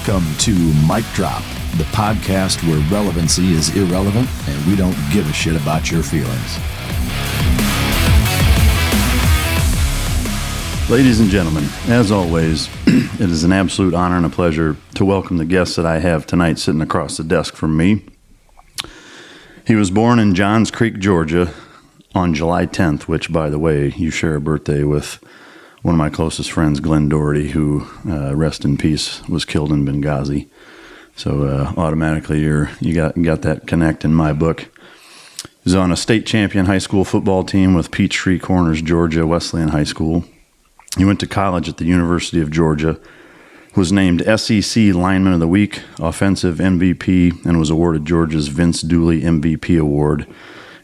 Welcome to Mic Drop, the podcast where relevancy is irrelevant and we don't give a shit about your feelings. Ladies and gentlemen, as always, it is an absolute honor and a pleasure to welcome the guest that I have tonight sitting across the desk from me. He was born in Johns Creek, Georgia on July 10th, which, by the way, you share a birthday with one of my closest friends, Glenn Doherty, who, rest in peace, was killed in Benghazi. So automatically you got that connect in my book. He was on a state champion high school football team with Peachtree Corners, Georgia Wesleyan High School. He went to college at the University of Georgia, was named SEC Lineman of the Week, Offensive MVP, and was awarded Georgia's Vince Dooley MVP Award,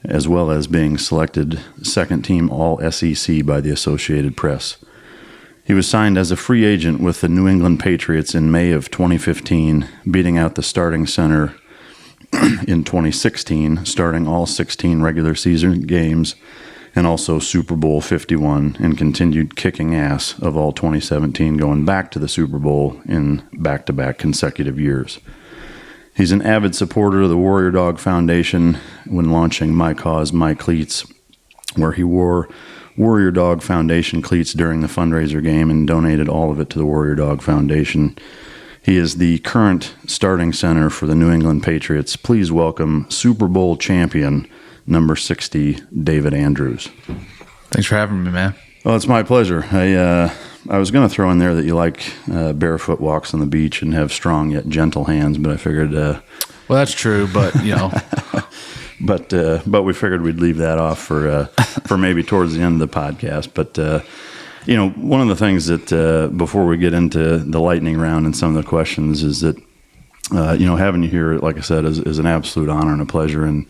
as well as being selected second team All-SEC by the Associated Press. He was signed as a free agent with the New England Patriots in May of 2015, beating out the starting center in 2016, starting all 16 regular season games, and also Super Bowl 51, and continued kicking ass of all 2017, going back to the Super Bowl in back-to-back consecutive years. He's an avid supporter of the Warrior Dog Foundation when launching My Cause, My Cleats, where he wore Warrior Dog Foundation cleats during the fundraiser game and donated all of it to the Warrior Dog Foundation. He is the current starting center for the New England Patriots. Please welcome Super Bowl champion, number 60, David Andrews. Thanks for having me, man. Well, it's my pleasure. I was going to throw in there that you like barefoot walks on the beach and have strong yet gentle hands, but I figured... well, that's true, but, you know... But we figured we'd leave that off for maybe towards the end of the podcast. But, you know, one of the things that before we get into the lightning round and some of the questions is that, you know, having you here, like I said, is an absolute honor and a pleasure. And,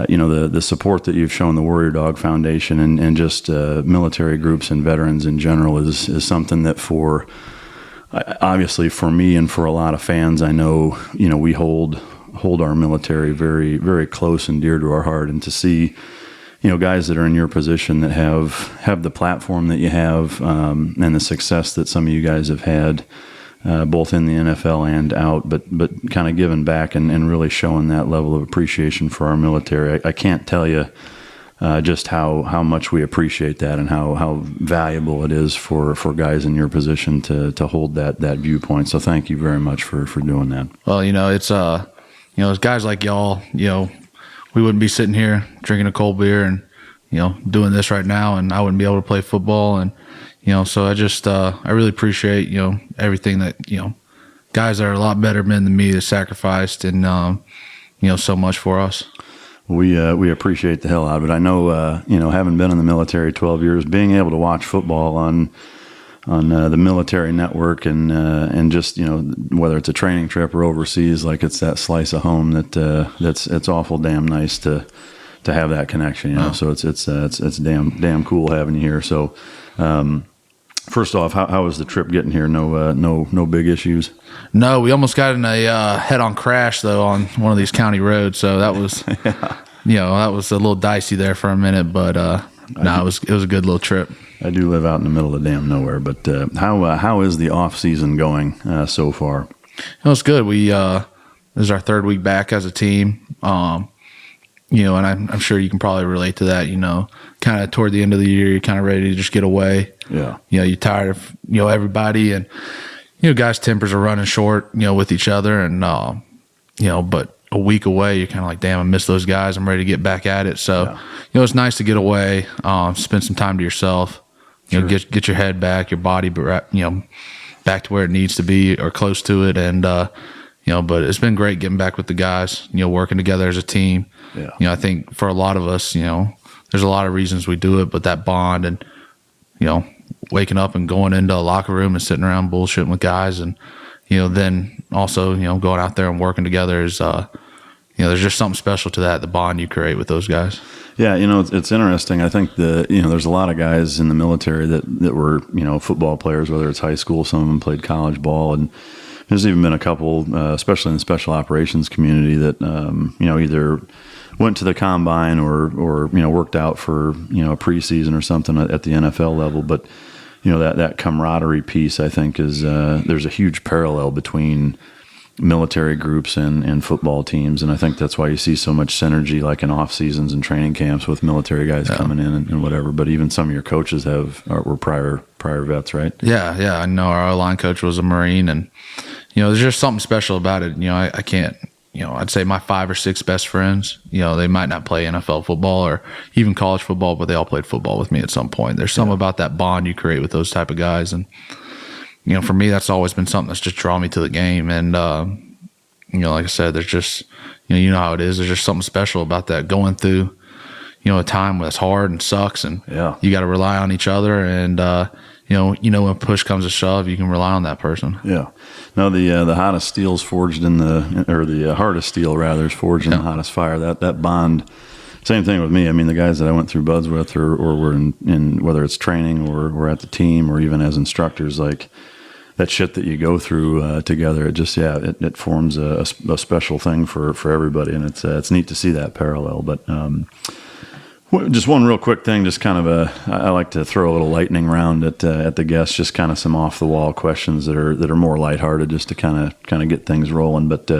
you know, the support that you've shown the Warrior Dog Foundation and just military groups and veterans in general is something that obviously for me and for a lot of fans, I know, you know, we hold our military very, very close and dear to our heart. And to see, you know, guys that are in your position that have the platform that you have and the success that some of you guys have had, both in the NFL and out, but kind of giving back and really showing that level of appreciation for our military. I can't tell you just how much we appreciate that and how valuable it is for guys in your position to hold that viewpoint. So thank you very much for doing that. Well, you know, it's you know, as guys like y'all, you know, we wouldn't be sitting here drinking a cold beer and, you know, doing this right now, and I wouldn't be able to play football. And, you know, so I just, I really appreciate, you know, everything that, you know, guys that are a lot better men than me that sacrificed and, you know, so much for us. We appreciate the hell out of it. I know, you know, having been in the military 12 years, being able to watch football on the military network and just, you know, whether it's a training trip or overseas, like it's that slice of home that's awful damn nice to have that connection, you know. So it's damn cool having you here. So first off, how was the trip getting here? No big issues? No, we almost got in a head-on crash though on one of these county roads. So that was you know, that was a little dicey there for a minute, but no, it was a good little trip. I do live out in the middle of damn nowhere, but how is the off season going so far? It was good. This is our third week back as a team. You know, and I'm sure you can probably relate to that. You know, kind of toward the end of the year, you're kind of ready to just get away. Yeah. You know, you're tired of, you know, everybody, and, you know, guys' tempers are running short, you know, with each other, and you know, but a week away, you're kind of like, damn, I miss those guys. I'm ready to get back at it. So, you know, it's nice to get away, spend some time to yourself. You know, get your head back, your body, you know, back to where it needs to be or close to it. And, you know, but it's been great getting back with the guys, you know, working together as a team. Yeah. You know, I think for a lot of us, you know, there's a lot of reasons we do it, but that bond and, you know, waking up and going into a locker room and sitting around bullshitting with guys and, you know, then also, you know, going out there and working together is, you know, there's just something special to that, the bond you create with those guys. Yeah, you know, it's interesting. I think you know, there's a lot of guys in the military that were, you know, football players, whether it's high school, some of them played college ball, and there's even been a couple, especially in the special operations community, that, you know, either went to the combine or you know, worked out for, you know, a preseason or something at the NFL level. But that camaraderie piece, I think, is there's a huge parallel between military groups and football teams, and I think that's why you see so much synergy, like in off seasons and training camps with military guys coming in and whatever. But even some of your coaches were prior vets, right? Yeah. I know our line coach was a Marine, and there's just something special about it. I can't. I'd say my 5 or 6 best friends, they might not play NFL football or even college football, but they all played football with me at some point. There's something about that bond you create with those type of guys. And, for me, that's always been something that's just drawn me to the game. And, like I said, there's just, you know how it is. There's just something special about that, going through, a time that's hard and sucks, and you got to rely on each other. And, when push comes to shove, you can rely on that person. Yeah. No, the hottest steel's forged in the hardest steel rather is forged in the hottest fire. That bond. Same thing with me. I mean, the guys that I went through buds with, or were in whether it's training or we're at the team or even as instructors, like that shit that you go through together, it just it forms a special thing for everybody, and it's neat to see that parallel. But just one real quick thing, just kind of I like to throw a little lightning round at the guests, just kind of some off the wall questions that are more lighthearted, just to kind of get things rolling. But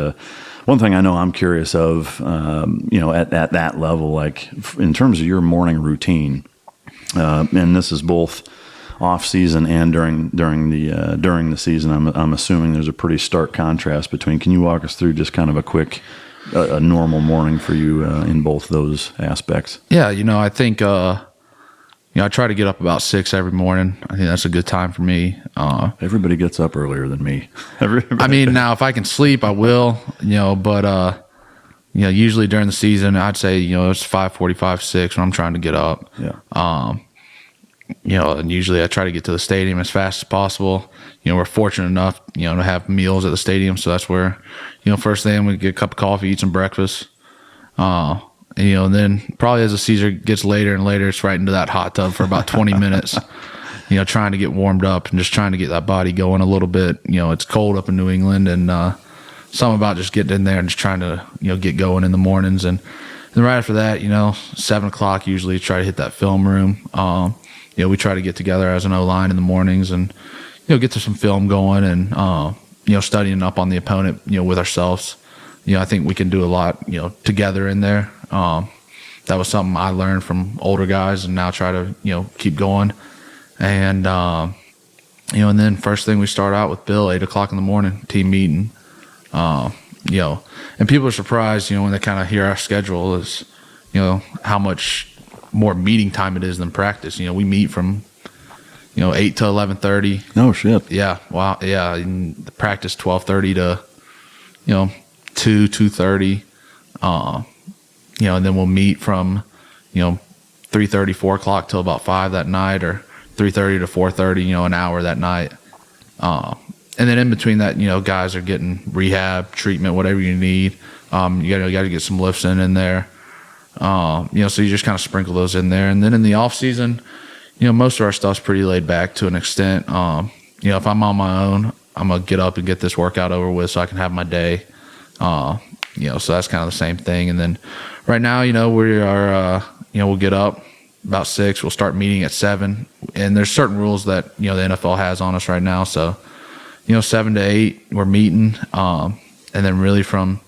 one thing I know I'm curious of, at that level, like in terms of your morning routine, and this is both off season and during the season. I'm assuming there's a pretty stark contrast between. Can you walk us through just kind of a quick a normal morning for you in both those aspects? Yeah, I think I try to get up about 6 every morning. I think that's a good time for me. Everybody gets up earlier than me. I mean, now if I can sleep, I will. But usually during the season, I'd say it's 5:45, 6 when I'm trying to get up. Yeah. And usually I try to get to the stadium as fast as possible. We're fortunate enough, to have meals at the stadium. So that's where, first thing we get a cup of coffee, eat some breakfast. And then probably as the season gets later and later, it's right into that hot tub for about 20 minutes, trying to get warmed up and just trying to get that body going a little bit. It's cold up in New England, and something about just getting in there and just trying to, get going in the mornings. And then right after that, 7 o'clock, usually try to hit that film room. We try to get together as an O-line in the mornings and, get to some film going and, studying up on the opponent, with ourselves. I think we can do a lot, together in there. That was something I learned from older guys and now try to, keep going. And, and then first thing we start out with Bill, 8 o'clock in the morning, team meeting. And people are surprised, when they kind of hear our schedule is, how much more meeting time it is than practice. We meet from 8 to 11:30. No shit. Yeah. Wow. Yeah. And the practice 12:30 to 2:30. And then we'll meet from 3:30, 4 o'clock till about 5 that night, or 3:30 to 4:30. An hour that night. And then in between that, guys are getting rehab, treatment, whatever you need. You got to get some lifts in there. So you just kind of sprinkle those in there. And then in the off season, most of our stuff's pretty laid back to an extent. If I'm on my own, I'm going to get up and get this workout over with so I can have my day. So that's kind of the same thing. And then right now, we are, we'll get up about 6, we'll start meeting at 7. And there's certain rules that, the NFL has on us right now. So, 7 to 8, we're meeting. And then really from,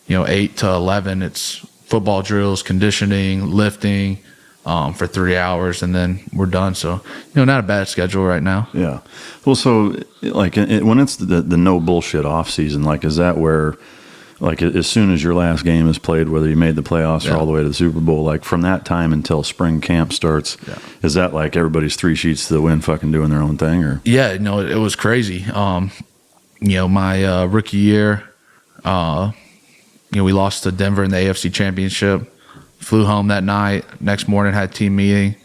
8 to 11, it's football drills, conditioning, lifting, for 3 hours, and then we're done. So, not a bad schedule right now. Yeah. Well, so like when it's the no bullshit off season, like is that where, like as soon as your last game is played, whether you made the playoffs or all the way to the Super Bowl, like from that time until spring camp starts, is that like everybody's 3 sheets to the wind, fucking doing their own thing, or? Yeah, it was crazy. My rookie year, we lost to Denver in the AFC Championship. Flew home that night. Next morning, had team meeting.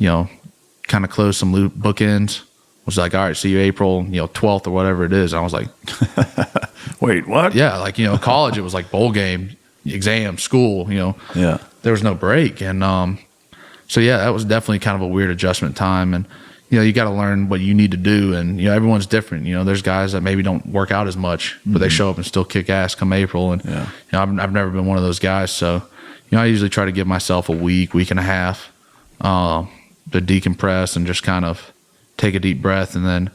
Kind of closed some bookends. Was like, all right, see you April, 12th or whatever it is. And I was like, wait, what? Yeah, like college, it was like bowl game, exam, school. Yeah. There was no break, and so yeah, that was definitely kind of a weird adjustment time. And you got to learn what you need to do, and everyone's different. There's guys that maybe don't work out as much, but they show up and still kick ass come April. And I've never been one of those guys, so. I usually try to give myself a week and a half to decompress and just kind of take a deep breath, and then,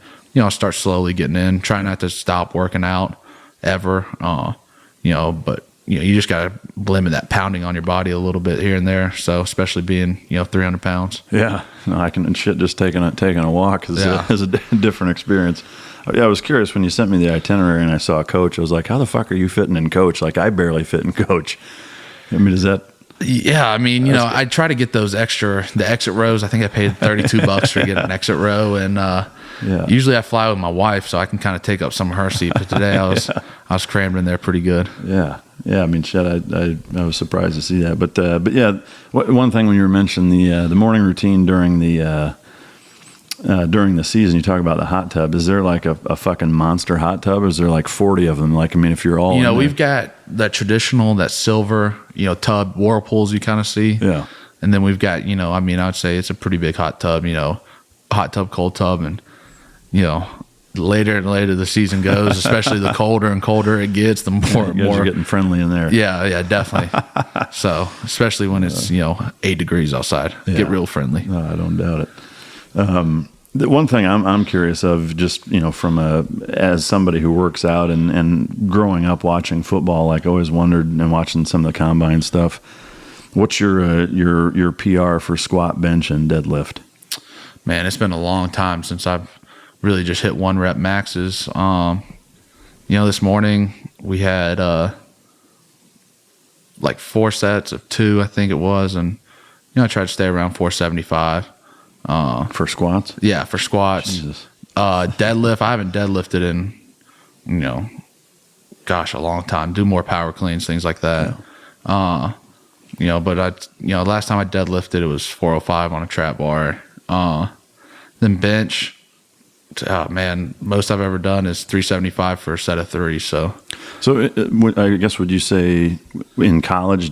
start slowly getting in. Try not to stop working out ever. But you just got to limit that pounding on your body a little bit here and there. So especially being 300 pounds. Yeah, no, I can just taking a walk is a different experience. Yeah, I was curious when you sent me the itinerary and I saw a coach. I was like, how the fuck are you fitting in coach? Like, I barely fit in coach. I mean, is that? Yeah, I mean, I try to get those the exit rows. I think I paid $32 for getting an exit row, and usually I fly with my wife, so I can kind of take up some of her seat. But today I was crammed in there pretty good. Yeah. I mean, shit, I was surprised to see that. But yeah, one thing when you were mentioning the morning routine during the season, you talk about the hot tub. Is there like a fucking monster hot tub? Or is there like 40 of them? Like, I mean, if you're all we've got that traditional, that silver, tub whirlpools you kind of see. Yeah. And then we've got, I mean, I would say it's a pretty big hot tub, hot tub, cold tub. And, later and later the season goes, especially the colder and colder it gets, the more you're getting friendly in there. Yeah, definitely. So, especially when it's, 8 degrees outside, get real friendly. No, I don't doubt it. The one thing I'm curious of, just from as somebody who works out and growing up watching football, like always wondered, and watching some of the combine stuff, what's your PR for squat, bench, and deadlift? Man, it's been a long time since I've really just hit 1 rep maxes. This morning we had like 4 sets of 2, I think it was, and I tried to stay around 475. For squats? Yeah, for squats. Jesus. Deadlift, I haven't deadlifted in, a long time. Do more power cleans, things like that. Yeah. But last time I deadlifted, it was 405 on a trap bar. Then bench, most I've ever done is 375 for a set of 3. So I guess, would you say in college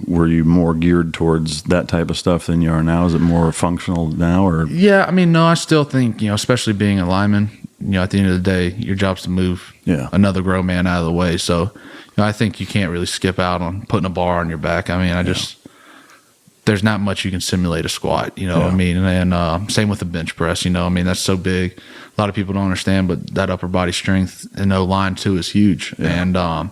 were you more geared towards that type of stuff than you are now? Is it more functional now, or? Yeah, I mean, no, I still think, especially being a lineman, at the end of the day, your job's to move another grown man out of the way. So, I think you can't really skip out on putting a bar on your back. I mean, there's not much you can simulate a squat, what I mean? And same with the bench press, I mean, that's so big. A lot of people don't understand, but that upper body strength and line too is huge. Yeah. And,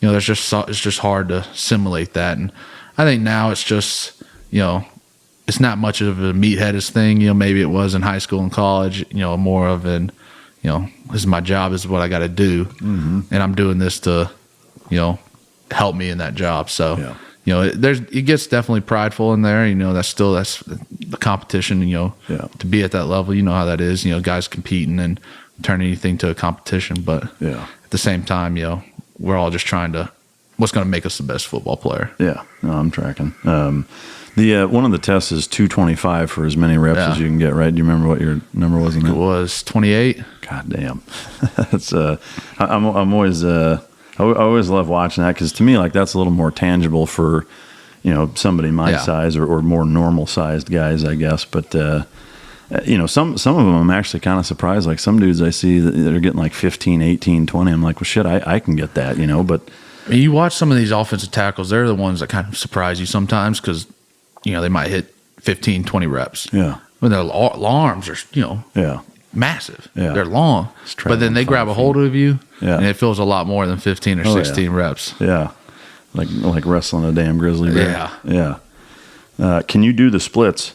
it's just hard to simulate that. And I think now it's just, it's not much of a meatheaded thing. Maybe it was in high school and college, more of an, this is my job, this is what I got to do. Mm-hmm. And I'm doing this to, help me in that job. So, it gets definitely prideful in there. That's the competition, to be at that level, how that is, guys competing and turn anything to a competition. But at the same time, we're all just trying to, what's going to make us the best football player. Yeah, no, I'm tracking. The one of the tests is 225 for as many reps as you can get, right? Do you remember what your number was in that? It was 28. God damn. That's I'm always I always love watching that, because to me, like, that's a little more tangible for somebody my size or more normal sized guys, I guess. But some of them I'm actually kind of surprised. Like, some dudes I see that are getting like 15, 18, 20. I'm like, well, shit, I can get that, but you watch some of these offensive tackles, they're the ones that kind of surprise you sometimes, because they might hit 15, 20 reps. Yeah. When their arms are massive. Yeah. They're long. But then they grab a hold of you, and it feels a lot more than 15 or 16 reps. Yeah. Like wrestling a damn grizzly bear. Yeah. Yeah. Can you do the splits?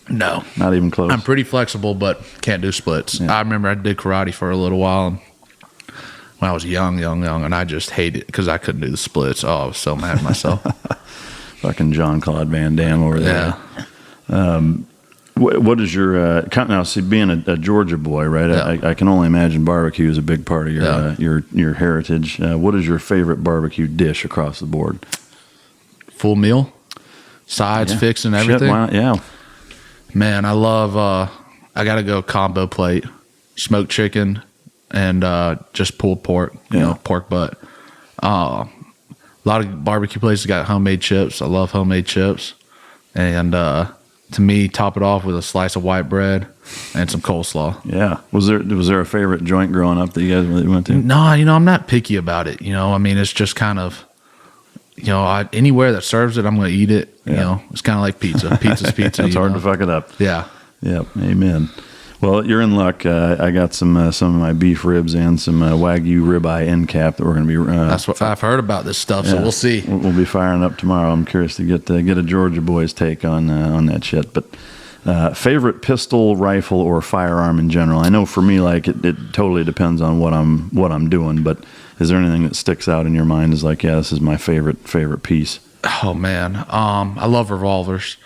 No. Not even close. I'm pretty flexible, but can't do splits. Yeah. I remember I did karate for a little while when I was young, and I just hated it because I couldn't do the splits. Oh, I was so mad at myself. Fucking Jean-Claude Van Damme over there. Yeah. What is your now? See, being a Georgia boy, right? Yeah. I can only imagine barbecue is a big part of your heritage. What is your favorite barbecue dish across the board? Full meal, sides, fixing everything. Yeah, man, I love. I gotta go combo plate, smoked chicken, and just pulled pork. Pork butt. A lot of barbecue places got homemade chips. I love homemade chips, and to me, top it off with a slice of white bread and some coleslaw. Yeah. Was there a favorite joint growing up that you guys really went to? No, I'm not picky about it. I mean, it's just kind of, anywhere that serves it, I'm going to eat it. Yeah. It's kind of like pizza. Pizza's pizza. It's hard to fuck it up. Yeah. Yep. Amen. Well, you're in luck. I got some of my beef ribs and some Wagyu ribeye end cap that we're going to be. That's what I've heard about this stuff, so we'll see. We'll be firing up tomorrow. I'm curious to get a Georgia boy's take on that shit. But favorite pistol, rifle, or firearm in general? I know for me, like it totally depends on what I'm doing. But is there anything that sticks out in your mind as like, yeah, this is my favorite piece? Oh man, I love revolvers.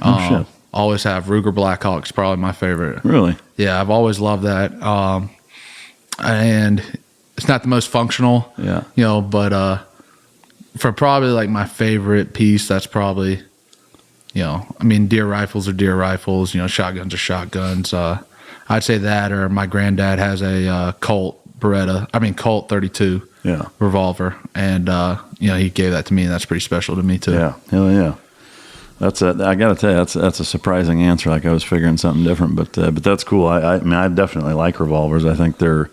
Shit. Always have. Ruger Blackhawk's probably my favorite. Really? Yeah, I've always loved that. And it's not the most functional, but for probably like my favorite piece, that's probably, deer rifles are deer rifles, shotguns are shotguns. I'd say that, or my granddad has a Colt 32 revolver, and he gave that to me, and that's pretty special to me too. Yeah, hell yeah. I got to tell you, that's a surprising answer. Like I was figuring something different, but that's cool. I mean, I definitely like revolvers. I think they're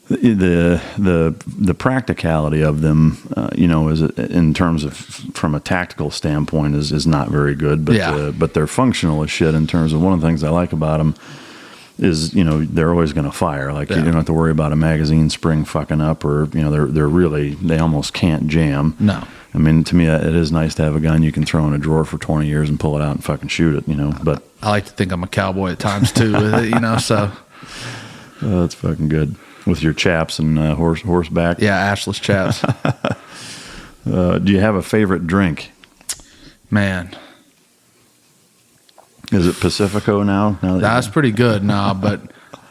the practicality of them, is in terms of from a tactical standpoint is not very good. But they're functional as shit in terms of one of the things I like about them is they're always going to fire. Like you don't have to worry about a magazine spring fucking up, or they almost can't jam. No. I mean, to me, it is nice to have a gun you can throw in a drawer for 20 years and pull it out and fucking shoot it, But I like to think I'm a cowboy at times too with it, so. Oh, that's fucking good. With your chaps and horseback? Yeah, ashless chaps. Do you have a favorite drink? Man. Is it Pacifico now? That's pretty good now, but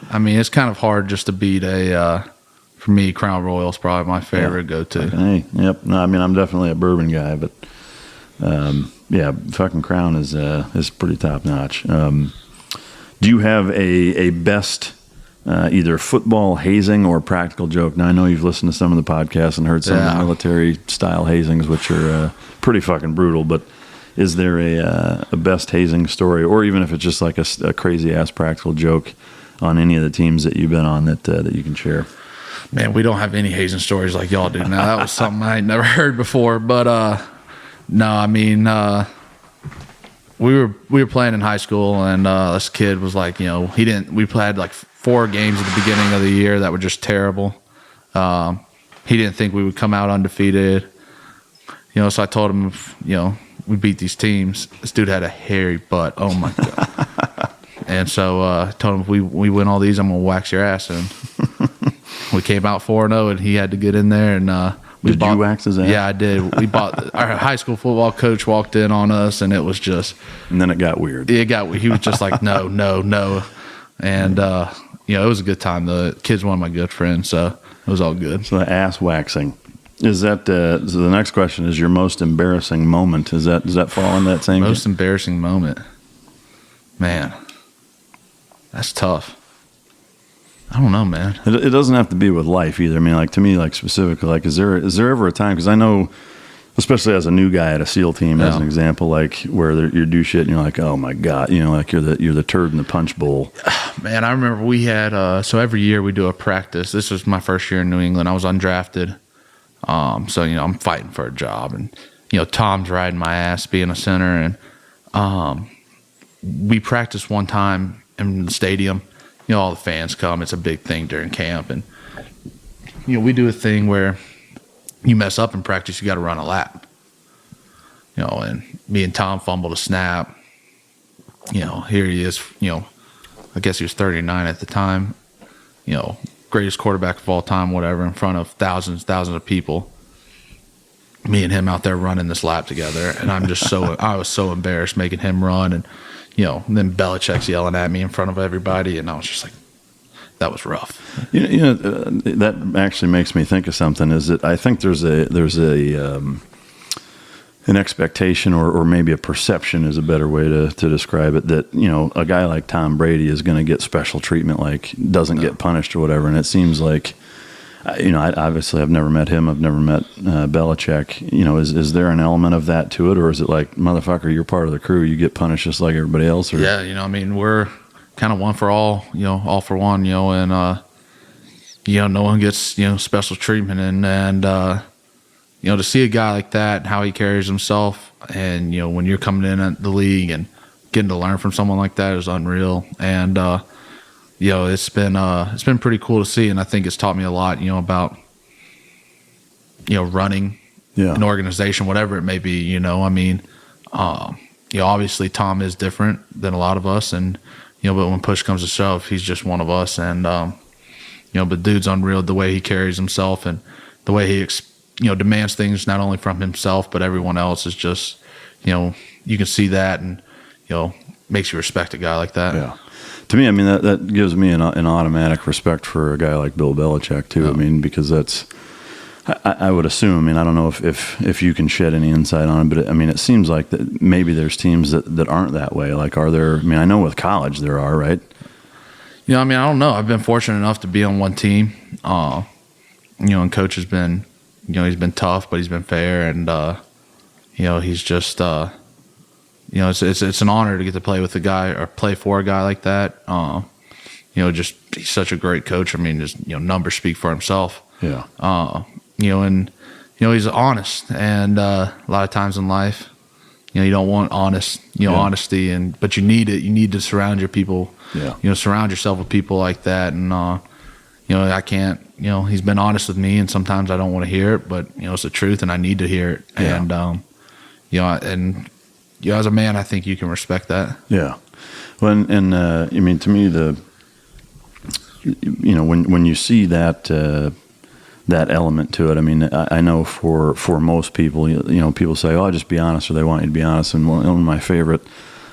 I mean, it's kind of hard just to beat for me, Crown Royal is probably my favorite go-to. Hey, yep. No, I mean, I'm definitely a bourbon guy, but fucking Crown is pretty top notch. Do you have a best either football hazing or practical joke? Now I know you've listened to some of the podcasts and heard some of the military style hazings, which are pretty fucking brutal. But is there a best hazing story, or even if it's just like a crazy ass practical joke on any of the teams that you've been on that you can share? Man, we don't have any hazing stories like y'all do. Now, that was something I had never heard before. But no, I mean, we were playing in high school, and this kid was like, we played like 4 games at the beginning of the year that were just terrible. He didn't think we would come out undefeated. So I told him, we beat these teams. This dude had a hairy butt. Oh my God. And so I told him, if we win all these, I'm going to wax your ass. And we came out 4-0, and he had to get in there. And Did you wax his ass? Yeah, I did. We bought our high school football coach walked in on us, and it was just. And then it got weird. He was just like, no. And it was a good time. The kid's one of my good friends, so it was all good. So the ass waxing. Is that so the next question is your most embarrassing moment? Does that fall in that same? Most embarrassing moment, man. That's tough. I don't know, man. It doesn't have to be with life either. I mean, like to me, like specifically, like is there ever a time? Because I know, especially as a new guy at a SEAL team, as an example, like where you do shit and you're like, oh my God, like you're the turd in the punch bowl. Man, I remember we had so every year we do a practice. This was my first year in New England. I was undrafted, so I'm fighting for a job, and Tom's riding my ass being a center, and we practiced one time in the stadium. All the fans come. It's a big thing during camp. And, we do a thing where you mess up in practice, you got to run a lap. And me and Tom fumbled a snap. Here he is, I guess he was 39 at the time. Greatest quarterback of all time, whatever, in front of thousands of people. Me and him out there running this lap together. And I'm just I was so embarrassed making him run. And, then Belichick's yelling at me in front of everybody, and I was just like, that was rough. That actually makes me think of something. Is that I think there's an expectation or maybe a perception is a better way to describe it, that a guy like Tom Brady is going to get special treatment, like doesn't get punished or whatever. And it seems like, I obviously I've never met him. I've never met Belichick. Is there an element of that to it, or is it like, motherfucker, you're part of the crew, you get punished just like everybody else? Or? Yeah, we're kind of one for all, all for one, and no one gets special treatment, and to see a guy like that, how he carries himself, and when you're coming in at the league and getting to learn from someone like that is unreal. And it's been pretty cool to see, and I think it's taught me a lot, about running an organization, whatever it may be. Obviously Tom is different than a lot of us, and but when push comes to shove, he's just one of us, and but dude's unreal, the way he carries himself and the way he demands things not only from himself but everyone else is just you can see that, and makes you respect a guy like that. Yeah. To me, that gives me an automatic respect for a guy like Bill Belichick too. Yeah. Because that's, I would assume. I don't know if you can shed any insight on it, but it seems like that maybe there's teams that aren't that way. Like, are there? I know with college there are, right? I don't know. I've been fortunate enough to be on one team. And coach has been, he's been tough, but he's been fair, and he's just. It's an honor to get to play with a guy or play for a guy like that. Just he's such a great coach. Just numbers speak for himself. Yeah. And he's honest, and a lot of times in life, you don't want honesty, but you need it. You need to surround your people. Yeah. Surround yourself with people like that, and I can't. He's been honest with me, and sometimes I don't want to hear it, but it's the truth, and I need to hear it. Yeah. And as a man, I think you can respect that. Yeah. Well, and to me, when you see that element to it, I know for most people, people say, "Oh, just be honest," or they want you to be honest. And one of my favorite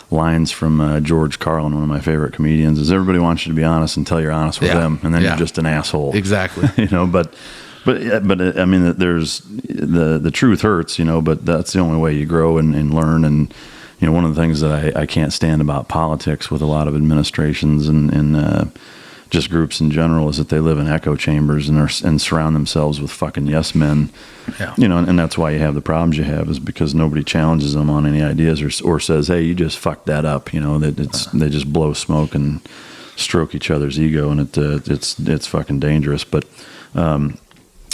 lines from George Carlin, one of my favorite comedians, is everybody wants you to be honest until you're honest with them, and then you're just an asshole. Exactly. But there's the truth hurts, but that's the only way you grow and learn. And one of the things that I can't stand about politics with a lot of administrations and just groups in general is that they live in echo chambers and surround themselves with fucking yes men. Yeah. And that's why you have the problems you have, is because nobody challenges them on any ideas or says, "Hey, you just fucked that up." They just blow smoke and stroke each other's ego, and it's fucking dangerous. But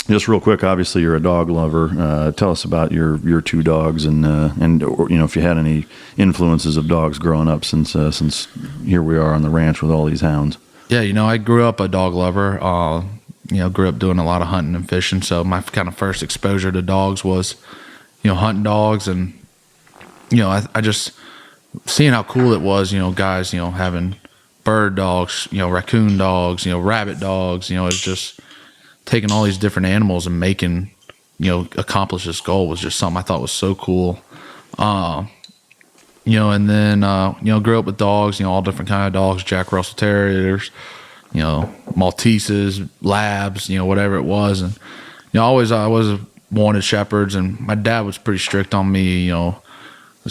just real quick, obviously you're a dog lover. Tell us about your two dogs, and if you had any influences of dogs growing up since here we are on the ranch with all these hounds. Yeah, I grew up a dog lover. Grew up doing a lot of hunting and fishing. So my kind of first exposure to dogs was, hunting dogs, and I just seeing how cool it was. Guys, having bird dogs, raccoon dogs, rabbit dogs. It's just taking all these different animals and making, accomplish this goal was just something I thought was so cool. And then, grew up with dogs, all different kind of dogs, Jack Russell Terriers, Malteses, Labs, whatever it was. And, I was wanted shepherds, and my dad was pretty strict on me,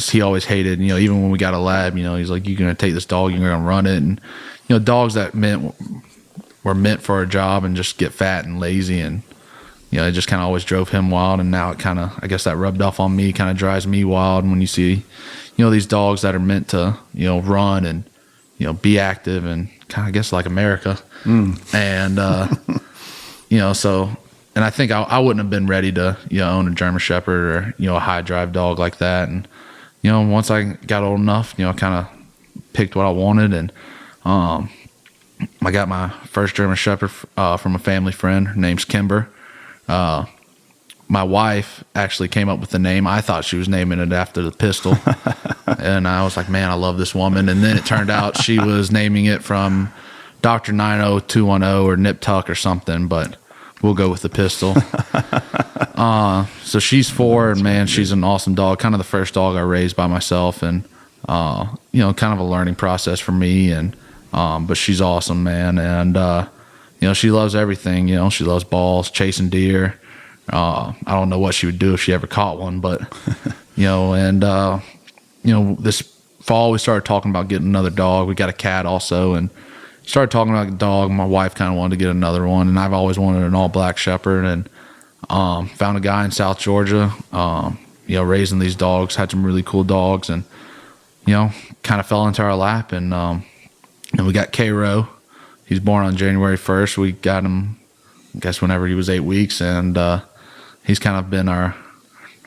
he always hated, even when we got a lab, he's like, "You're going to take this dog, you're going to run it." And, dogs that were meant for a job and just get fat and lazy, and it just kind of always drove him wild. And now it kind of, I guess that rubbed off on me, kind of drives me wild when you see these dogs that are meant to run and be active, and kind of, I guess, like America. And so, and I think I wouldn't have been ready to own a German Shepherd or a high drive dog like that. And once I got old enough, I kind of picked what I wanted, and I got my first German Shepherd from a family friend. Her name's Kimber. My wife actually came up with the name. I thought she was naming it after the pistol. And I was like, "Man, I love this woman." And then it turned out she was naming it from Dr. 90210 or Nip Tuck or something, but we'll go with the pistol. So she's 4, and man, she's an awesome dog. Kind of the first dog I raised by myself, and kind of a learning process for me. And but she's awesome, man. And she loves everything. She loves balls, chasing deer. I don't know what she would do if she ever caught one, but this fall we started talking about getting another dog. We got a cat also, and started talking about a dog. My wife kind of wanted to get another one, and I've always wanted an all black shepherd, and found a guy in South Georgia, raising these dogs, had some really cool dogs, and kind of fell into our lap. And we got K-Row. He's born on January 1st. We got him, I guess, whenever he was 8 weeks, and he's kind of been our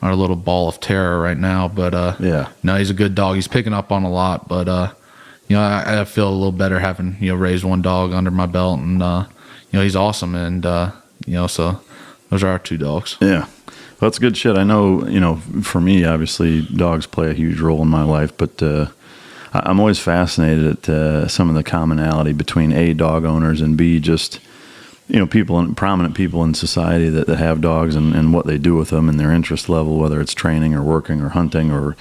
little ball of terror right now. But no, he's a good dog. He's picking up on a lot, but I feel a little better having, raised one dog under my belt, and, he's awesome. And, so those are our 2 dogs. Yeah. Well, that's good shit. I know, for me, obviously dogs play a huge role in my life, but, I'm always fascinated at, some of the commonality between A, dog owners, and B, just, prominent people in society that have dogs and what they do with them and their interest level, whether it's training or working or hunting or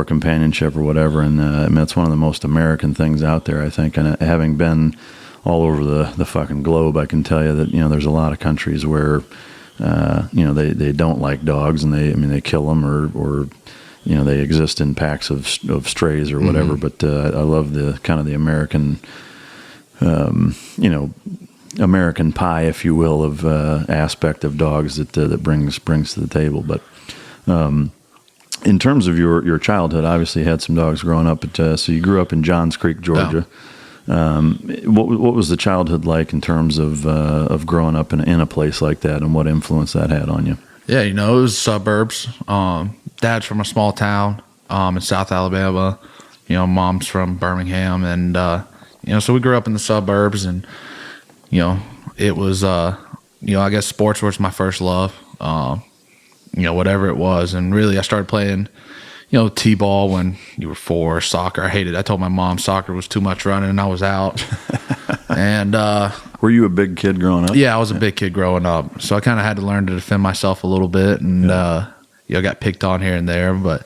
companionship or whatever. And that's one of the most American things out there, I think. And having been all over the fucking globe, I can tell you that, there's a lot of countries where, they don't like dogs, and they kill them or they exist in packs of strays or whatever. Mm-hmm. But I love the kind of the American, American pie, if you will, of aspect of dogs that brings to the table. But in terms of your childhood, obviously you had some dogs growing up. But so you grew up in Johns Creek, Georgia. Yeah. What was the childhood like in terms of growing up in a place like that, and what influence that had on you? Yeah, it was suburbs. Dad's from a small town in South Alabama. Mom's from Birmingham, and so we grew up in the suburbs, and it was, I guess sports was my first love, whatever it was. And really I started playing, T-ball when you were 4, soccer. I hated it. I told my mom soccer was too much running and I was out. And, were you a big kid growing up? Yeah, I was a big kid growing up. So I kind of had to learn to defend myself a little bit, and, I got picked on here and there, but,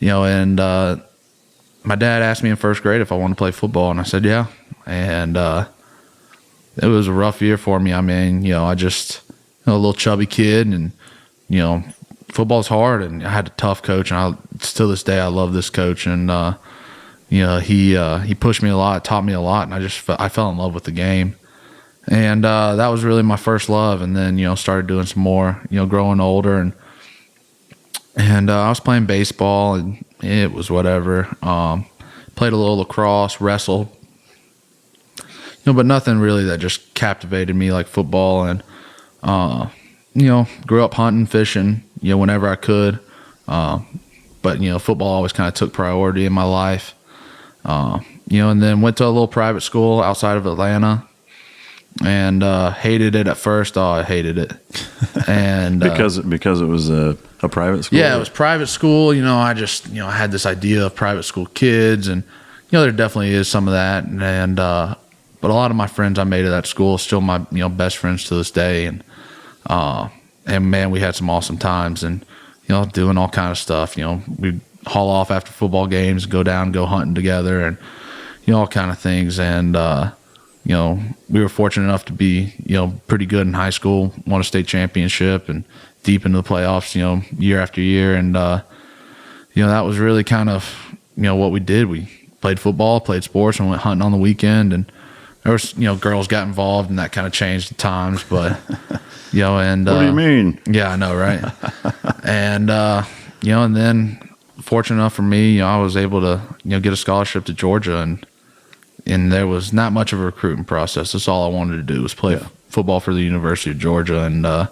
and, my dad asked me in first grade if I wanted to play football, and I said, yeah. And, it was a rough year for me. I just, a little chubby kid, and, football's hard, and I had a tough coach, and to this day, I love this coach. And, he pushed me a lot, taught me a lot, and I fell in love with the game. And, that was really my first love. And then, started doing some more, growing older, and I was playing baseball, and it was whatever. Played a little lacrosse, wrestled. But nothing really that just captivated me like football. And, grew up hunting, fishing, whenever I could. But, football always kind of took priority in my life. And then went to a little private school outside of Atlanta, and hated it at first. Oh, I hated it. And because it was a private school? Yeah, it was private school. I just, I had this idea of private school kids, and, there definitely is some of that. And, but a lot of my friends I made at that school are still my, best friends to this day. And man, we had some awesome times, and, doing all kind of stuff. We'd haul off after football games, go hunting together, and, all kind of things. And, we were fortunate enough to be, pretty good in high school, won a state championship, and deep into the playoffs, year after year. And, that was really kind of, what we did. We played football, played sports, and went hunting on the weekend. And there was, girls got involved, and that kind of changed at times, but, and, what do you mean? Yeah, I know. Right. And, and then fortunate enough for me, I was able to, get a scholarship to Georgia, and there was not much of a recruiting process. That's all I wanted to do was play football for the University of Georgia. And, that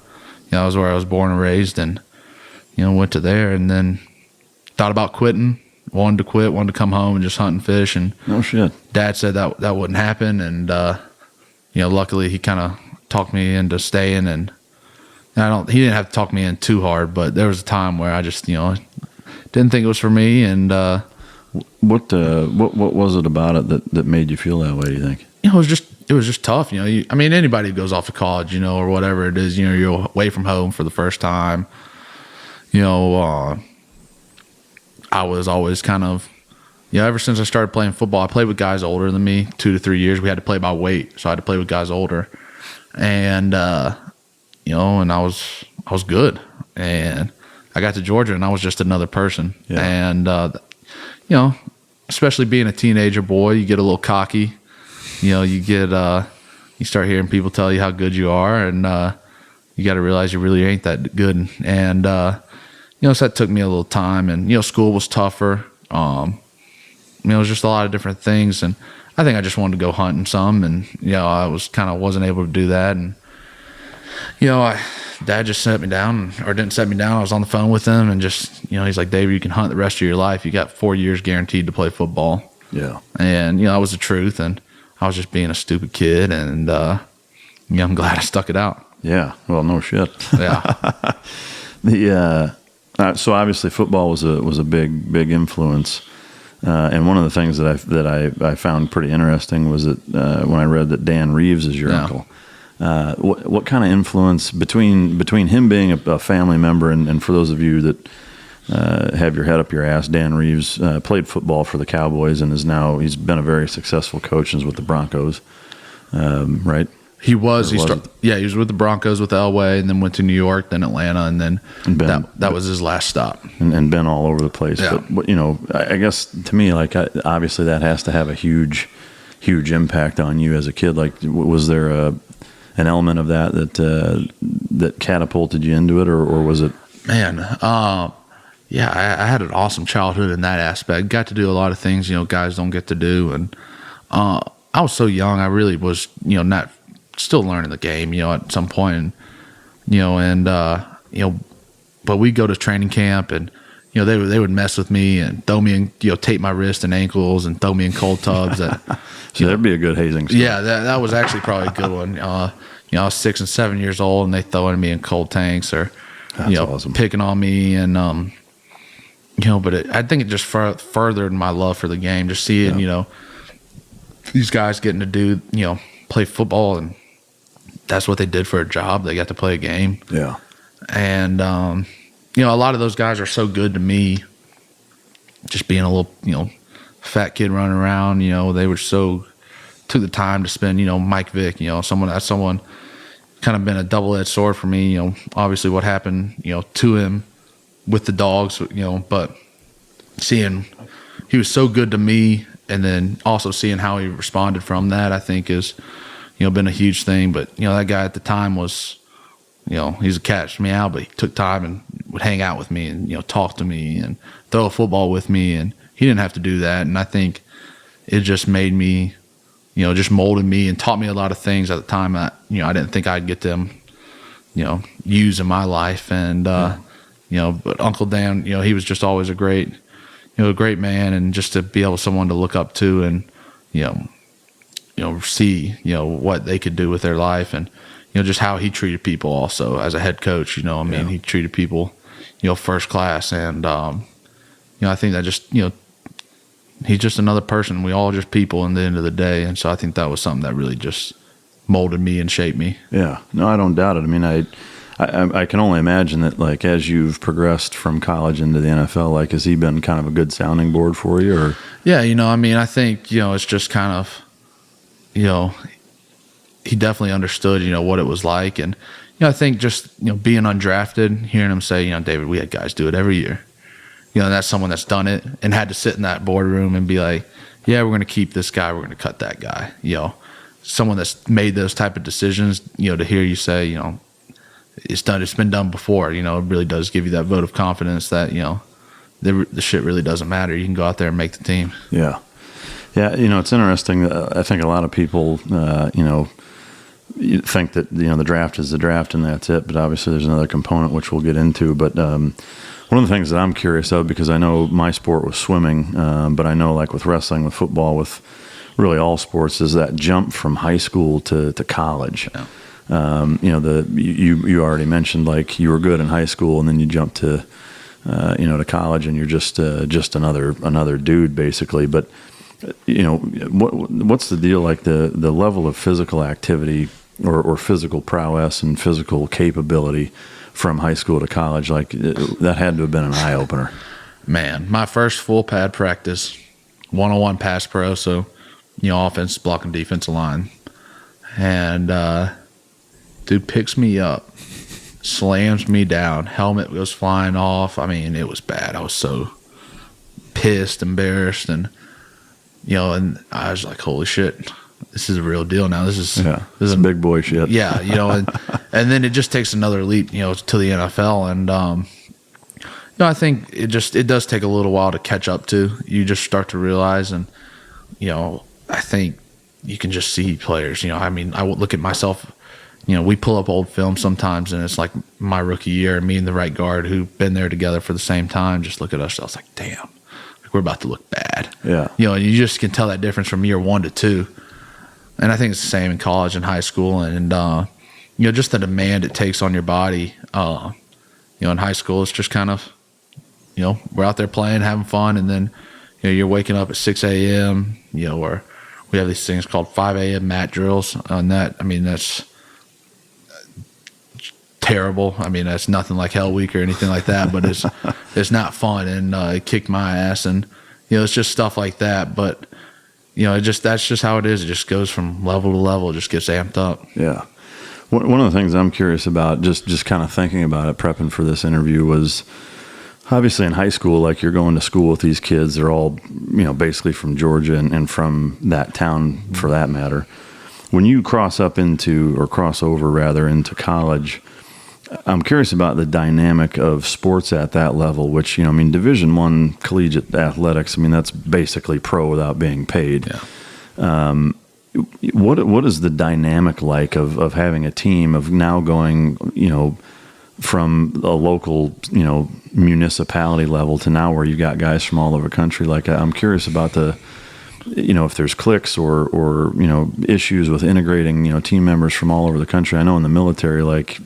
was where I was born and raised, and, went to there, and then thought about quitting. Wanted to quit, wanted to come home and just hunt and fish. And no shit. Dad said that wouldn't happen. And, luckily he kind of talked me into staying, and he didn't have to talk me in too hard, but there was a time where I just, didn't think it was for me. And, what was it about it that made you feel that way, do you think? It was just tough. Anybody who goes off to college, or whatever it is, you're away from home for the first time, I was always kind of, ever since I started playing football, I played with guys older than me, 2 to 3 years. We had to play by weight, so I had to play with guys older. And, and I was good. And I got to Georgia, and I was just another person. Yeah. And, especially being a teenager boy, you get a little cocky. You start hearing people tell you how good you are, and you got to realize you really ain't that good. And, so that took me a little time, and, school was tougher. It was just a lot of different things, and I think I just wanted to go hunting some, and, I wasn't able to do that. And, Dad just set me down, or didn't set me down. I was on the phone with him, and just, he's like, David, you can hunt the rest of your life. You got 4 years guaranteed to play football. Yeah. And, that was the truth. And I was just being a stupid kid. And, I'm glad I stuck it out. Yeah. Well, no shit. Yeah. So obviously football was a big influence. And one of the things that I found pretty interesting was that when I read that Dan Reeves is your uncle. What kind of influence between him being a family member and for those of you that have your head up your ass, Dan Reeves played football for the Cowboys and he's been a very successful coach and is with the Broncos, right? He was. He was with the Broncos with Elway, and then went to New York, then Atlanta, and then that was his last stop. And been all over the place. Yeah. But I guess to me, obviously that has to have a huge impact on you as a kid. Like, was there an element of that catapulted you into it, or was it? Man, I had an awesome childhood in that aspect. Got to do a lot of things guys don't get to do, and I was so young. I really was not. Still learning the game, at some point, but we'd go to training camp and, they would mess with me and throw me in, tape my wrist and ankles and throw me in cold tubs. So that'd be a good hazing story. Yeah, that was actually probably a good one. I was 6 and 7 years old and they throwing me in cold tanks or, awesome. Picking on me and, but I think it just furthered my love for the game. Just seeing, these guys getting to do, play football and that's what they did for a job. They got to play a game. Yeah. And, a lot of those guys are so good to me. Just being a little, fat kid running around, they were took the time to spend, Mike Vick, someone kind of been a double-edged sword for me, obviously what happened, to him with the dogs, but seeing he was so good to me and then also seeing how he responded from that, I think is, been a huge thing. But, that guy at the time was, he's a catch me out, but he took time and would hang out with me and, talk to me and throw a football with me. And he didn't have to do that. And I think it just made me, just molded me and taught me a lot of things at the time that, I didn't think I'd get them, use in my life. And, but Uncle Dan, he was just always a great man. And just to be able someone to look up to and, see, what they could do with their life and, just how he treated people also as a head coach, he treated people, first class. And, I think that just, he's just another person. We all just people in the end of the day. And so I think that was something that really just molded me and shaped me. Yeah, no, I don't doubt it. I mean, I can only imagine that, like, as you've progressed from college into the NFL, like, has he been kind of a good sounding board for you? Or yeah, I think, it's just kind of, he definitely understood, what it was like. And, I think just, being undrafted, hearing him say, David, we had guys do it every year. That's someone that's done it and had to sit in that boardroom and be like, yeah, we're going to keep this guy. We're going to cut that guy. Someone that's made those type of decisions, to hear you say, it's been done before, it really does give you that vote of confidence that, the shit really doesn't matter. You can go out there and make the team. Yeah. Yeah. It's interesting. I think a lot of people, you think that, the draft is the draft and that's it. But obviously there's another component which we'll get into. But one of the things that I'm curious of, because I know my sport was swimming, but I know, like, with wrestling, with football, with really all sports, is that jump from high school to college. Yeah. You already mentioned, like, you were good in high school and then you jumped to to college and you're just another dude basically. But what's the deal, like the level of physical activity or physical prowess and physical capability from high school to college? Like, that had to have been an eye opener. Man, my first full pad practice, 1-on-1 pass pro, so offense blocking defensive line, and dude picks me up, slams me down, helmet goes flying off. I mean, it was bad. I was so pissed, embarrassed, and and I was like, holy shit, this is a real deal now. This is big boy shit. Yeah, and then it just takes another leap, to the NFL, and I think it does take a little while to catch up to. You just start to realize, and I think you can just see players. I would look at myself. We pull up old film sometimes, and it's like my rookie year, me and the right guard who've been there together for the same time. Just look at us. I was like, damn, we're about to look bad. Yeah. And you just can tell that difference from year 1 to 2. And I think it's the same in college and high school. And, just the demand it takes on your body. In high school, it's just kind of, we're out there playing, having fun. And then, you're waking up at 6 a.m., or we have these things called 5 a.m. mat drills on that. I mean, that's terrible. I mean, that's nothing like Hell Week or anything like that, but it's not fun, and it kicked my ass, and it's just stuff like that. But that's just how it is. It just goes from level to level. It just gets amped up. Yeah. One of the things I'm curious about, just kind of thinking about it, prepping for this interview, was obviously in high school, like you're going to school with these kids. They're all, basically from Georgia and from that town for that matter. When you cross over into college, I'm curious about the dynamic of sports at that level, which, Division I collegiate athletics, that's basically pro without being paid. Yeah. What is the dynamic like of having a team of now going, from a local, municipality level to now where you got guys from all over the country? Like, I'm curious about if there's cliques or issues with integrating, team members from all over the country. I know in the military, like,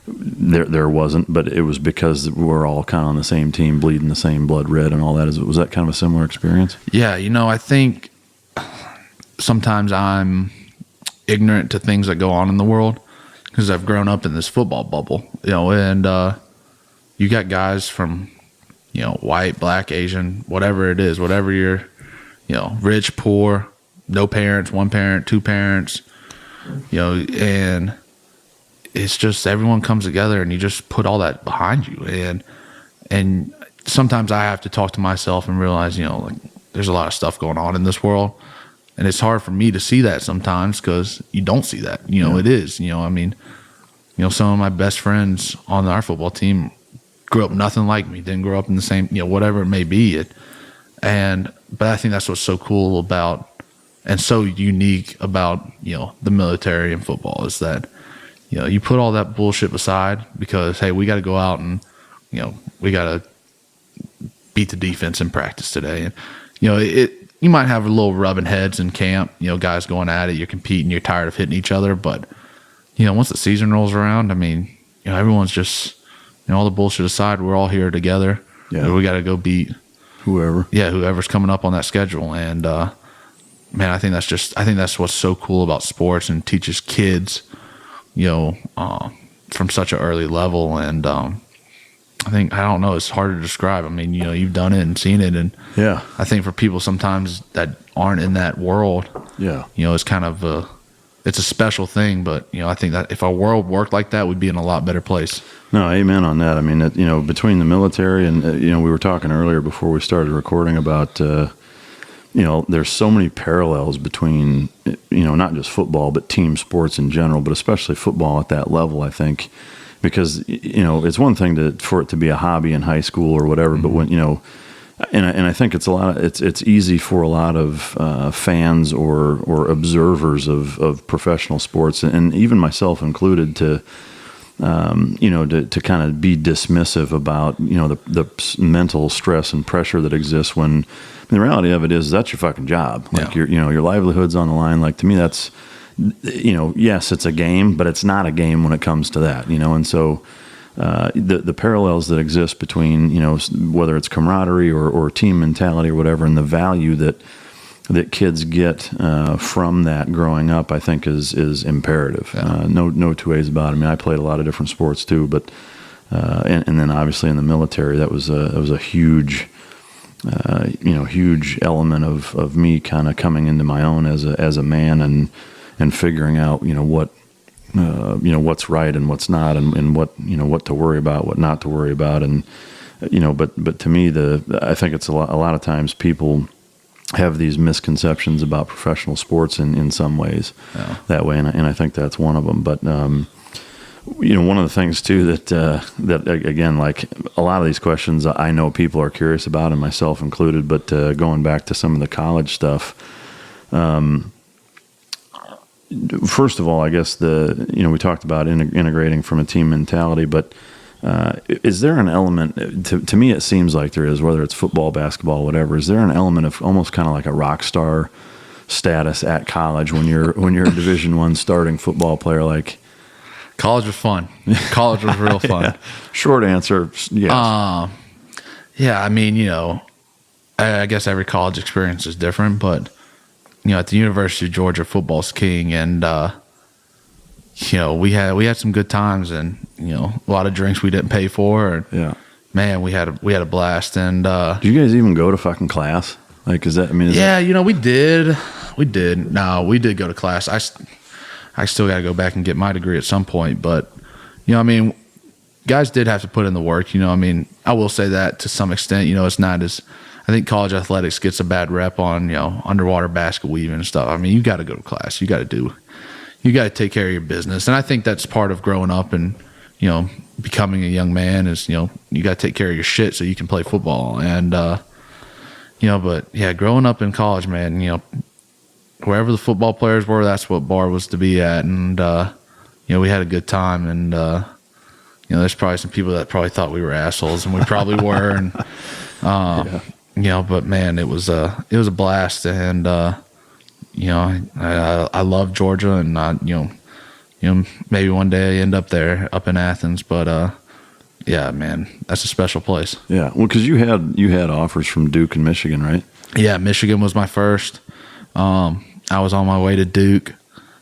there wasn't, but it was because we're all kind of on the same team, bleeding the same blood red and all that. Was that kind of a similar experience? Yeah, I think sometimes I'm ignorant to things that go on in the world because I've grown up in this football bubble, and you got guys from, white, black, Asian, whatever it is, whatever you're, rich, poor, no parents, one parent, two parents, and it's just everyone comes together and you just put all that behind you. And sometimes I have to talk to myself and realize, like, there's a lot of stuff going on in this world. And it's hard for me to see that sometimes because you don't see that. It is. Some of my best friends on our football team grew up nothing like me, didn't grow up in the same, whatever it may be. But I think that's what's so cool about and so unique about, the military and football is that, you put all that bullshit aside because, hey, we got to go out and, we got to beat the defense in practice today. And, you might have a little rubbing heads in camp, guys going at it, you're competing, you're tired of hitting each other. But, once the season rolls around, everyone's just, all the bullshit aside, we're all here together. Yeah. We got to go beat whoever. Yeah, whoever's coming up on that schedule. And, man, I think that's what's so cool about sports and teaches kids, from such an early level. And I don't know, it's hard to describe. You've done it and seen it. And yeah, I think for people sometimes that aren't in that world, yeah, it's kind of it's a special thing. But, I think that if our world worked like that, we'd be in a lot better place. No, amen on that. Between the military and, we were talking earlier before we started recording about, there's so many parallels between, not just football, but team sports in general, but especially football at that level, I think, because, it's one thing for it to be a hobby in high school or whatever, but when, and I think it's easy for a lot of fans or observers of professional sports, and even myself included, to kind of be dismissive about, the mental stress and pressure that exists when the reality of it is that's your fucking job. Like, your livelihood's on the line. Like, to me, that's, yes, it's a game, but it's not a game when it comes to that, and so the parallels that exist between, whether it's camaraderie or team mentality or whatever, and the value that kids get from that growing up, I think is imperative. Yeah. No two ways about it. I played a lot of different sports too, but and then obviously in the military, that was a huge huge element of me kind of coming into my own as a man and figuring out what's right and what's not, and what to worry about, what not to worry about, and but to me, I think it's a lot of times people have these misconceptions about professional sports in some ways that way, and I think that's one of them. But one of the things too that again, like a lot of these questions, I know people are curious about, and myself included. But going back to some of the college stuff, first of all, I guess we talked about integrating from a team mentality, but Is there an element, to me it seems like there is, whether it's football, basketball, whatever, is there an element of almost kind of like a rock star status at college when you're a Division I starting football player? Like, college was fun. College was real fun. Yeah. Short answer, yes. Yeah, I mean, I guess every college experience is different, but at the University of Georgia, football's king, and we had some good times, and a lot of drinks we didn't pay for. And, yeah, man, we had a blast. And do you guys even go to fucking class? Like, is that? I mean, we did. No, we did go to class. I still got to go back and get my degree at some point, but guys did have to put in the work. I will say that to some extent. It's not as. I think college athletics gets a bad rep on underwater basket weaving and stuff. I mean, you got to go to class. You got to take care of your business. And I think that's part of growing up and, becoming a young man is, you got to take care of your shit so you can play football. And, but yeah, growing up in college, man, wherever the football players were, that's what bar was to be at. And, we had a good time. And, there's probably some people that probably thought we were assholes, and we probably were. And, but man, it was a blast. And, I love Georgia, and maybe one day I end up there, up in Athens. But yeah, man, that's a special place. Yeah, well, because you had offers from Duke and Michigan, right? Yeah, Michigan was my first. I was on my way to Duke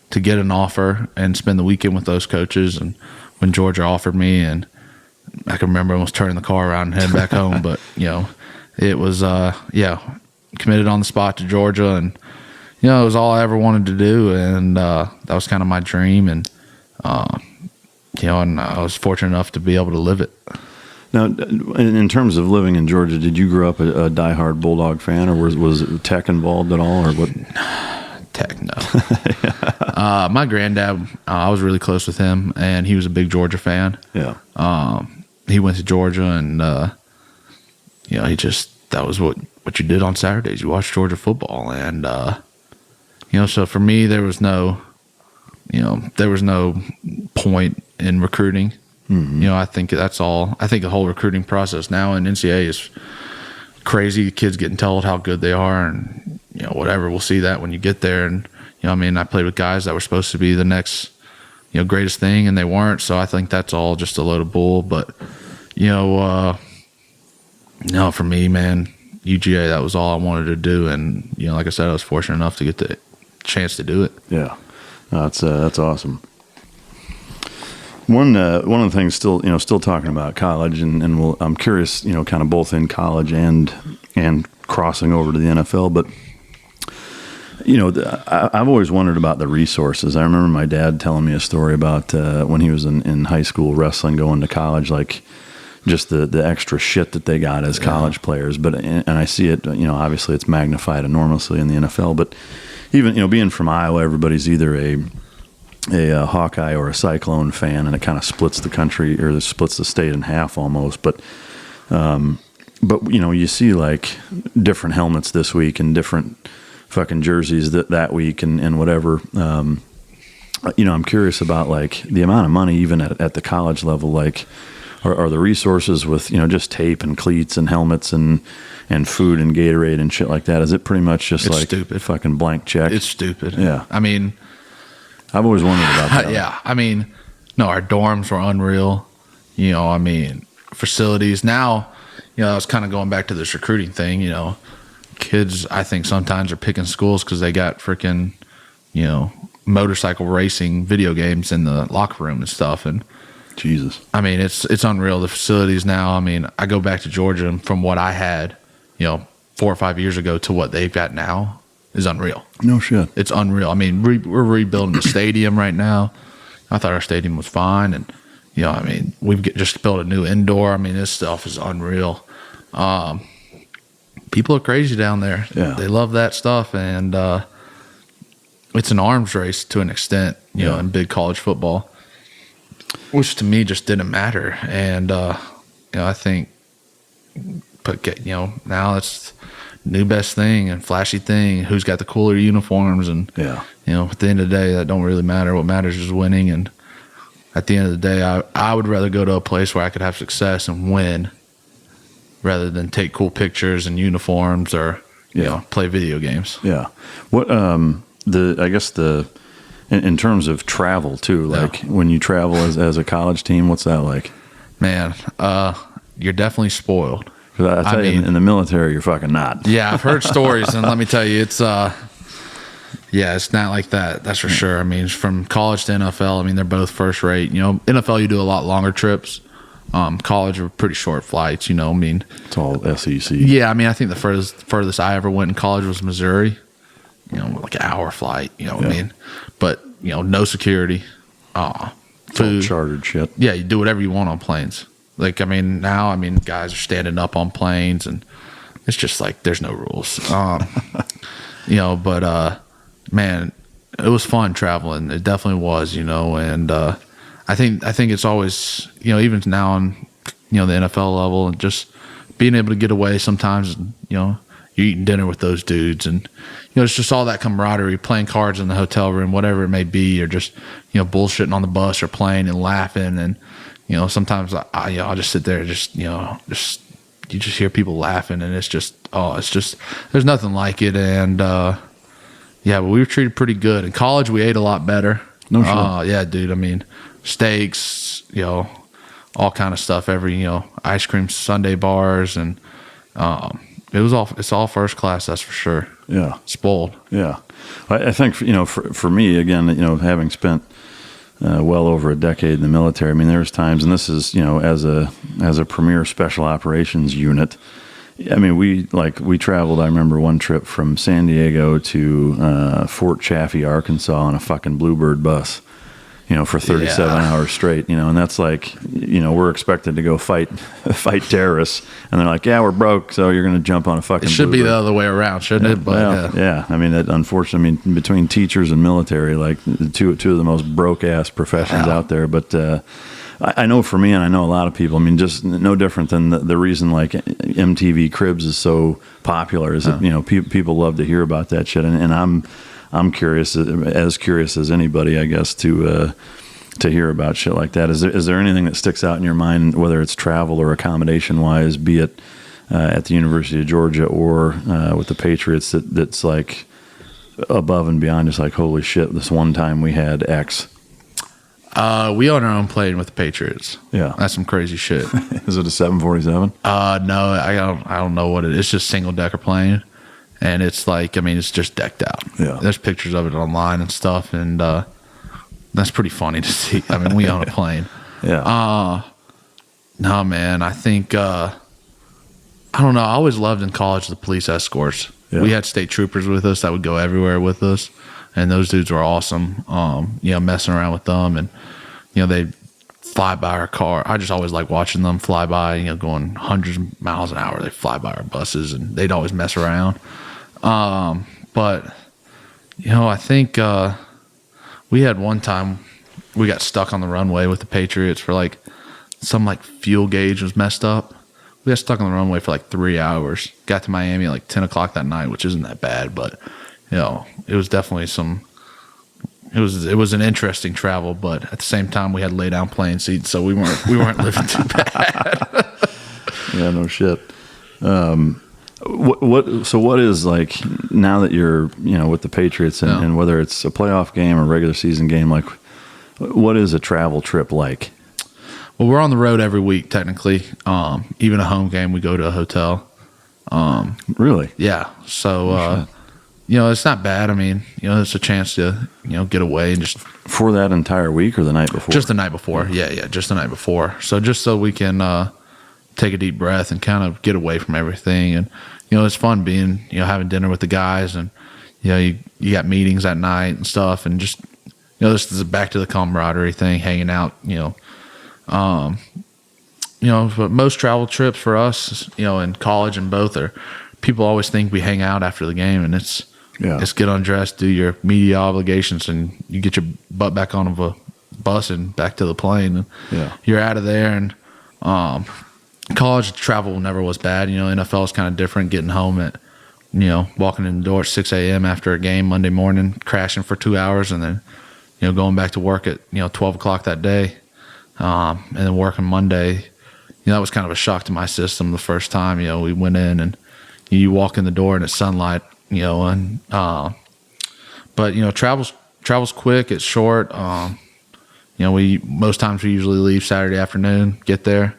to get an offer and spend the weekend with those coaches. And when Georgia offered me, and I can remember almost turning the car around and heading back home. But it was committed on the spot to Georgia, and. It was all I ever wanted to do, and that was kind of my dream, and and I was fortunate enough to be able to live it. Now, in terms of living in Georgia, did you grow up a diehard Bulldog fan, or was Tech involved at all, or what? Tech, no. My granddad, I was really close with him, and he was a big Georgia fan. Yeah. He went to Georgia, and that was what you did on Saturdays. You watched Georgia football, and so for me, there was no point in recruiting. Mm-hmm. I think that's all. I think the whole recruiting process now in NCAA is crazy. Kids getting told how good they are, and whatever. We'll see that when you get there. And I played with guys that were supposed to be the next greatest thing, and they weren't. So I think that's all just a load of bull. But no, for me, man, UGA, that was all I wanted to do. And like I said, I was fortunate enough to get the chance to do it. Yeah, that's awesome. One of the things still talking about college, and I'm curious, kind of both in college and crossing over to the NFL, but I've always wondered about the resources. I remember my dad telling me a story about when he was in high school wrestling, going to college, like just the extra shit that they got as college players. But and I see it, obviously it's magnified enormously in the NFL, but even, being from Iowa, everybody's either a Hawkeye or a Cyclone fan, and it kind of splits the country, or splits the state in half almost. But you see like different helmets this week and different fucking jerseys that week and whatever. I'm curious about like the amount of money even at the college level, like are the resources with, just tape and cleats and helmets and food and Gatorade and shit like that. Is it pretty much just it's like stupid. Fucking blank check? It's stupid. Yeah. I mean, I've always wondered about that. Yeah. I mean, no, our dorms were unreal. Facilities now, I was kind of going back to this recruiting thing, kids, I think sometimes are picking schools because they got freaking, motorcycle racing video games in the locker room and stuff. And Jesus. I mean, it's unreal. The facilities now, I mean, I go back to Georgia, and from what I had, 4 or 5 years ago to what they've got now is unreal. No shit. It's unreal. I mean, we're rebuilding the stadium right now. I thought our stadium was fine. And, we've just built a new indoor. I mean, this stuff is unreal. People are crazy down there. Yeah. They love that stuff. And it's an arms race to an extent, in big college football, which to me just didn't matter. And, I think, now it's new best thing and flashy thing. Who's got the cooler uniforms? And, at the end of the day, that don't really matter. What matters is winning. And, at the end of the day, I would rather go to a place where I could have success and win rather than take cool pictures and uniforms or, you know, play video games. Yeah. What, in terms of travel too, like when you travel as a college team, what's that like? Man, you're definitely spoiled. I tell you, in the military, you're fucking not. Yeah, I've heard stories, and let me tell you, it's not like that. That's for sure. I mean, from college to NFL, I mean, they're both first rate. You know, NFL, you do a lot longer trips. College are pretty short flights. You know, I mean, it's all SEC. Yeah, I mean, I think the furthest I ever went in college was Missouri. You know, like an hour flight. You know what I mean? But you know, no security. Food, chartered shit. Yeah, you do whatever you want on planes. Like, I mean, now, I mean, guys are standing up on planes, and it's just like there's no rules. You know, but man, it was fun traveling. It definitely was, you know, and I think it's always, you know, even now on, you know, the NFL level, and just being able to get away sometimes, you know, you're eating dinner with those dudes, and you know, it's just all that camaraderie, playing cards in the hotel room, whatever it may be, or just, you know, bullshitting on the bus or playing and laughing. And you know, sometimes I'll just sit there, just, you know, you just hear people laughing, and it's just there's nothing like it. And but we were treated pretty good. In college, we ate a lot better. No shit. Yeah, dude. I mean, steaks, you know, all kind of stuff. You know, ice cream sundae bars, and it's all first class. That's for sure. Yeah, spoiled. Yeah, I think, you know, for me, again, you know, having spent well over a decade in the military, I mean, there's times, and this is, you know, as a premier special operations unit, I mean, we traveled. I remember one trip from San Diego to Fort Chaffee, Arkansas, on a fucking Bluebird bus, you know, for 37 hours straight, you know, and that's like, you know, we're expected to go fight terrorists, and they're like, yeah, we're broke, so you're going to jump on a fucking It should Bluebird. be the other way around, shouldn't it? But yeah. I mean, unfortunately, I mean, between teachers and military, like two of the most broke ass professions out there. But I know for me, and I know a lot of people, I mean, just no different than the reason like MTV Cribs is so popular is that, you know, people love to hear about that shit, and I'm curious as anybody, I guess, to hear about shit like that. Is there anything that sticks out in your mind, whether it's travel or accommodation wise, be it at the University of Georgia or with the Patriots, that's like above and beyond, just like, holy shit, this one time we had X? We own our own plane with the Patriots. Yeah, that's some crazy shit. Is it a 747? No, I don't know what it is. It's just single decker plane. And it's like, I mean, it's just decked out. Yeah. There's pictures of it online and stuff, and that's pretty funny to see. I mean, we own a plane. Yeah. No, man, I think, I don't know. I always loved in college the police escorts. Yeah. We had state troopers with us that would go everywhere with us, and those dudes were awesome. You know, messing around with them, and, you know, they'd fly by our car. I just always like watching them fly by, you know, going hundreds of miles an hour. They fly by our buses, and they'd always mess around. But, you know, I think we had one time we got stuck on the runway with the Patriots for like some like fuel gauge was messed up. We got stuck on the runway for like 3 hours. Got to Miami at like 10 o'clock that night, which isn't that bad, but, you know, it was definitely it was an interesting travel, but at the same time we had lay down plane seats, so we weren't living too bad. Yeah, no shit. What is, like, now that you're, you know, with the Patriots, and whether it's a playoff game or regular season game, like, what is a travel trip like? Well, we're on the road every week technically. Even a home game, we go to a hotel. Really? Yeah. So you know, it's not bad. I mean, you know, it's a chance to, you know, get away and just for that entire week or the night before. Just the night before. Yeah, just the night before. So just so we can take a deep breath and kind of get away from everything. And, you know, it's fun being, you know, having dinner with the guys, and, you know, you got meetings at night and stuff, and just, you know, this is back to the camaraderie thing, hanging out, you know. You know, but most travel trips for us, you know, in college and both, are people always think we hang out after the game, and it's get undressed, do your media obligations, and you get your butt back on a bus and back to the plane, and you're out of there. And college travel never was bad. You know, NFL is kind of different. Getting home at, you know, walking in the door at 6 a.m. after a game Monday morning, crashing for 2 hours, and then, you know, going back to work at, you know, 12 o'clock that day. and then working Monday. That was kind of a shock to my system the first time. We went in and you walk in the door and it's sunlight. But travel's quick. It's short. We most times we usually leave Saturday afternoon, get there,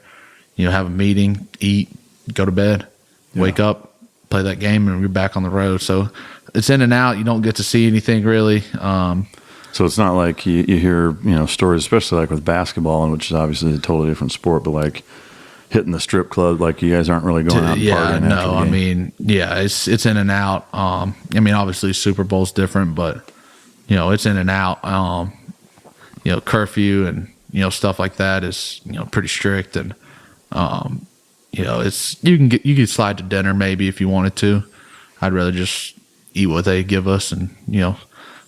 have a meeting, eat, go to bed, wake up, play that game, and we're back on the road. So it's in and out. You don't get to see anything really. So it's not like you hear stories, especially like with basketball, which is obviously a totally different sport, but like hitting the strip club, like you guys aren't really going out and partying. No, after the I game. mean, it's in and out. Obviously Super Bowl's different, but it's in and out. Curfew and stuff like that is pretty strict, and it's you can slide to dinner maybe if you wanted to. I'd rather just eat what they give us and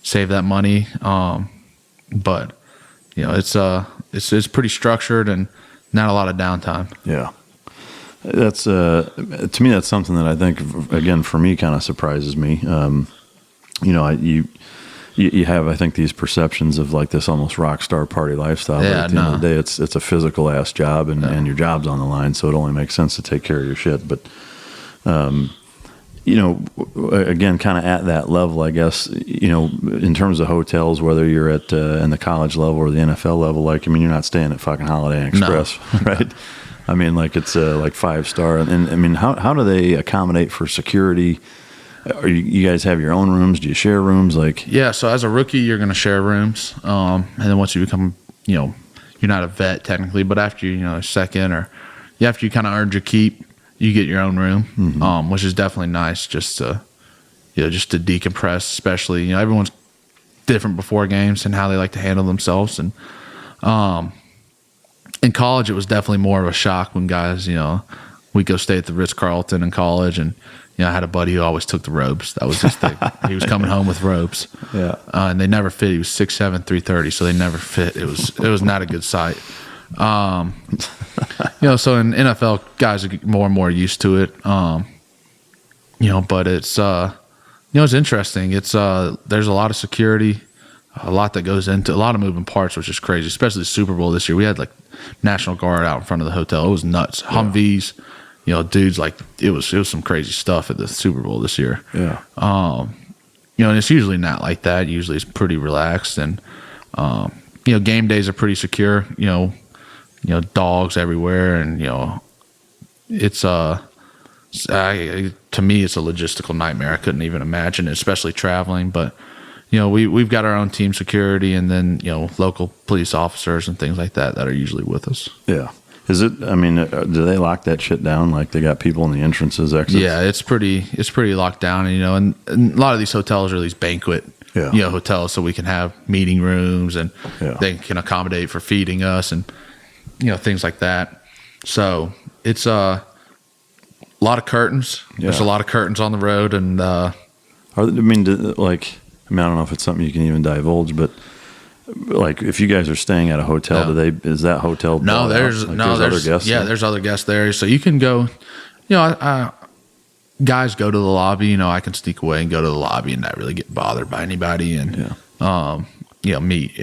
save that money. But it's pretty structured and not a lot of downtime. Yeah. That's to me, that's something that I think, again, for me, kind of surprises me. You have, I think, these perceptions of like this almost rock star party lifestyle. But at the end of the day, it's a physical ass job, and your job's on the line, so it only makes sense to take care of your shit. But again, kind of at that level, I guess, in terms of hotels, whether you're at in the college level or the NFL level, like, you're not staying at fucking Holiday Inn Express, right? I mean, like, it's like 5-star. And I mean, how do they accommodate for security? Are you guys have your own rooms? Do you share rooms? Like, yeah. So as a rookie, you're going to share rooms. And then once you become, you're not a vet technically, but after second or after you kind of earned your keep, you get your own room, which is definitely nice just to decompress, especially, everyone's different before games and how they like to handle themselves. And, in college, it was definitely more of a shock when guys, we go stay at the Ritz-Carlton in college, and, I had a buddy who always took the robes. That was his thing. He was coming home with robes. Yeah. And they never fit. He was 6'7", 330, so they never fit. It was not a good sight. So in NFL, guys are more and more used to it. But it's it's interesting. It's there's a lot of security, a lot that goes into a lot of moving parts, which is crazy. Especially the Super Bowl this year, we had like National Guard out in front of the hotel. It was nuts. Yeah. Humvees, dudes, like it was some crazy stuff at the Super Bowl this year. Yeah. And it's usually not like that. Usually it's pretty relaxed, and game days are pretty secure. Dogs everywhere, and it's to me it's a logistical nightmare. I couldn't even imagine it, especially traveling. But we've got our own team security, and then local police officers and things like that are usually with us. Yeah. Is it? I mean, do they lock that shit down? Like, they got people in the entrances, exits? Yeah, it's pretty locked down. And and a lot of these hotels are these banquet hotels, so we can have meeting rooms, and they can accommodate for feeding us and things like that. So it's a lot of curtains. Yeah. There's a lot of curtains on the road, and I don't know if it's something you can even divulge, but like, if you guys are staying at a hotel, is that hotel? No, there's other guests. Yeah, there's other guests there, so you can go. Guys go to the lobby. I can sneak away and go to the lobby and not really get bothered by anybody, and meet,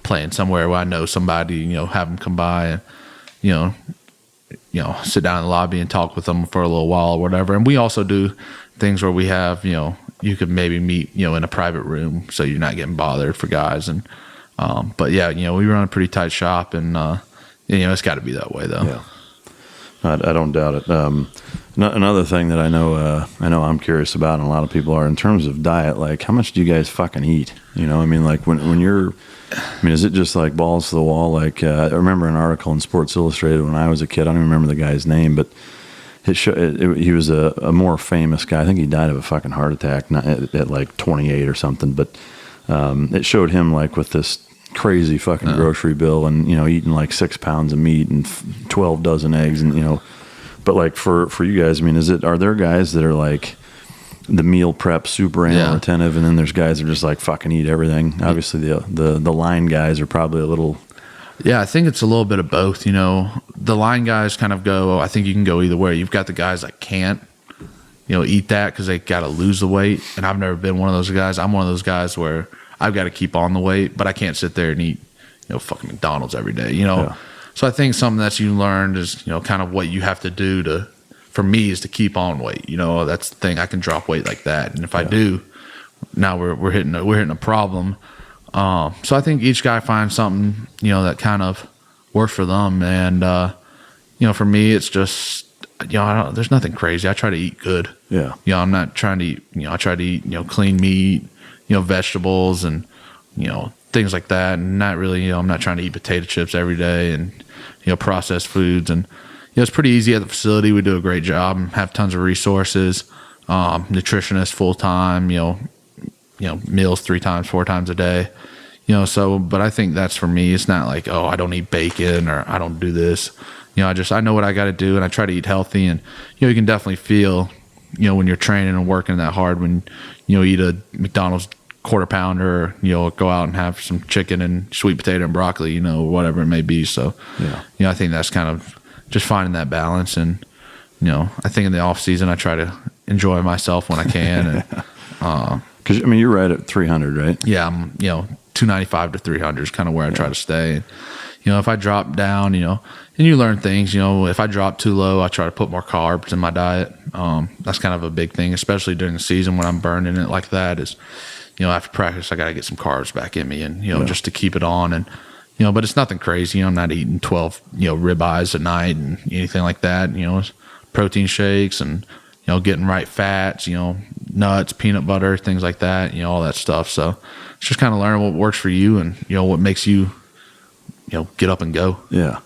playing somewhere where I know somebody, have them come by and, sit down in the lobby and talk with them for a little while or whatever. And we also do things where we have, you could maybe meet, in a private room, so you're not getting bothered for guys. And, but yeah, we run a pretty tight shop, and, it's got to be that way though. Yeah. I don't doubt it. Another thing that I know I'm curious about, and a lot of people are, in terms of diet, like, how much do you guys fucking eat? Like, when you're, is it just like balls to the wall? Like, I remember an article in Sports Illustrated when I was a kid. I don't even remember the guy's name, but he was a more famous guy. I think he died of a fucking heart attack at like 28 or something. But it showed him like with this crazy fucking grocery bill, and eating like 6 pounds of meat and 12 dozen eggs, and but like for you guys, are there guys that are like the meal prep super anal retentive, and then there's guys that are just like fucking eat everything? Obviously the line guys are probably a little. Yeah, I think it's a little bit of both. The line guys kind of go, I think you can go either way. You've got the guys that can't eat that because they got to lose the weight, and I've never been one of those guys. I'm one of those guys where I've got to keep on the weight, but I can't sit there and eat fucking McDonald's every day, So I think something that you learned is, kind of what you have to do for me is to keep on weight. That's the thing. I can drop weight like that. And if I do, now we're hitting a problem. So I think each guy finds something, that kind of works for them. And, for me, it's just, there's nothing crazy. I try to eat good. Yeah. I'm not trying to eat, I try to eat, clean meat, vegetables and, things like that. And not really, I'm not trying to eat potato chips every day and, processed foods. And, it's pretty easy at the facility. We do a great job and have tons of resources. Nutritionist full time, meals 3 times, 4 times a day, but I think that's for me. It's not like, I don't eat bacon or I don't do this. I know what I got to do and I try to eat healthy. And, you can definitely feel, when you're training and working that hard, when, eat a McDonald's quarter pounder, or, go out and have some chicken and sweet potato and broccoli, whatever it may be. So, I think that's kind of just finding that balance. And, I think in the off season, I try to enjoy myself when I can. And, because you're right at 300, right? Yeah, I'm 295 to 300 is kind of where I try to stay. And, if I drop down, and you learn things. If I drop too low, I try to put more carbs in my diet. That's kind of a big thing, especially during the season when I'm burning it like that. Is after practice, I got to get some carbs back in me, and just to keep it on. And but it's nothing crazy. I'm not eating 12 ribeyes at night and anything like that. Protein shakes and getting right fats, nuts, peanut butter, things like that, all that stuff. So it's just kind of learning what works for you and, what makes you, get up and go. Yeah.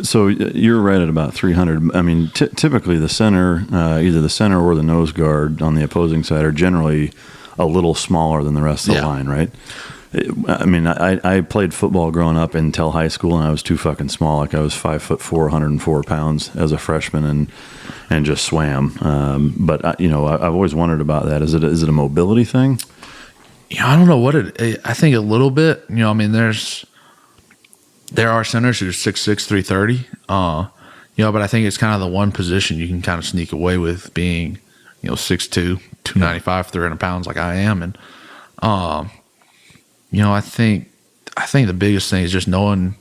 So you're right at about 300. Typically the center, either the center or the nose guard on the opposing side are generally a little smaller than the rest of the line, right? I played football growing up until high school, and I was too fucking small. Like I was 5'4", 104 pounds as a freshman, and just swam. But I've always wondered about that. Is it a mobility thing? I don't know what I think a little bit. There are centers who are 6'6", 330. But I think it's kind of the one position you can kind of sneak away with being, 6'2", 295, 300 pounds like I am, and I think the biggest thing is just knowing,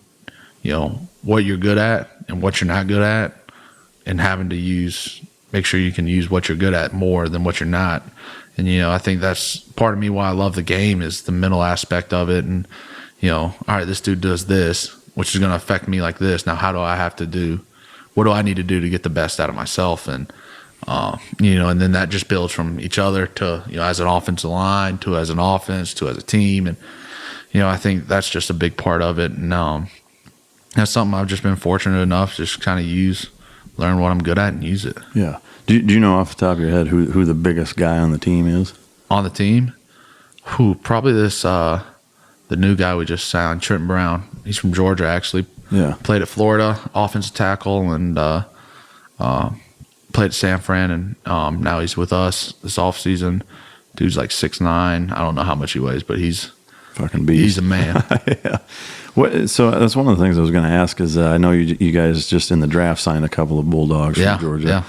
what you're good at and what you're not good at, and having to make sure you can use what you're good at more than what you're not. And, I think that's part of me why I love the game is the mental aspect of it. And, all right, this dude does this, which is going to affect me like this. Now, what do I need to do to get the best out of myself? And, and then that just builds from each other to, as an offensive line, to as an offense, to as a team. And, I think that's just a big part of it. And that's something I've just been fortunate enough to just kind of learn what I'm good at and use it. Yeah. Do you know off the top of your head who the biggest guy on the team is? On the team? Probably this, the new guy we just signed, Trenton Brown. He's from Georgia, actually. Yeah. Played at Florida, offensive tackle, and played at San Fran, and now he's with us this offseason. Dude's like 6'9". I don't know how much he weighs, but he's fucking beast. He's a man. Yeah. So that's one of the things I was going to ask is I know you guys just in the draft signed a couple of Bulldogs from Georgia. Yeah.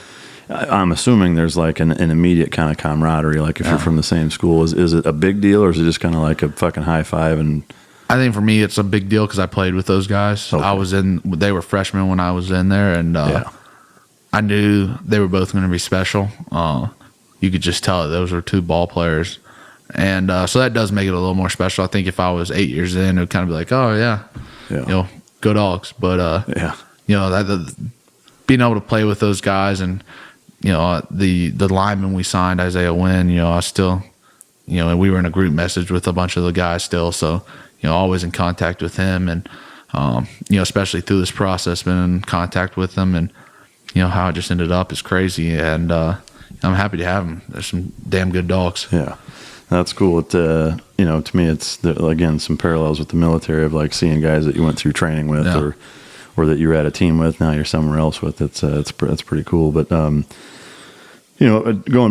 I'm assuming there's like an immediate kind of camaraderie, like if you're from the same school. Is it a big deal, or is it just kind of like a fucking high five? And I think for me it's a big deal because I played with those guys. Okay. They were freshmen when I was in there, and I knew they were both going to be special. You could just tell that those were 2 ball players. And so that does make it a little more special. I think if I was 8 years in, it would kind of be like, oh, yeah. Go Dogs. But, being able to play with those guys and, the lineman we signed, Isaiah Wynn, I still, and we were in a group message with a bunch of the guys still. So, always in contact with him. And, especially through this process, been in contact with them. And, how it just ended up is crazy. And I'm happy to have them. There's some damn good dogs. Yeah. That's cool. To me, it's again some parallels with the military of like seeing guys that you went through training with, or that you were at a team with. Now you're somewhere else with. It's pretty cool. But going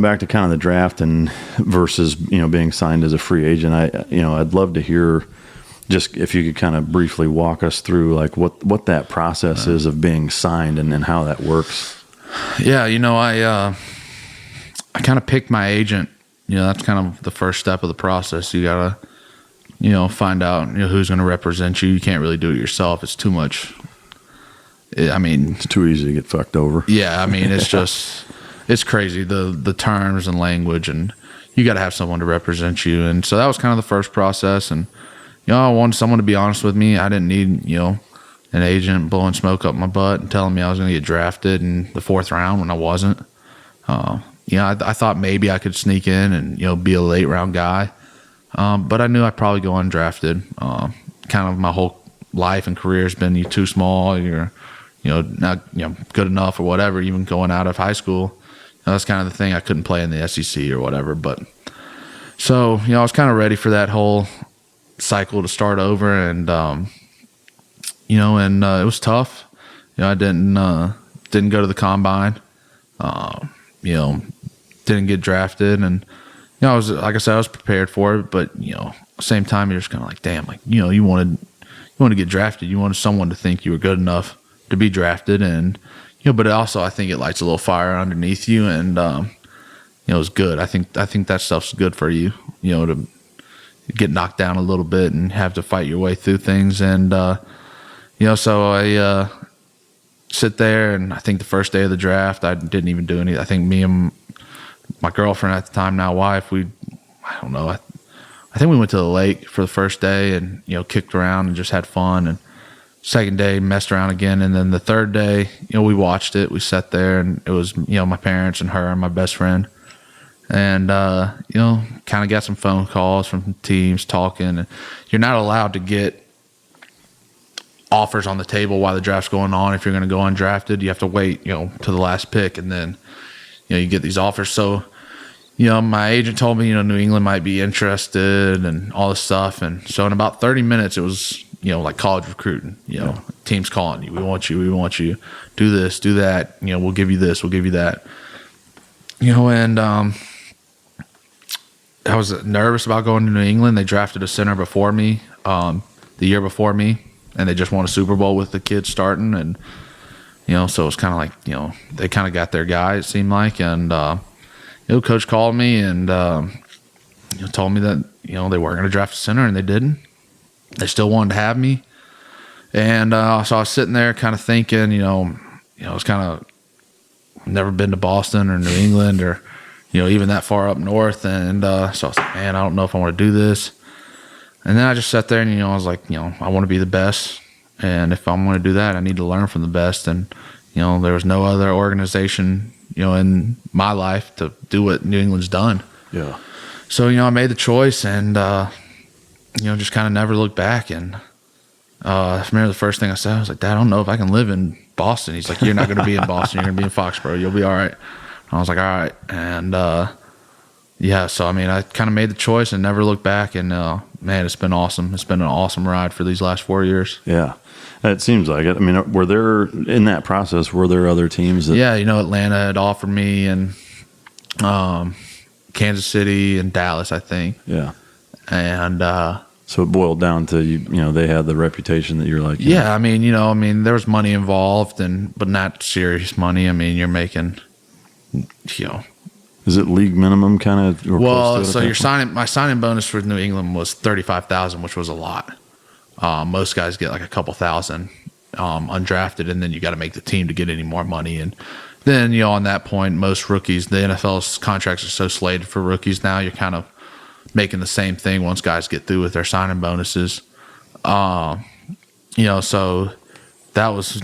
back to kind of the draft and versus being signed as a free agent, I'd love to hear just if you could kind of briefly walk us through like what that process is of being signed and how that works. Yeah, I kind of picked my agent. That's kind of the first step of the process. You gotta, find out, who's going to represent you. You can't really do it yourself. It's too much. It's too easy to get fucked over. Yeah. It's just, it's crazy. The terms and language, and you got to have someone to represent you. And so that was kind of the first process. And, I wanted someone to be honest with me. I didn't need, an agent blowing smoke up my butt and telling me I was going to get drafted in the 4th round when I wasn't. I thought maybe I could sneak in and, be a late round guy. But I knew I'd probably go undrafted. Kind of my whole life and career has been, you're too small, you're, not, good enough or whatever, even going out of high school. That's kind of the thing. I couldn't play in the SEC or whatever. But so, I was kind of ready for that whole cycle to start over. And, it was tough. I didn't go to the combine, didn't get drafted. And, I was, like I said, I was prepared for it, but, same time, you're just kind of like, damn, like, you wanted to get drafted. You wanted someone to think you were good enough to be drafted. And, but also I think it lights a little fire underneath you. And, it's good. I think that stuff's good for you, to get knocked down a little bit and have to fight your way through things. And, so I sit there, and I think the first day of the draft, I didn't even do anything. I think me and my girlfriend at the time, now wife, I think we went to the lake for the first day and, kicked around and just had fun. And second day, messed around again. And then the third day, we watched it. We sat there, and it was, my parents and her and my best friend. And, kind of got some phone calls from teams talking. And you're not allowed to get offers on the table while the draft's going on. If you're going to go undrafted, you have to wait, to the last pick. And then, you get these offers. So, my agent told me, New England might be interested and all this stuff. And so in about 30 minutes, it was, like college recruiting, teams calling you. We want you, do this, do that. We'll give you this, we'll give you that. And I was nervous about going to New England. They drafted a center before me, the year before me, and they just won a Super Bowl with the kids starting. And, so it was kind of like, they kind of got their guy, it seemed like. And, coach called me and, told me that, they weren't going to draft a center, and they didn't. They still wanted to have me. And so I was sitting there kind of thinking, it's kind of never been to Boston or New England or, even that far up north. And so I was like, man, I don't know if I want to do this. And then I just sat there and, I was like, I want to be the best. And if I'm going to do that, I need to learn from the best. And, there was no other organization, in my life to do what New England's done. Yeah. So, I made the choice and, just kind of never looked back. And I remember the first thing I said, I was like, Dad, I don't know if I can live in Boston. He's like, you're not going to be in Boston. You're going to be in Foxborough. You'll be all right. And I was like, all right. And, so, I kind of made the choice and never looked back. And, man, it's been awesome. It's been an awesome ride for these last 4 years. Yeah. It seems like it. Were there, in that process, were there other teams that... Yeah, Atlanta had offered me, and Kansas City and Dallas, I think. Yeah. And... so it boiled down to, they had the reputation that you're like... Yeah, there was money involved, but not serious money. You're making, Is it league minimum kind of? Well, so my signing bonus for New England was $35,000, which was a lot. Most guys get like a couple thousand undrafted, and then you got to make the team to get any more money. And then, on that point, most rookies, the NFL's contracts are so slated for rookies now, you're kind of making the same thing once guys get through with their signing bonuses. So that was,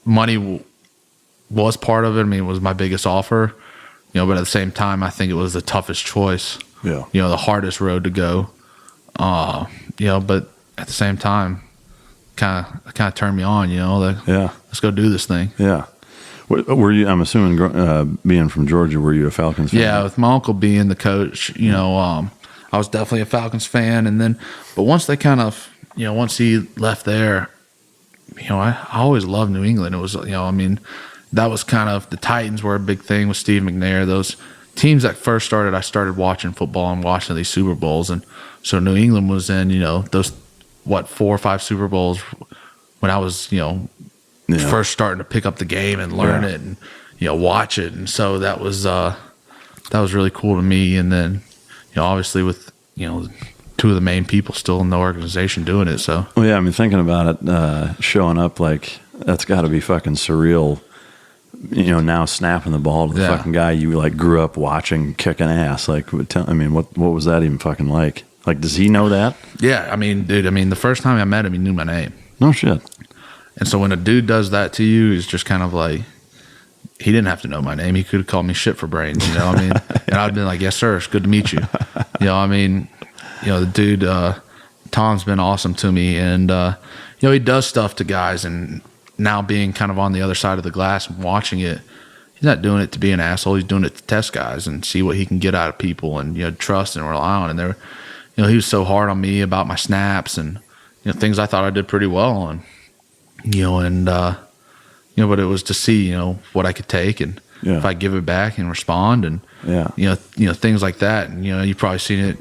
money was part of it. It was my biggest offer, but at the same time, I think it was the toughest choice. Yeah. The hardest road to go. But at the same time, kind of turned me on, let's go do this thing. Yeah. Were you, I'm assuming, being from Georgia, were you a Falcons fan? Yeah, with my uncle being the coach, I was definitely a Falcons fan. And then, but once they kind of, once he left there, I always loved New England. It was, that was kind of, the Titans were a big thing with Steve McNair. Those teams that first started, I started watching football and watching these Super Bowls. And so New England was in, those, 4 or 5 Super Bowls when I was, first starting to pick up the game and learn it and, watch it. And so that was really cool to me. And then, obviously with, two of the main people still in the organization doing it. So, well, yeah, I mean, thinking about it, showing up, like, that's got to be fucking surreal. Now snapping the ball to the fucking guy you like grew up watching kicking ass. Like, I mean, what was that even fucking like? Like, does he know that? Yeah, I mean, dude, the first time I met him, he knew my name. No shit. And so when a dude does that to you, it's just kind of like, he didn't have to know my name. He could have called me shit for brains, you know what I mean? And I'd been like, yes, sir, it's good to meet you. The dude, Tom's been awesome to me. And, he does stuff to guys. And now being kind of on the other side of the glass and watching it, he's not doing it to be an asshole. He's doing it to test guys and see what he can get out of people and, trust and rely on. And he was so hard on me about my snaps and, things I thought I did pretty well on, but it was to see, what I could take and if I give it back and respond and, things like that. And, you've probably seen it,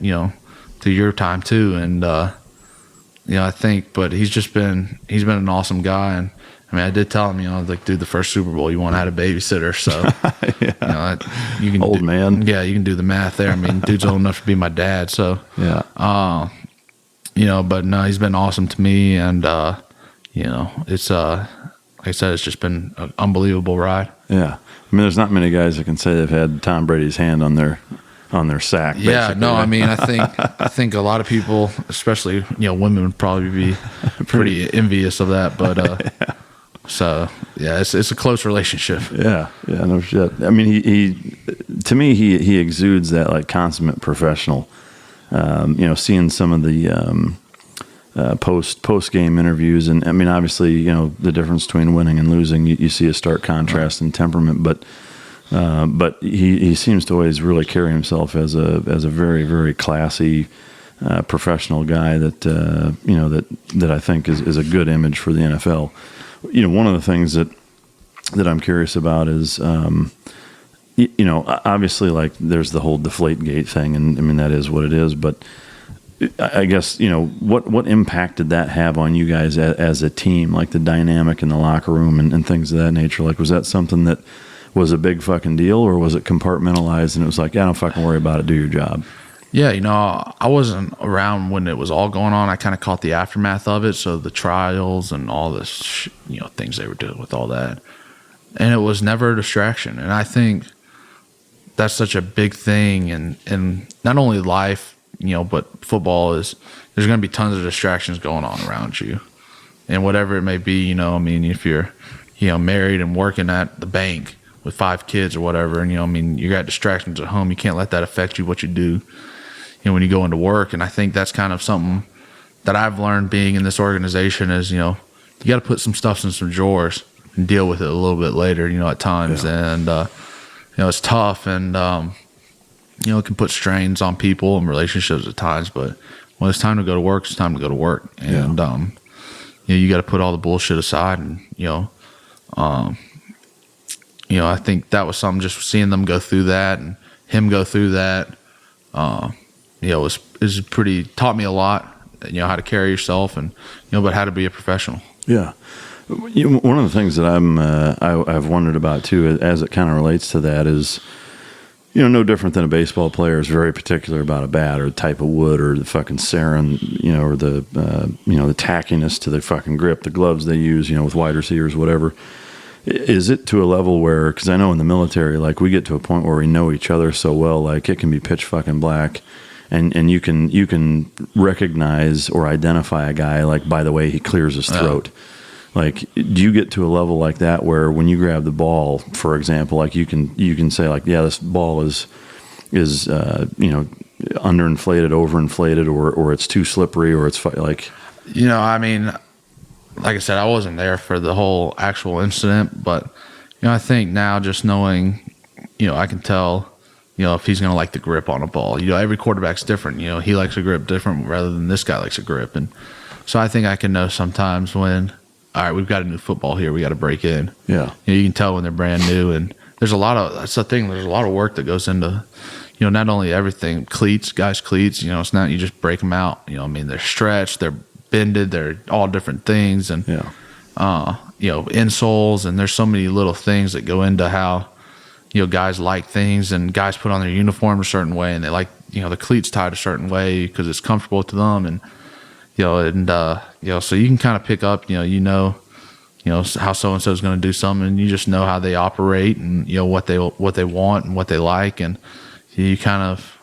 through your time too. And, I think, but he's been an awesome guy. And I mean, I did tell him, like, dude, the first Super Bowl, you want to have a babysitter. So, you can old man. Yeah. You can do the math there. I mean, dude's old enough to be my dad. So, but no, he's been awesome to me. And, it's, like I said, it's just been an unbelievable ride. Yeah. I mean, there's not many guys that can say they've had Tom Brady's hand on their sack. Yeah, basically. no, I mean, I think a lot of people, especially women, would probably be pretty envious of that. But so yeah, it's a close relationship. Yeah, no shit. I mean, he to me he exudes that like consummate professional. Seeing some of the post game interviews, and I mean, obviously, the difference between winning and losing, you see a stark contrast in temperament, but he seems to always really carry himself as a very, very classy professional guy that that I think is a good image for the NFL. One of the things that I'm curious about is obviously, like, there's the whole Deflategate thing, and I mean, that is what it is, but I guess, what impact did that have on you guys as a team, like the dynamic in the locker room and things of that nature? Like, was that something that was a big fucking deal, or was it compartmentalized and it was like, yeah, don't fucking worry about it, do your job? Yeah, I wasn't around when it was all going on. I kind of caught the aftermath of it, so the trials and all this, things they were doing with all that. And it was never a distraction. And I think that's such a big thing in not only life, but football is, there's going to be tons of distractions going on around you. And whatever it may be, if you're, married and working at the bank with 5 kids or whatever, and, you got distractions at home, you can't let that affect you, what you do, when you go into work. And I think that's kind of something that I've learned being in this organization is, you got to put some stuff in some drawers and deal with it a little bit later, at times. Yeah. And, it's tough and, it can put strains on people and relationships at times, but when it's time to go to work, it's time to go to work. And, you got to put all the bullshit aside and, I think that was something, just seeing them go through that and him go through that, is pretty, taught me a lot, how to carry yourself and, but how to be a professional. Yeah. One of the things that I've wondered about too, as it kind of relates to that, is, no different than a baseball player is very particular about a bat or the type of wood or the fucking sarin, or the, the tackiness to the fucking grip, the gloves they use, with wide receivers, whatever. Is it to a level where, because I know in the military, like, we get to a point where we know each other so well, like, it can be pitch fucking black, and you can recognize or identify a guy, like, by the way he clears his throat. Like, do you get to a level like that where when you grab the ball, for example, like, you can say, like, yeah, this ball is underinflated, overinflated, or it's too slippery, or it's like, I mean, like I said, I wasn't there for the whole actual incident, but I think now, just knowing, I can tell, if he's going to like the grip on a ball. Every quarterback's different. He likes a grip different rather than this guy likes a grip. And so I think I can know sometimes when, all right, we've got a new football here, we got to break in. Yeah. You can tell when they're brand new. And there's that's the thing, there's a lot of work that goes into, not only everything, guys' cleats, it's not, you just break them out. They're stretched, they're bended, they're all different things. And, insoles, and there's so many little things that go into how, guys like things, and guys put on their uniform a certain way, and they like the cleats tied a certain way because it's comfortable to them, and so you can kind of pick up, how so and so is going to do something, and you just know how they operate, and what they want and what they like, and you kind of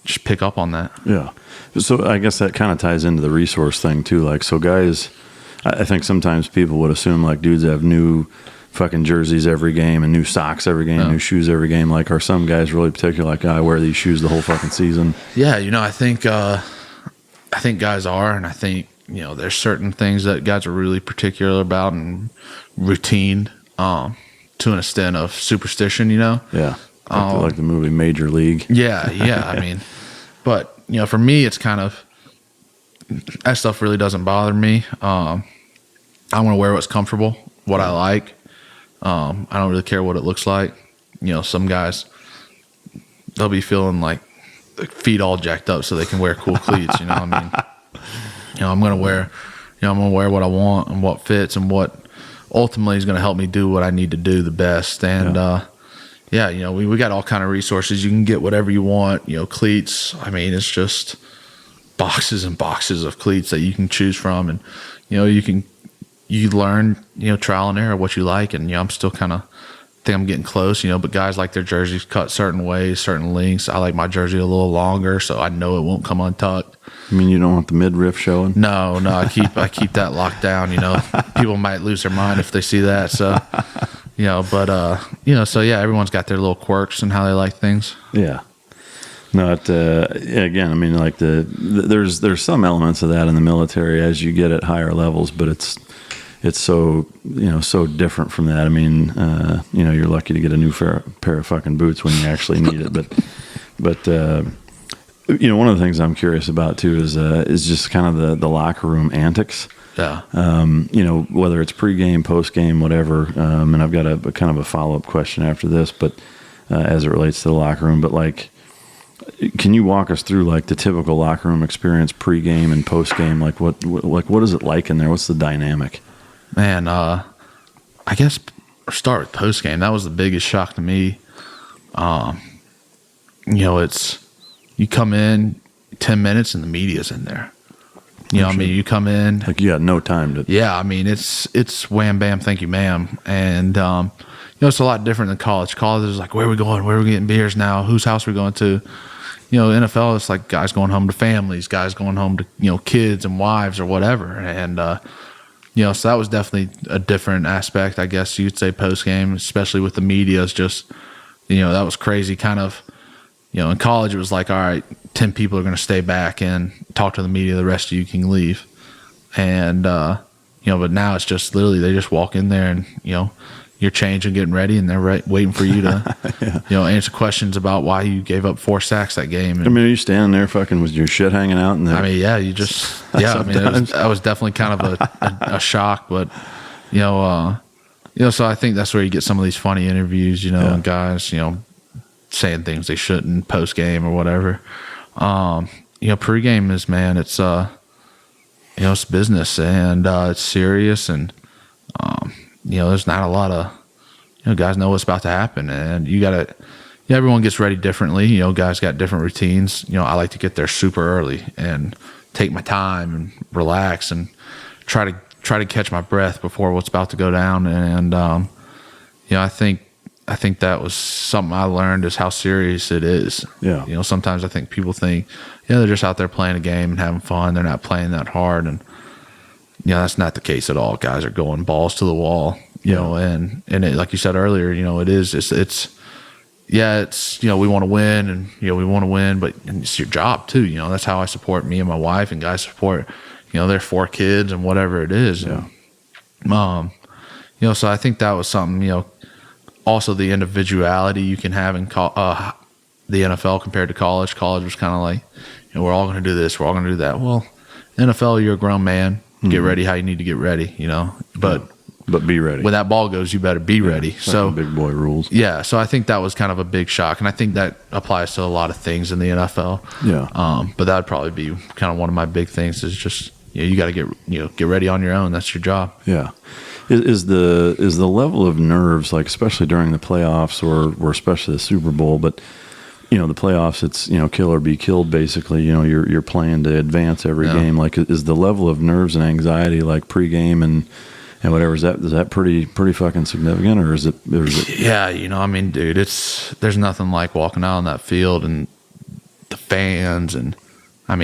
just pick up on that. Yeah. So I guess that kind of ties into the resource thing too. Like, so guys, I think sometimes people would assume like dudes have new fucking jerseys every game and new socks every game, new shoes every game. Like, are some guys really particular? Like, I wear these shoes the whole fucking season. Yeah, I think guys are, and I think there's certain things that guys are really particular about, and routine, to an extent of superstition. Yeah, like the movie Major League. Yeah. I mean, but for me, it's kind of that stuff really doesn't bother me. I want to wear what's comfortable, what I like. I don't really care what it looks like. Some guys, they'll be feeling like their feet all jacked up so they can wear cool cleats. I mean, I'm gonna wear what I want and what fits and what ultimately is gonna help me do what I need to do the best. And we got all kind of resources. You can get whatever you want. Cleats. I mean, it's just boxes and boxes of cleats that you can choose from, and you learn, trial and error what you like. And I'm still kind of think I'm getting close, but guys like their jerseys cut certain ways, certain lengths. I like my jersey a little longer, so I know it won't come untucked. I mean, you don't want the midriff showing? No, I keep that locked down. People might lose their mind if they see that. So, so yeah, everyone's got their little quirks and how they like things. Yeah. No, again, I mean, like there's some elements of that in the military as you get at higher levels, but it's so so different from that. I mean, you're lucky to get a new pair of fucking boots when you actually need it, but one of the things I'm curious about too is just kind of the locker room antics. Yeah. Whether it's pregame, postgame, whatever. And I've got a kind of a follow-up question after this, but as it relates to the locker room, but like, can you walk us through like the typical locker room experience pregame and postgame? Like what is it like in there? What's the dynamic? Man, I guess start with postgame. That was the biggest shock to me. It's you come in 10 minutes and the media's in there. I mean, you come in like you got no time to. Yeah, I mean, it's wham bam, thank you, ma'am, and it's a lot different than college. College is like, where are we going? Where are we getting beers now? Whose house are we going to? NFL, it's like guys going home to families, guys going home to kids and wives or whatever, and so that was definitely a different aspect, I guess you'd say, post game, especially with the media. Is just that was crazy. Kind of in college it was like, all right, 10 people are going to stay back and talk to the media. The rest of you can leave, and but now it's just literally they just walk in there and you're changing, getting ready, and they're waiting for you to, answer questions about why you gave up 4 sacks that game. And, I mean, are you standing there fucking with your shit hanging out in there? I mean, yeah, you just, yeah, I mean, that was definitely kind of a shock, but, so I think that's where you get some of these funny interviews, and guys, saying things they shouldn't post game or whatever. Pregame is, man, it's, it's business, and it's serious, and, there's not a lot of, guys know what's about to happen, and you gotta, everyone gets ready differently. Guys got different routines. I like to get there super early and take my time and relax and try to catch my breath before what's about to go down. And, I think that was something I learned, is how serious it is. Yeah. Sometimes I think people think, they're just out there playing a game and having fun. They're not playing that hard. And, that's not the case at all. Guys are going balls to the wall, and it, like you said earlier, it is, it's we want to win, and, we want to win, but it's your job too. That's how I support me and my wife, and guys support, their 4 kids and whatever it is. Yeah. And, so I think that was something, also the individuality you can have in the NFL compared to college. College was kind of like, we're all going to do this, we're all going to do that. Well, NFL, you're a grown man. Get ready how you need to get ready, but be ready. When that ball goes, you better be ready. So big boy rules. Yeah. So I think that was kind of a big shock, and I think that applies to a lot of things in the NFL. Yeah. But that would probably be kind of one of my big things, is just, you got to get ready on your own. That's your job. Yeah. Is the level of nerves, like especially during the playoffs or especially the Super Bowl, but the playoffs, it's, kill or be killed, basically. You're playing to advance every game. Like, is the level of nerves and anxiety, like pregame and whatever, is that pretty fucking significant, or is it? Yeah, dude, there's nothing like walking out on that field and the fans, and I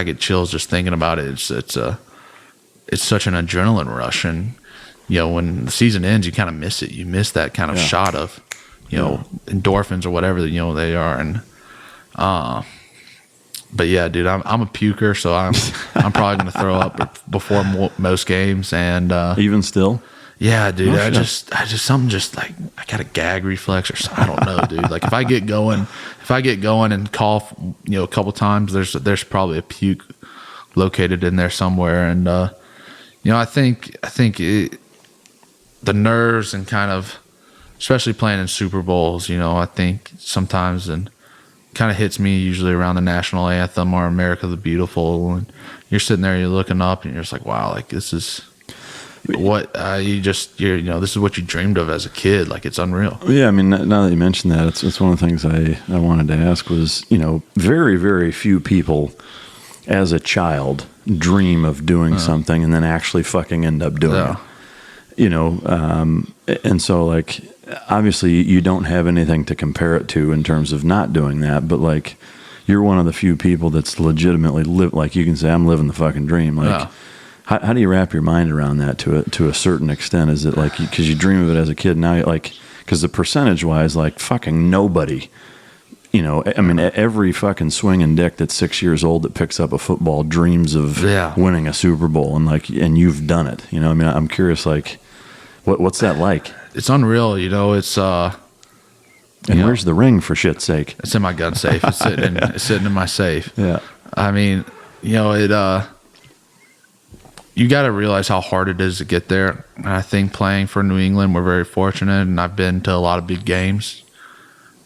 get chills just thinking about it. It's such an adrenaline rush, and when the season ends, you kind of miss it. You miss that kind of shot of, endorphins or whatever they are, and but yeah, dude, I'm a puker, so I'm probably gonna throw up before most games, and even still. Yeah, dude, I just something just like I got a gag reflex or something. I don't know, dude. Like if I get going and cough, a couple times, there's probably a puke located in there somewhere, and I think the nerves and kind of, especially playing in Super Bowls, I think sometimes and kind of hits me usually around the national anthem or America the Beautiful, and you're sitting there, you're looking up, and you're just like, wow, like this is what this is what you dreamed of as a kid. Like, it's unreal. Yeah, I mean, now that you mentioned that, it's one of the things I wanted to ask was, very, very few people as a child dream of doing something and then actually fucking end up doing it. And so, like, obviously you don't have anything to compare it to in terms of not doing that, but like, you're one of the few people that's legitimately like, you can say, I'm living the fucking dream. Like, how do you wrap your mind around that to a certain extent? Is it like, because you dream of it as a kid, now like, because the percentage wise, like, fucking nobody, I mean, every fucking swinging dick that's 6 years old that picks up a football dreams of winning a Super Bowl, and you've done it. I mean, I'm curious, like, what's that like? It's unreal. It's and where's the ring, for shit's sake? It's in my gun safe. It's sitting in my safe. Yeah. I mean, you got to realize how hard it is to get there. And I think playing for New England, we're very fortunate, and I've been to a lot of big games,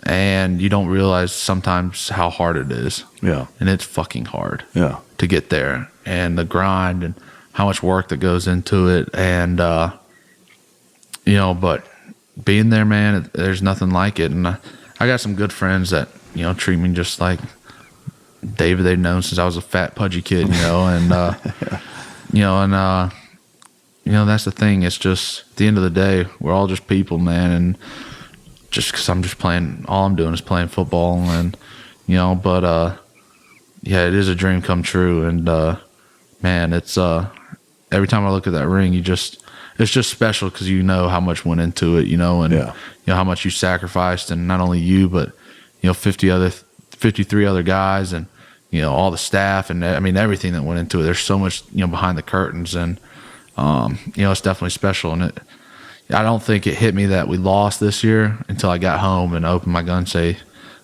and you don't realize sometimes how hard it is. Yeah. And it's fucking hard. Yeah. To get there, and the grind, and how much work that goes into it, and but being there, man, there's nothing like it. And I got some good friends that treat me just like David they've known since I was a fat pudgy kid, and that's the thing. It's just, at the end of the day, we're all just people, man. And just because I'm just playing, all I'm doing is playing football, and but it is a dream come true. And man, it's every time I look at that ring, it's just special because how much went into it, and how much you sacrificed, and not only you, but 53 other guys, and all the staff, and I mean everything that went into it. There's so much behind the curtains, and it's definitely special. And I don't think it hit me that we lost this year until I got home and opened my gun safe,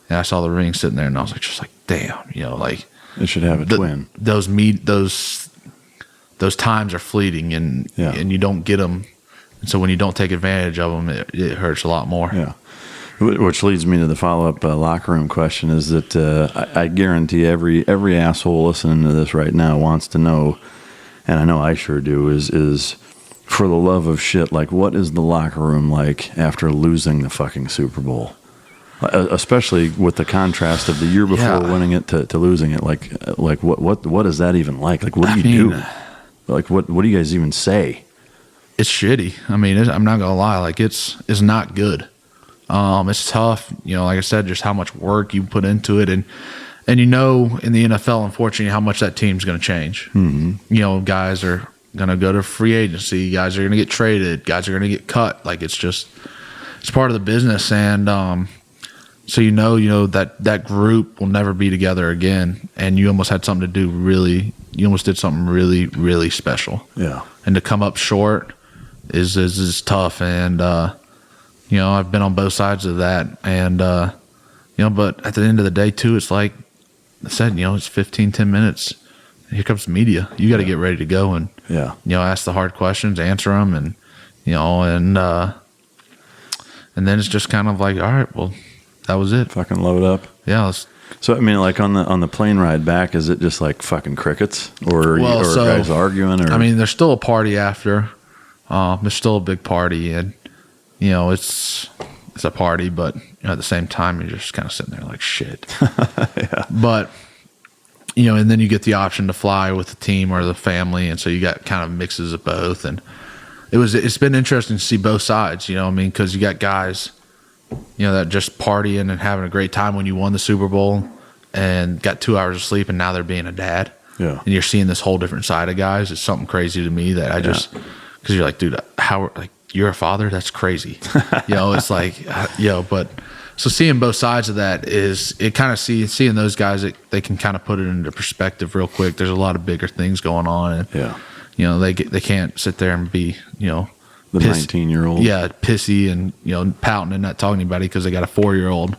and I saw the ring sitting there, and I was like, damn, like it should have a twin. Those times are fleeting, and you don't get them. And so when you don't take advantage of them, it hurts a lot more. Yeah. Which leads me to the follow-up locker room question is that I guarantee every asshole listening to this right now wants to know, and I know I sure do, is for the love of shit, like, what is the locker room like after losing the fucking Super Bowl? Especially with the contrast of the year before winning it to losing it. Like what is that even like? Like, what do you do? Like, what do you guys even say? It's shitty. I mean, I'm not gonna lie. Like, it's not good. It's tough. Like I said, just how much work you put into it, and in the NFL, unfortunately, how much that team's gonna change. Mm-hmm. Guys are gonna go to free agency. Guys are gonna get traded. Guys are gonna get cut. Like, it's part of the business, and so that group will never be together again. And you almost had something to do you almost did something really, really special. Yeah. And to come up short is tough. And, I've been on both sides of that. And, but at the end of the day, too, it's like I said, it's 15, 10 minutes. Here comes the media. You got to get ready to go and, ask the hard questions, answer them. And, and then it's just kind of like, all right, well, that was it. Fucking load up. Yeah. So I mean, like on the plane ride back, is it just like fucking crickets, or guys arguing? Or I mean, there's still a party after. There's still a big party, and it's it's a party, but at the same time, you're just kind of sitting there like shit. Yeah. But and then you get the option to fly with the team or the family, and so you got kind of mixes of both. And it's been interesting to see both sides. Because you got guys, that just partying and having a great time when you won the Super Bowl and got 2 hours of sleep, and now they're being a dad. Yeah. And you're seeing this whole different side of guys. It's something crazy to me that I just, because you're like, dude, you're a father? That's crazy. It's like, but so seeing both sides of that it kind of seeing those guys, they can kind of put it into perspective real quick. There's a lot of bigger things going on. And, they can't sit there and be, the 19-year-old. Yeah, pissy and, pouting and not talking to anybody because they got a 4-year-old,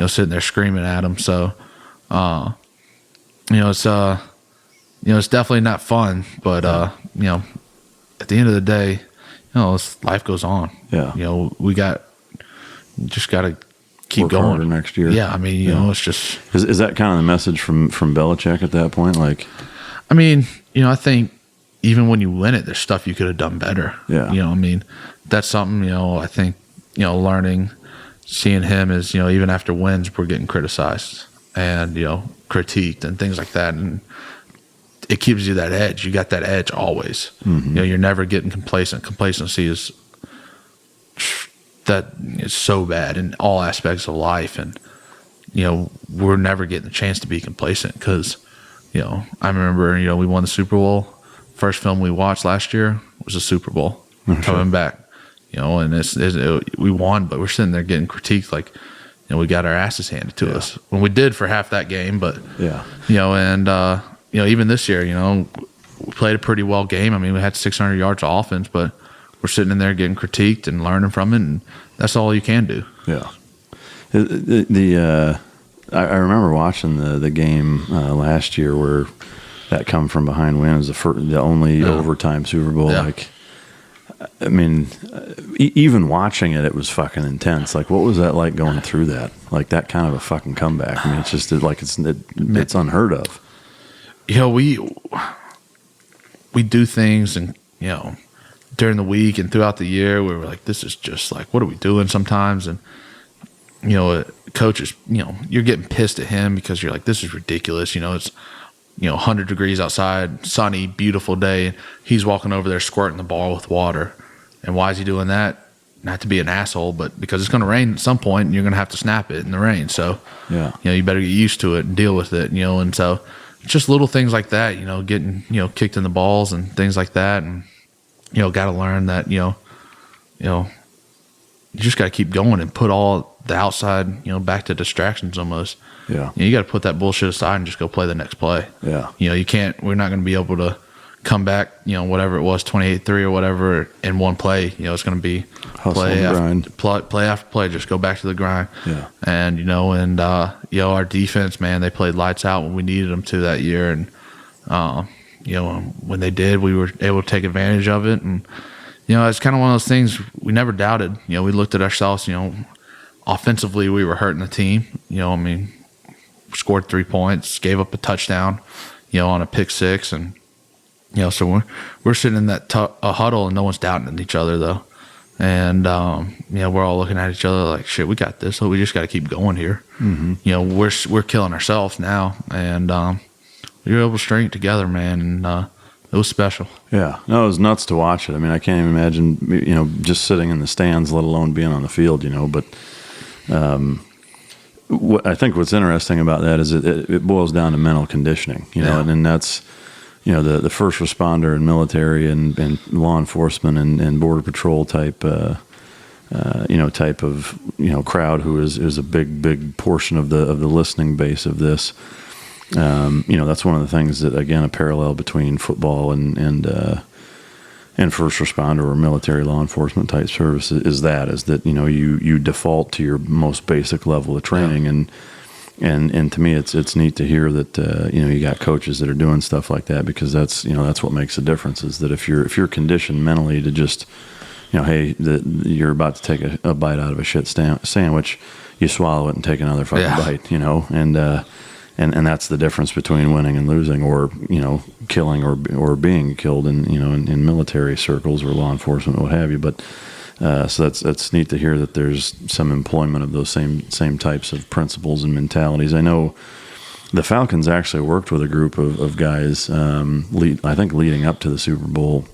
sitting there screaming at them. So, it's definitely not fun, but, at the end of the day, life goes on. Yeah. We just got to keep Work going harder next year. Yeah. I mean, it's just. Is that kind of the message from Belichick at that point? Like, I mean, I think even when you win it, there's stuff you could have done better. Yeah. That's something, I think, learning, seeing him is, even after wins, we're getting criticized and, critiqued and things like that. And it gives you that edge. You got that edge always. Mm-hmm. You're never getting complacent. Complacency is so bad in all aspects of life. And, we're never getting the chance to be complacent because, I remember, we won the Super Bowl. First film we watched last year was the Super Bowl coming back, and we won, but we're sitting there getting critiqued like, we got our asses handed to us when we did for half that game. But, even this year, we played a pretty well game. I mean, we had 600 yards of offense, but we're sitting in there getting critiqued and learning from it, and that's all you can do. Yeah. I remember watching the game last year where that come from behind win was the only overtime Super Bowl. Yeah. Like, I mean, even watching it, it was fucking intense. Like, what was that like going through that? Like that kind of a fucking comeback. I mean, it's just like it's unheard of. We do things, and during the week and throughout the year, we were like, this is just like, what are we doing sometimes? And coaches, you're getting pissed at him because you're like, this is ridiculous. It's 100 degrees outside, sunny, beautiful day, and he's walking over there squirting the ball with water. And why is he doing that? Not to be an asshole, but because it's going to rain at some point, and you're going to have to snap it in the rain. So, you better get used to it and deal with it. And so just little things like that. Getting kicked in the balls and things like that, and got to learn that you just got to keep going and put all the outside back to distractions almost. Yeah. You got to put that bullshit aside and just go play the next play. Yeah. You can't, we're not going to be able to come back, whatever it was, 28-3 or whatever in one play. It's going to be hustle and grind. Play after play, just go back to the grind. Yeah. And, our defense, man, they played lights out when we needed them to that year. And, when they did, we were able to take advantage of it. And, it's kind of one of those things we never doubted. We looked at ourselves, offensively, we were hurting the team. Scored 3 points, gave up a touchdown, on a pick six. And, so we're sitting in that a huddle and no one's doubting each other though. And, we're all looking at each other like, shit, we got this. So we just got to keep going here. Mm-hmm. We're killing ourselves now. And, we were able to string it together, man. And, it was special. Yeah. No, it was nuts to watch it. I mean, I can't even imagine, just sitting in the stands, let alone being on the field, but, I think what's interesting about that is it boils down to mental conditioning, and then that's, the first responder and military and law enforcement and border patrol type, type of, crowd who is a big portion of the listening base of this. That's one of the things that, again, a parallel between football and first responder or military law enforcement type service is that you default to your most basic level of training. And to me, it's neat to hear that, you got coaches that are doing stuff like that, because that's what makes a difference, is that if you're conditioned mentally to just, hey, you're about to take a bite out of a shit sandwich, you swallow it and take another fucking bite, and that's the difference between winning and losing, or killing or being killed in military circles or law enforcement, what have you. But So that's neat to hear that there's some employment of those same types of principles and mentalities. I know the Falcons actually worked with a group of guys, I think leading up to the Super Bowl,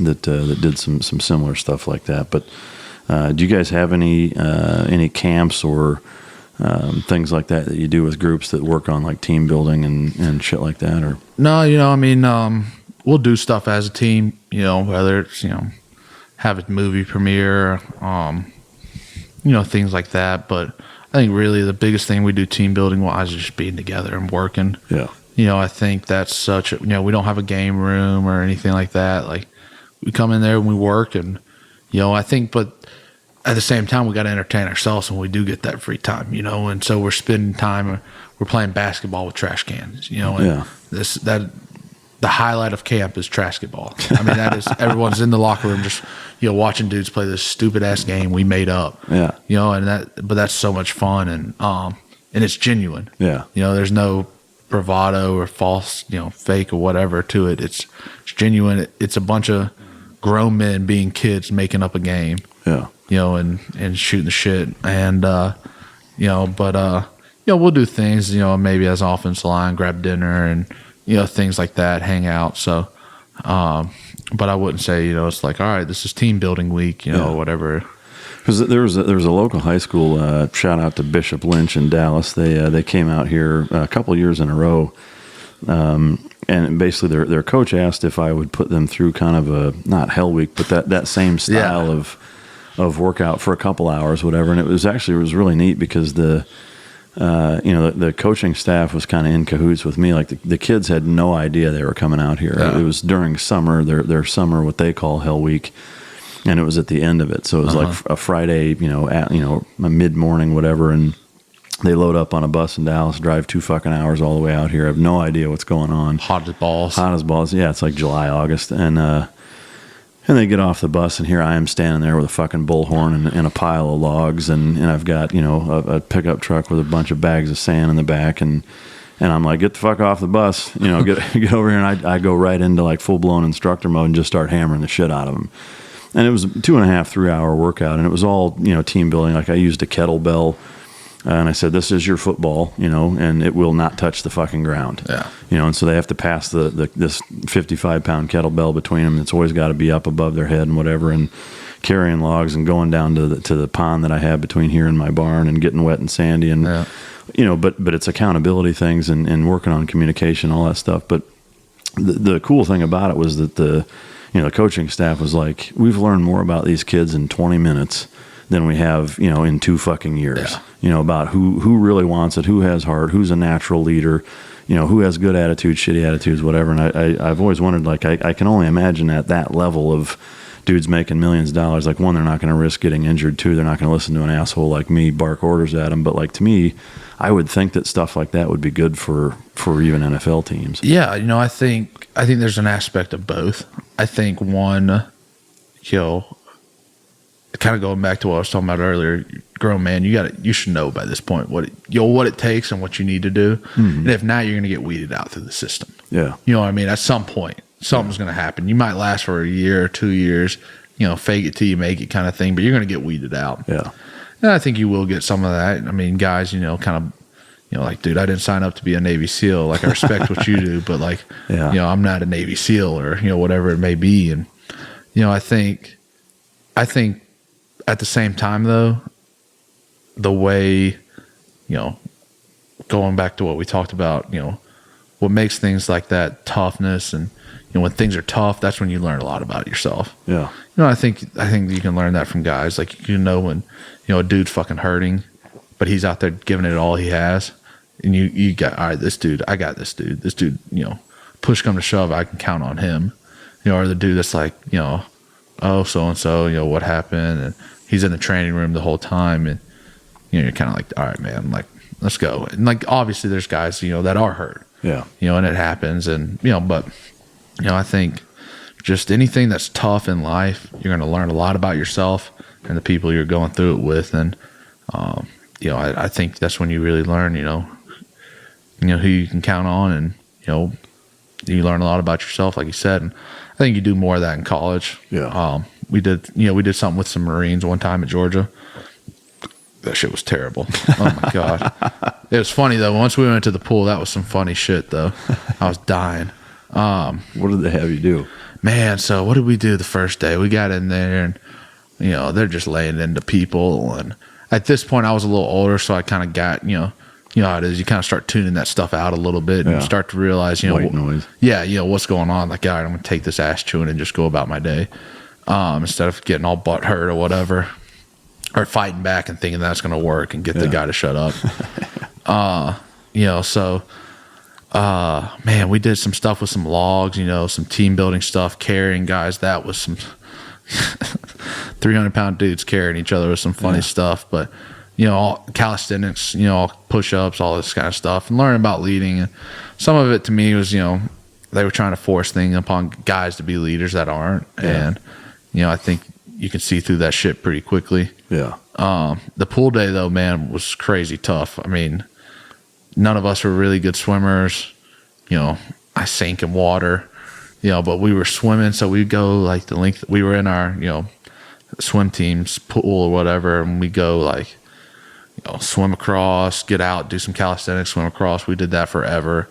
that did some similar stuff like that. But do you guys have any camps or things like that you do with groups that work on like team building and shit like that? Or no, we'll do stuff as a team. Whether it's have a movie premiere, things like that. But I think really the biggest thing we do team building wise is just being together and working. Yeah. I think that's such a, we don't have a game room or anything like that. Like we come in there and we work and, I think, but at the same time, we got to entertain ourselves when we do get that free time, and so we're spending time, we're playing basketball with trash cans, and the highlight of camp is trasketball. I mean, that is, everyone's in the locker room just, watching dudes play this stupid ass game we made up. Yeah. But that's so much fun and it's genuine. Yeah. There's no bravado or false, fake or whatever to it. It's genuine. It's a bunch of grown men being kids making up a game. Yeah. And shooting the shit. And, we'll do things, maybe as offensive line, grab dinner and, things like that, hang out. So, but I wouldn't say, it's like, all right, this is team building week, or whatever. Because there was a local high school, shout out to Bishop Lynch in Dallas. They came out here a couple years in a row. And basically their coach asked if I would put them through kind of a, not hell week, but that same style of workout for a couple hours, whatever. And it was really neat because the coaching staff was kind of in cahoots with me. Like the kids had no idea they were coming out here. It was during summer, their summer, what they call Hell Week, and it was at the end of it. So it was like a Friday, a mid morning, whatever, and they load up on a bus in Dallas, drive 2 fucking hours all the way out here. I have no idea what's going on. Hot as balls. Yeah, it's like July, August, and they get off the bus, and here I am standing there with a fucking bullhorn and a pile of logs, and I've got, a pickup truck with a bunch of bags of sand in the back, and I'm like, get the fuck off the bus, get over here, and I go right into like full-blown instructor mode and just start hammering the shit out of them. And it was a 2.5, 3 hour workout, and it was all, team building. Like I used a kettlebell, and I said, this is your football, and it will not touch the fucking ground. Yeah. And so they have to pass this 55-pound kettlebell between them. It's always got to be up above their head and whatever, and carrying logs and going down to the pond that I have between here and my barn and getting wet and sandy. And, but it's accountability things and working on communication, all that stuff. But the cool thing about it was that the coaching staff was like, we've learned more about these kids in 20 minutes than we have, in 2 fucking years, about who really wants it, who has heart, who's a natural leader, who has good attitudes, shitty attitudes, whatever. And I've always wondered, like, I can only imagine at that level of dudes making millions of dollars, like, one, they're not going to risk getting injured. 2, they're not going to listen to an asshole like me bark orders at them. But like, to me, I would think that stuff like that would be good for even NFL teams. Yeah. I think there's an aspect of both. I think one, kind of going back to what I was talking about earlier, grown man, you should know by this point what it takes and what you need to do. Mm-hmm. And if not, you're going to get weeded out through the system. Yeah. You know what I mean? At some point, something's going to happen. You might last for a year or 2 years, fake it till you make it kind of thing, but you're going to get weeded out. Yeah. And I think you will get some of that. I mean, guys, kind of, like, dude, I didn't sign up to be a Navy SEAL. Like, I respect what you do, but like, I'm not a Navy SEAL or, whatever it may be. And, I think at the same time, though, the way, going back to what we talked about, what makes things like that toughness and, when things are tough, that's when you learn a lot about yourself. Yeah. I think you can learn that from guys. Like, when, a dude's fucking hurting, but he's out there giving it all he has. And you got, all right, I got this dude. This dude, push come to shove, I can count on him. Or the dude that's like, oh, so-and-so, what happened? And he's in the training room the whole time. And, you're kind of like, all right, man, like, let's go. And, like, obviously there's guys, that are hurt. Yeah. And it happens. And, but, I think just anything that's tough in life, you're going to learn a lot about yourself and the people you're going through it with. And, I think that's when you really learn, who you can count on, and, you learn a lot about yourself, like you said. And I think you do more of that in college. Yeah. we did something with some Marines one time at Georgia. That shit was terrible. Oh my God. It was funny though. Once we went to the pool, that was some funny shit though. I was dying. What did they have you do? Man, so what did we do the first day? We got in there and, they're just laying into people. And at this point I was a little older, so I kind of got, how it is. You kind of start tuning that stuff out a little bit and start to realize, white noise. Yeah, what's going on. Like, all right, I'm going to take this ass chewing and just go about my day, instead of getting all butt hurt or whatever, or fighting back and thinking that's going to work and get the guy to shut up. Man, we did some stuff with some logs, some team building stuff, carrying guys. That was some 300-pound dudes carrying each other with some funny stuff, but. All calisthenics, all push-ups, all this kind of stuff, and learning about leading. And some of it to me was, they were trying to force things upon guys to be leaders that aren't. Yeah. And, I think you can see through that shit pretty quickly. Yeah. The pool day, though, man, was crazy tough. I mean, none of us were really good swimmers. I sank in water, but we were swimming, so we'd go like the length. We were in our, swim team's pool or whatever, and we go like, swim across, get out, do some calisthenics, swim across. We did that forever.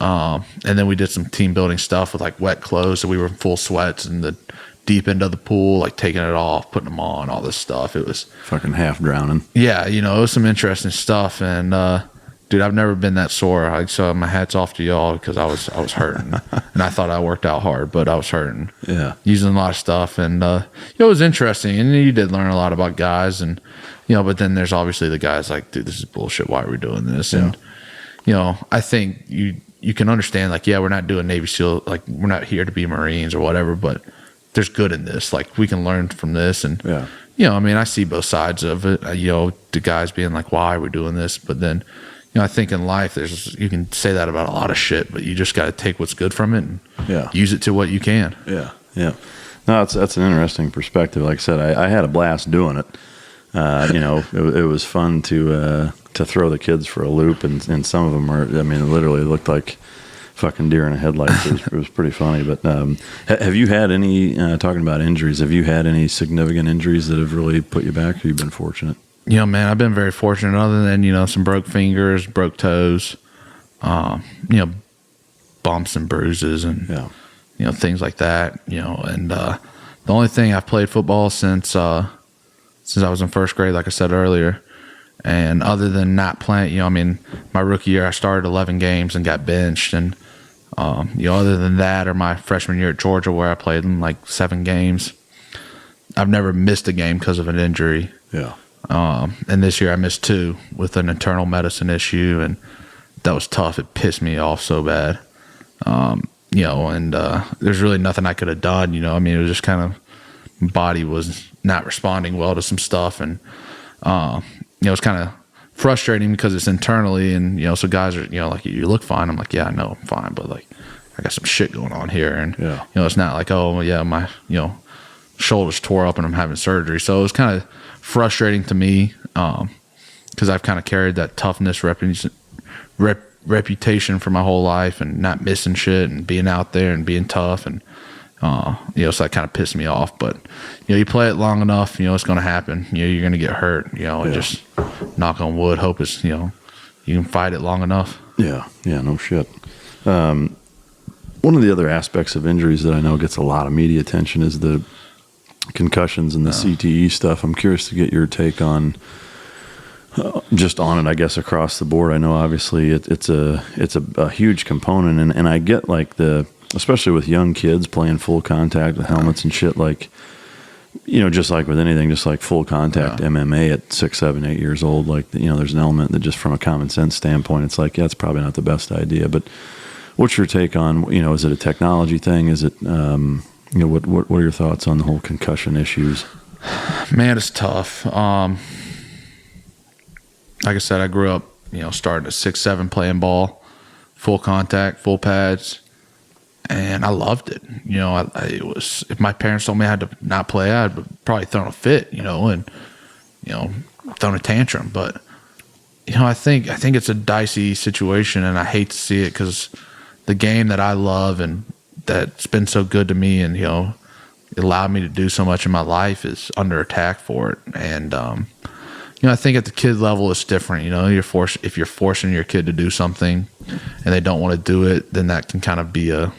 And then we did some team building stuff with like wet clothes. So we were in full sweats in the deep end of the pool, like taking it off, putting them on, all this stuff. It was fucking half drowning. Yeah. It was some interesting stuff. And, dude, I've never been that sore. So my hat's off to y'all because I was hurting and I thought I worked out hard, but I was hurting. Yeah. Using a lot of stuff. And, it was interesting. And you did learn a lot about guys and, but then there's obviously the guys like, dude, this is bullshit. Why are we doing this? Yeah. And, I think you can understand, like, yeah, we're not doing Navy SEAL, like, we're not here to be Marines or whatever, but there's good in this. Like, we can learn from this. And, I see both sides of it, the guys being like, why are we doing this? But then, I think in life, you can say that about a lot of shit, but you just got to take what's good from it and use it to what you can. Yeah. Yeah. No, that's an interesting perspective. Like I said, I had a blast doing it. It was fun to throw the kids for a loop, and some of them it literally looked like fucking deer in a headlights. It was pretty funny. But have you had any, talking about injuries, have you had any significant injuries that have really put you back, or you've been fortunate? Man, I've been very fortunate other than, some broke fingers, broke toes, bumps and bruises and, things like that, and the only thing I've played football since I was in first grade, like I said earlier. And other than not playing, my rookie year, I started 11 games and got benched. And, other than that, or my freshman year at Georgia where I played in like 7 games, I've never missed a game because of an injury. Yeah. And this year I missed 2 with an internal medicine issue. And that was tough. It pissed me off so bad. There's really nothing I could have done, it was just kind of, body was not responding well to some stuff, and it's kind of frustrating because it's internally, and so guys are like, you look fine. I'm like, yeah, I know I'm fine, but like I got some shit going on here, and it's not like, oh yeah, my shoulders tore up and I'm having surgery. So it was kind of frustrating to me because I've kind of carried that toughness reputation for my whole life, and not missing shit and being out there and being tough, and so that kind of pissed me off. But you play it long enough, it's going to happen. You're going to get hurt. And just knock on wood, hope it's you can fight it long enough. Yeah, no shit. One of the other aspects of injuries that I know gets a lot of media attention is the concussions and the CTE stuff. I'm curious to get your take on just on it, I guess, across the board. I know obviously it's a huge component, and I get like especially with young kids playing full contact with helmets and shit, like, just like with anything, just like full contact MMA at 6, 7, 8 years old, like, there's an element that just from a common sense standpoint, it's like, it's probably not the best idea. But what's your take on, is it a technology thing? Is it, what are your thoughts on the whole concussion issues? Man, it's tough. Like I said, I grew up, starting at 6, 7 playing ball, full contact, full pads. And I loved it. It was, if my parents told me I had to not play, I'd probably thrown a fit, and thrown a tantrum. But I think it's a dicey situation, and I hate to see it because the game that I love and that's been so good to me, and allowed me to do so much in my life is under attack for it. And, I think at the kid level, it's different. If you're forcing your kid to do something and they don't want to do it, then that can kind of be a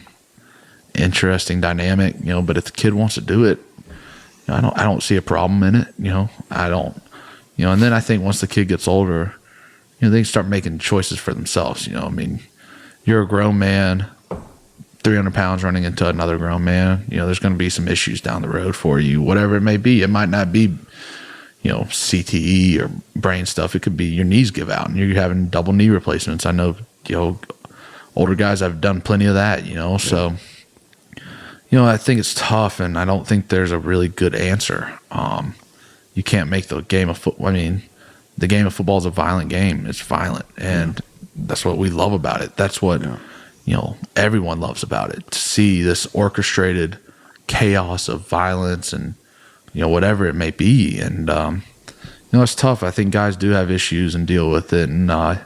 interesting dynamic, but if the kid wants to do it, I don't see a problem in it. I don't, and then I think once the kid gets older, they can start making choices for themselves. You're a grown man, 300 pounds running into another grown man, there's going to be some issues down the road for you, whatever it may be. It might not be, CTE or brain stuff. It could be your knees give out and you're having double knee replacements. I know, older guys have done plenty of that, so, I think it's tough and I don't think there's a really good answer. You can't make the game of football. The game of football is a violent game. It's violent. And that's what we love about it. That's what, everyone loves about it, to see this orchestrated chaos of violence and, whatever it may be. And, it's tough. I think guys do have issues and deal with it. And, but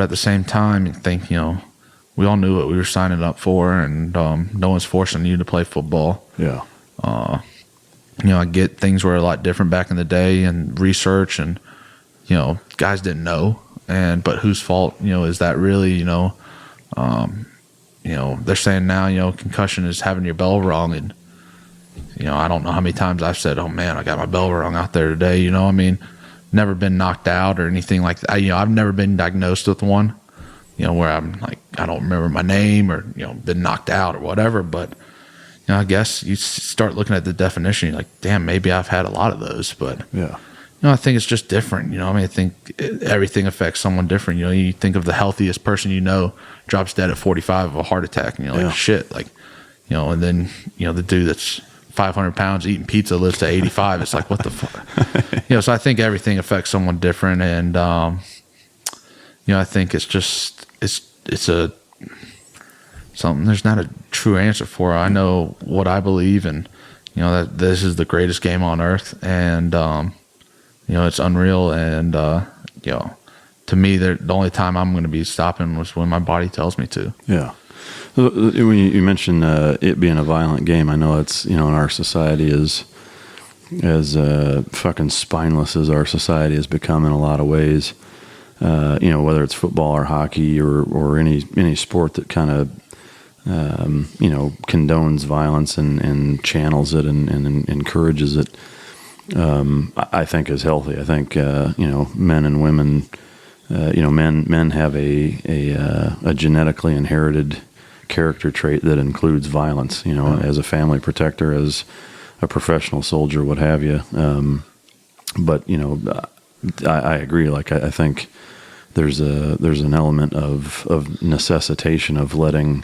at the same time, I think, we all knew what we were signing up for, and no one's forcing you to play football. Yeah. I get things were a lot different back in the day and research and, guys didn't know. But whose fault, is that really, they're saying now, concussion is having your bell rung. And, I don't know how many times I've said, oh man, I got my bell rung out there today. Never been knocked out or anything like that. I've never been diagnosed with one, where I'm like, I don't remember my name or, been knocked out or whatever. But, I guess you start looking at the definition, you're like, damn, maybe I've had a lot of those. But, yeah. I think it's just different. I think everything affects someone different. You think of the healthiest person drops dead at 45 of a heart attack, and you're like, shit, like, and then, the dude that's 500 pounds eating pizza lives to 85. It's like, what the fuck? So I think everything affects someone different. And, I think it's just, it's a, something there's not a true answer for. I know what I believe, and, that this is the greatest game on earth. And, it's unreal. And, to me, the only time I'm going to be stopping was when my body tells me to. Yeah. When you mentioned it being a violent game, I know it's, in our society as fucking spineless as our society has become in a lot of ways, whether it's football or hockey or any sport that kind of, condones violence and channels it and encourages it, I think is healthy. I think, men and women, men have a genetically inherited character trait that includes violence, as a family protector, as a professional soldier, what have you. But, I agree. Like, I think there's an element of necessitation of letting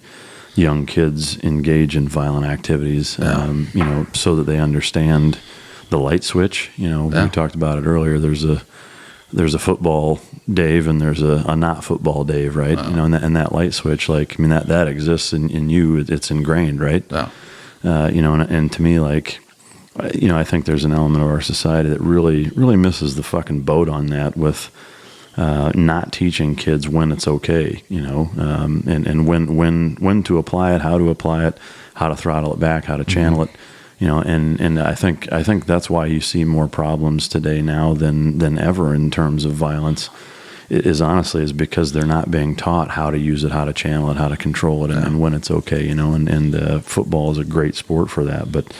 young kids engage in violent activities, so that they understand the light switch. We talked about it earlier. There's a football Dave and there's a not football Dave, right? Wow. And that light switch, like, that exists in you. It's ingrained, right? Wow. And to me, like, I think there's an element of our society that really, really misses the fucking boat on that with not teaching kids when it's okay, and when to apply it, how to apply it, how to throttle it back, how to channel it. And I think that's why you see more problems today now than ever in terms of violence. Is honestly because they're not being taught how to use it, how to channel it, how to control it, and when it's okay. And football is a great sport for that. But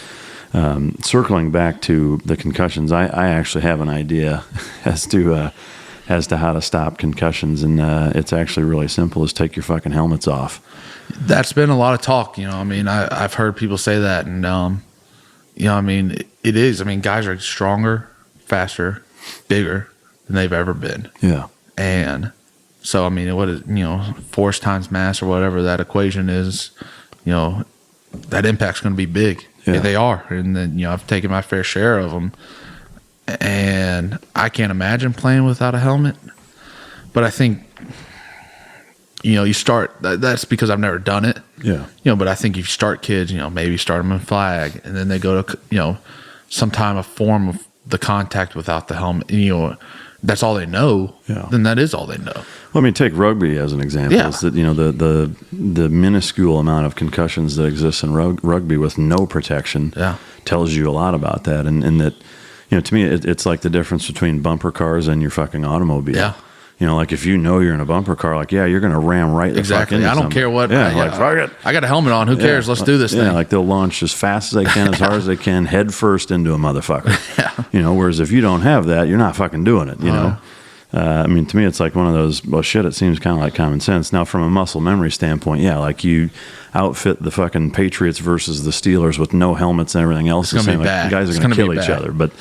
circling back to the concussions, I actually have an idea as to how to stop concussions, and it's actually really simple: is take your fucking helmets off. That's been a lot of talk. I've heard people say that, and it is. Guys are stronger, faster, bigger than they've ever been. Yeah. And so, what is, force times mass or whatever that equation is, that impact's going to be big. Yeah. They are. And then, I've taken my fair share of them. And I can't imagine playing without a helmet. But I think, you start, that's because I've never done it. Yeah. But I think if you start kids, maybe start them in flag, and then they go to, sometime a form of the contact without the helmet, that's all they know, Yeah. then that is all they know. Well, I mean, take rugby as an example. Yeah. Is that, the minuscule amount of concussions that exists in rugby with no protection tells you a lot about that. And that, to me, it's like the difference between bumper cars and your fucking automobile. Yeah. Like if you're in a bumper car, like, you're going to ram right the fuck into I don't somebody. care what. like, fuck it. I got a helmet on. Who cares? Let's do this thing. Yeah, like they'll launch as fast as they can, as hard as they can, head first into a motherfucker. Whereas if you don't have that, you're not fucking doing it, know? I mean, to me, it's like one of those, well, shit, it seems kind of like common sense. Now, from a muscle memory standpoint, like you outfit the fucking Patriots versus the Steelers with no helmets and everything else. It's going to be bad. Like, guys are going to kill each other. But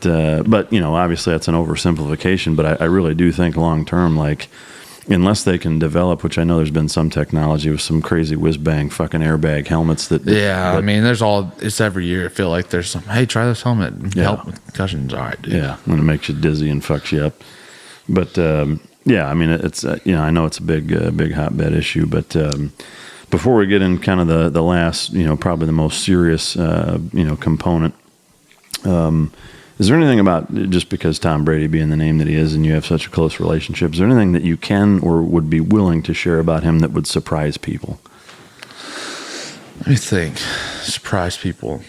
obviously that's an oversimplification. But I really do think long term, like, unless they can develop, which I know there's been some technology with some crazy whiz-bang fucking airbag helmets that. I mean, it's every year. I feel like there's some, hey, try this helmet and help with concussions. All right, dude. Yeah, when it makes you dizzy and fucks you up. But, I mean, it's, I know it's a big hotbed issue, but before we get in kind of the last, probably the most serious, component, is there anything about, just because Tom Brady being the name that he is and you have such a close relationship, is there anything that you can or would be willing to share about him that would surprise people? Let me think. Surprise people.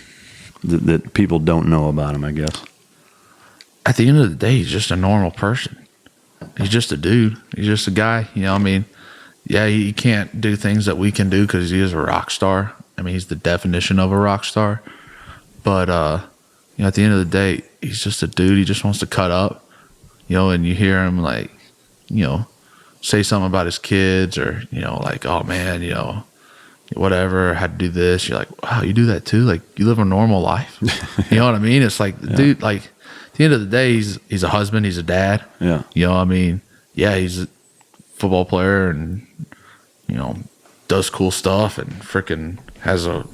That people don't know about him, I guess. At the end of the day, he's just a normal person. He's just a dude. He's just a guy. I mean, he can't do things that we can do because he is a rock star. I mean, he's the definition of a rock star. But, at the end of the day, he's just a dude. He just wants to cut up, and you hear him like, say something about his kids or, like, oh man, whatever, had to do this. You're like, wow, you do that too? Like, you live a normal life. You know what I mean? It's like, dude, like, at the end of the day, he's a husband, he's a dad. Yeah. I mean, he's a football player and, does cool stuff and freaking has a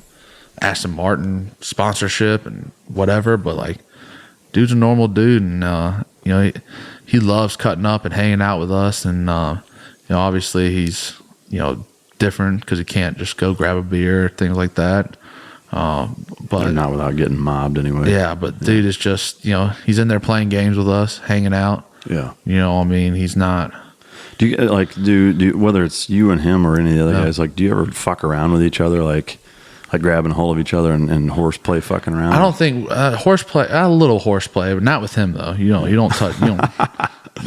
Aston Martin sponsorship and whatever. But like, dude's a normal dude, and he loves cutting up and hanging out with us. And obviously he's different because he can't just go grab a beer, things like that. But not without getting mobbed anyway. Yeah, but dude is just, he's in there playing games with us, hanging out. Yeah. I mean, he's not. Do you do whether it's you and him or any of the other guys, like, do you ever fuck around with each other, like grabbing hold of each other and horseplay fucking around? I don't think horseplay, a little horseplay, but not with him though. You don't touch, no,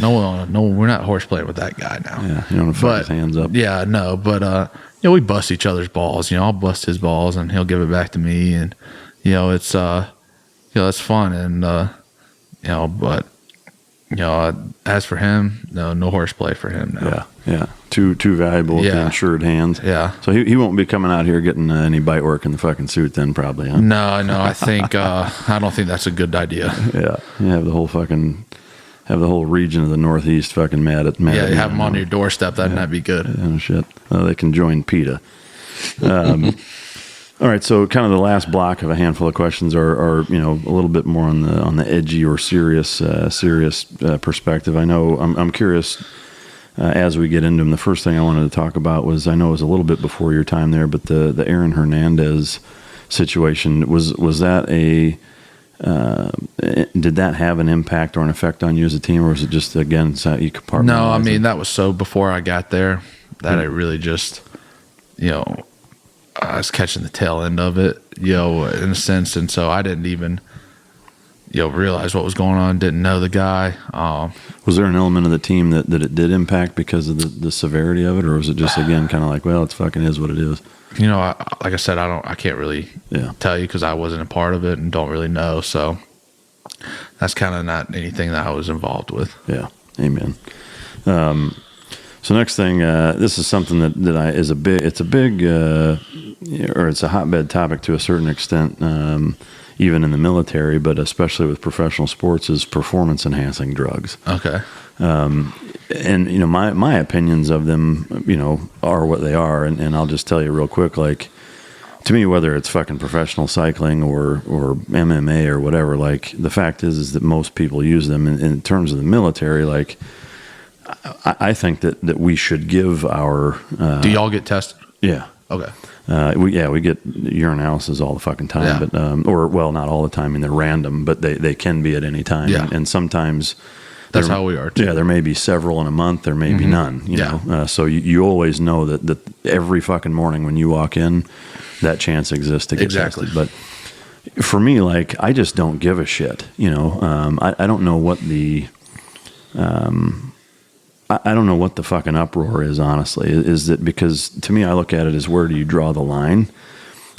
we're not horseplaying with that guy now. Yeah, you don't want to fuck his hands up. Yeah, no, but we bust each other's balls. I'll bust his balls and he'll give it back to me, and it's it's fun, and but as for him, no horseplay for him now. Yeah, too valuable with the insured hands. Yeah, so he won't be coming out here getting any bite work in the fucking suit then, probably, huh? No, I think I don't think that's a good idea. Yeah, you have the whole region of the Northeast fucking mad at me. Yeah, you have them on your doorstep. That'd be good. Yeah, shit. They can join PETA. All right, so kind of the last block of a handful of questions are a little bit more on the edgy or serious perspective. I know I'm curious as we get into them. The first thing I wanted to talk about was, I know it was a little bit before your time there, but the Aaron Hernandez situation, was that did that have an impact or an effect on you as a team, or was it just, again, you compartmentalized? No, I mean, that was so before I got there that I really just, I was catching the tail end of it, in a sense. And so I didn't even, realize what was going on. Didn't know the guy. Was there an element of the team that it did impact because of the severity of it? Or was it just, again, kind of like, well, it's fucking is what it is? Like I said, I can't really tell you because I wasn't a part of it and don't really know. So that's kind of not anything that I was involved with. Yeah. Amen. So next thing, this is something that it's a hotbed topic to a certain extent, even in the military, but especially with professional sports, is performance enhancing drugs. Okay. And my opinions of them, are what they are, and I'll just tell you real quick, like, to me, whether it's fucking professional cycling or MMA or whatever, like, the fact is that most people use them in terms of the military, like. I think that we should give our. Do y'all get tested? Yeah. Okay. We get urinalysis all the fucking time, but not all the time. I mean, they're random, but they can be at any time. Yeah. And sometimes That's how we are too. Yeah, there may be several in a month, there may be none. You know, so you always know that every fucking morning when you walk in, that chance exists to get tested. But for me, like, I just don't give a shit. You know, I don't know what the I don't know what the fucking uproar is, honestly. Is that because to me, I look at it as where do you draw the line?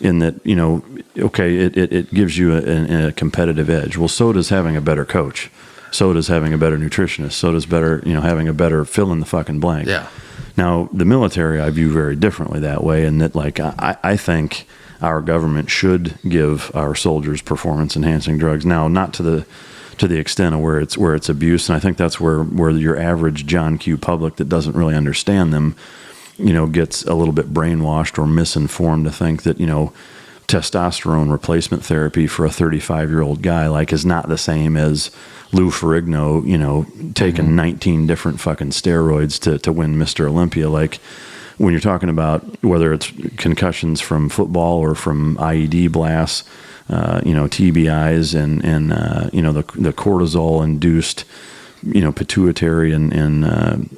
In that, you know, okay, it gives you a competitive edge. Well, so does having a better coach. So does having a better nutritionist. So does having a better fill in the fucking blank. Yeah. Now, the military I view very differently that way, in that, like, I think our government should give our soldiers performance enhancing drugs. Now, not to the extent of where it's abuse, and I think that's where your average John Q. public that doesn't really understand them, you know, gets a little bit brainwashed or misinformed to think that, you know, testosterone replacement therapy for a 35-year-old guy, like, is not the same as Lou Ferrigno, you know, taking 19 different fucking steroids to win Mr. Olympia. Like, when you're talking about whether it's concussions from football or from IED blasts, you know, TBIs and you know, the cortisol induced, you know, pituitary and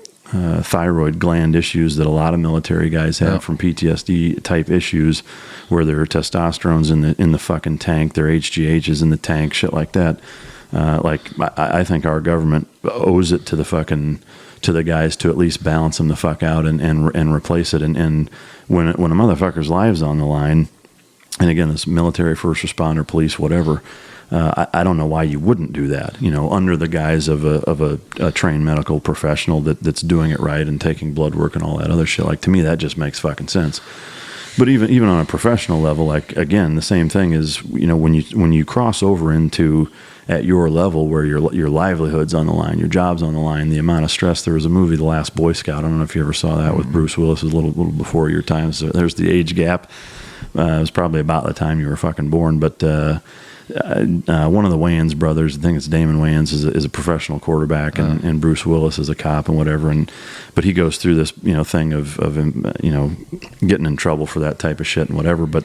thyroid gland issues that a lot of military guys have from PTSD type issues, where their testosterone's in the fucking tank, their HGH is in the tank, shit like that. Like, I think our government owes it to the guys to at least balance them the fuck out and replace it. And when a motherfucker's lives on the line, and again, this military, first responder, police, whatever, I don't know why you wouldn't do that, you know, under the guise of a trained medical professional that's doing it right and taking blood work and all that other shit. Like, to me, that just makes fucking sense. But even on a professional level, like, again, the same thing is, you know, when you cross over into at your level where your livelihood's on the line, your job's on the line, the amount of stress. There was a movie, The Last Boy Scout. I don't know if you ever saw that with Bruce Willis. It was a little before your time. So there's the age gap. It was probably about the time you were fucking born. But one of the Wayans brothers, I think it's Damon Wayans, is a professional quarterback, and Bruce Willis is a cop and whatever. But he goes through this, you know, thing of you know, getting in trouble for that type of shit and whatever. But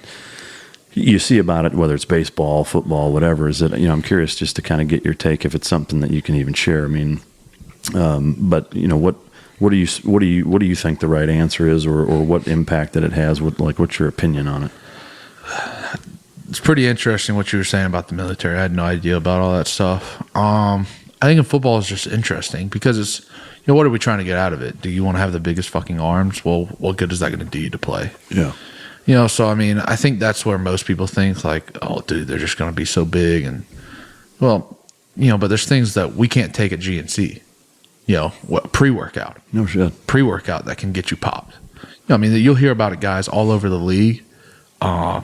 you see about it, whether it's baseball, football, whatever, is that, you know, I'm curious just to kind of get your take if it's something that you can even share. I mean, but, you know, what do you think the right answer is, or what impact that it has? What's your opinion on it? It's pretty interesting what you were saying about the military. I had no idea about all that stuff. I think in football is just interesting because it's, you know, what are we trying to get out of it? Do you want to have the biggest fucking arms? Well, what good is that going to do you to play? Yeah. You know, so I mean, I think that's where most people think, like, oh, dude, they're just going to be so big. And, well, you know, but there's things that we can't take at GNC. You know, pre-workout. No shit. Pre-workout that can get you popped. You know, I mean, you'll hear about it, guys, all over the league. You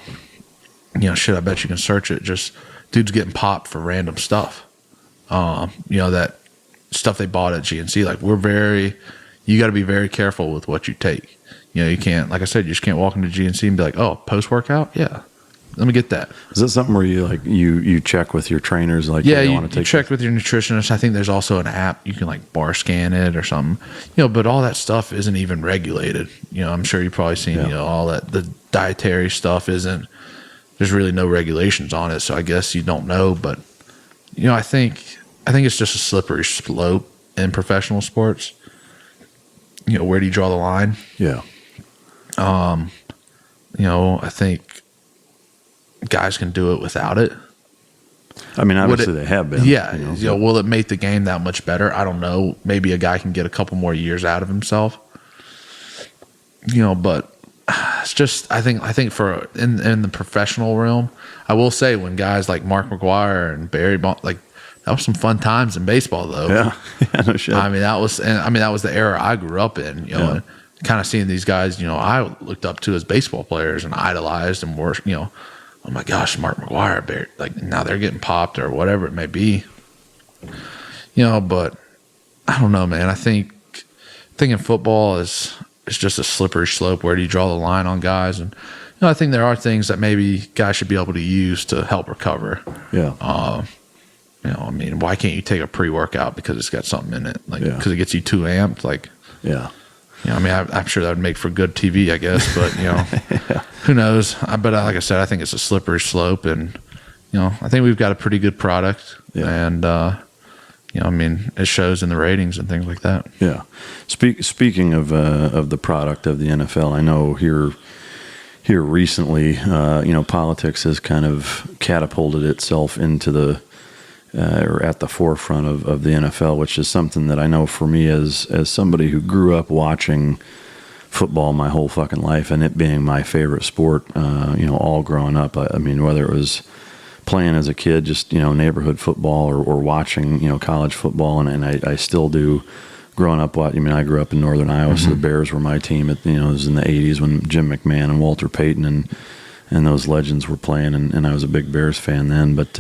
know, shit, I bet you can search it. Just dudes getting popped for random stuff. You know, that stuff they bought at GNC. Like, you got to be very careful with what you take. You know, you can't, like I said, you just can't walk into GNC and be like, oh, post-workout? Yeah. Let me get that. Is that something where you, like, you check with your trainers? Like, yeah, you check with your nutritionist. I think there's also an app. You can, like, bar scan it or something. You know, but all that stuff isn't even regulated. You know, I'm sure you've probably seen, you know, all that. The dietary stuff isn't, there's really no regulations on it. So I guess you don't know. But, you know, I think it's just a slippery slope in professional sports. You know, where do you draw the line? Yeah. You know, I think guys can do it without it. I mean, obviously they have been. Yeah. You know, will it make the game that much better? I don't know. Maybe a guy can get a couple more years out of himself. You know, but it's just, I think for in the professional realm, I will say when guys like Mark McGwire and Barry like, that was some fun times in baseball, though. Yeah, no shit. I mean, that was the era I grew up in. You know, and kind of seeing these guys, you know, I looked up to as baseball players and idolized and were, you know, oh my gosh, Mark McGwire, Barry, like now they're getting popped or whatever it may be. You know, but I don't know, man. I think in football is just a slippery slope. Where do you draw the line on guys? And you know, I think there are things that maybe guys should be able to use to help recover. Yeah. You know, I mean, why can't you take a pre-workout because it's got something in it? Like, because it gets you too amped? Like, yeah. You know, I mean, I'm sure that would make for good TV, I guess, but, you know, who knows? But like I said, I think it's a slippery slope, and, you know, I think we've got a pretty good product, and, I mean, it shows in the ratings and things like that. Yeah. Speaking of the product of the NFL, I know here recently, politics has kind of catapulted itself into the or at the forefront of the NFL, which is something that I know for me as somebody who grew up watching football my whole fucking life and it being my favorite sport, all growing up. I mean, whether it was playing as a kid, just, neighborhood football or watching, college football. And I still do growing up. I grew up in Northern Iowa, so the Bears were my team it was in the 80s when Jim McMahon and Walter Payton and those legends were playing. And I was a big Bears fan then, but,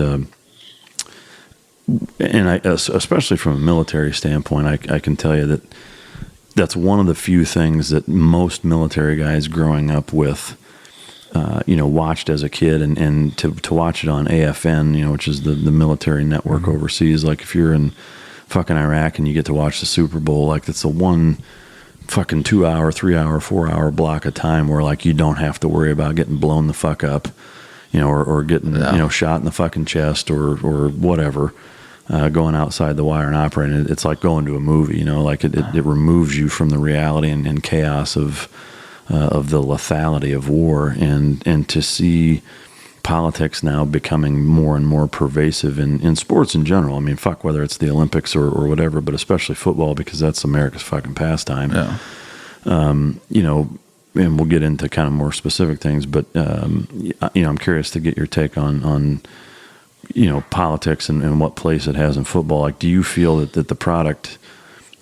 especially from a military standpoint, I can tell you that that's one of the few things that most military guys growing up with, watched as a kid, and to watch it on AFN, which is the military network overseas. Like if you're in fucking Iraq and you get to watch the Super Bowl, like it's the one fucking 2 hour, 3 hour, 4 hour block of time where like you don't have to worry about getting blown the fuck up, or getting shot in the fucking chest or whatever. Going outside the wire and operating, it's like going to a movie, like it removes you from the reality and chaos of the lethality of war, and to see politics now becoming more and more pervasive in sports in general. I mean, fuck, whether it's the Olympics or whatever, but especially football, because that's America's fucking pastime. Yeah. And we'll get into kind of more specific things, but I'm curious to get your take on politics and what place it has in football. Like, do you feel that the product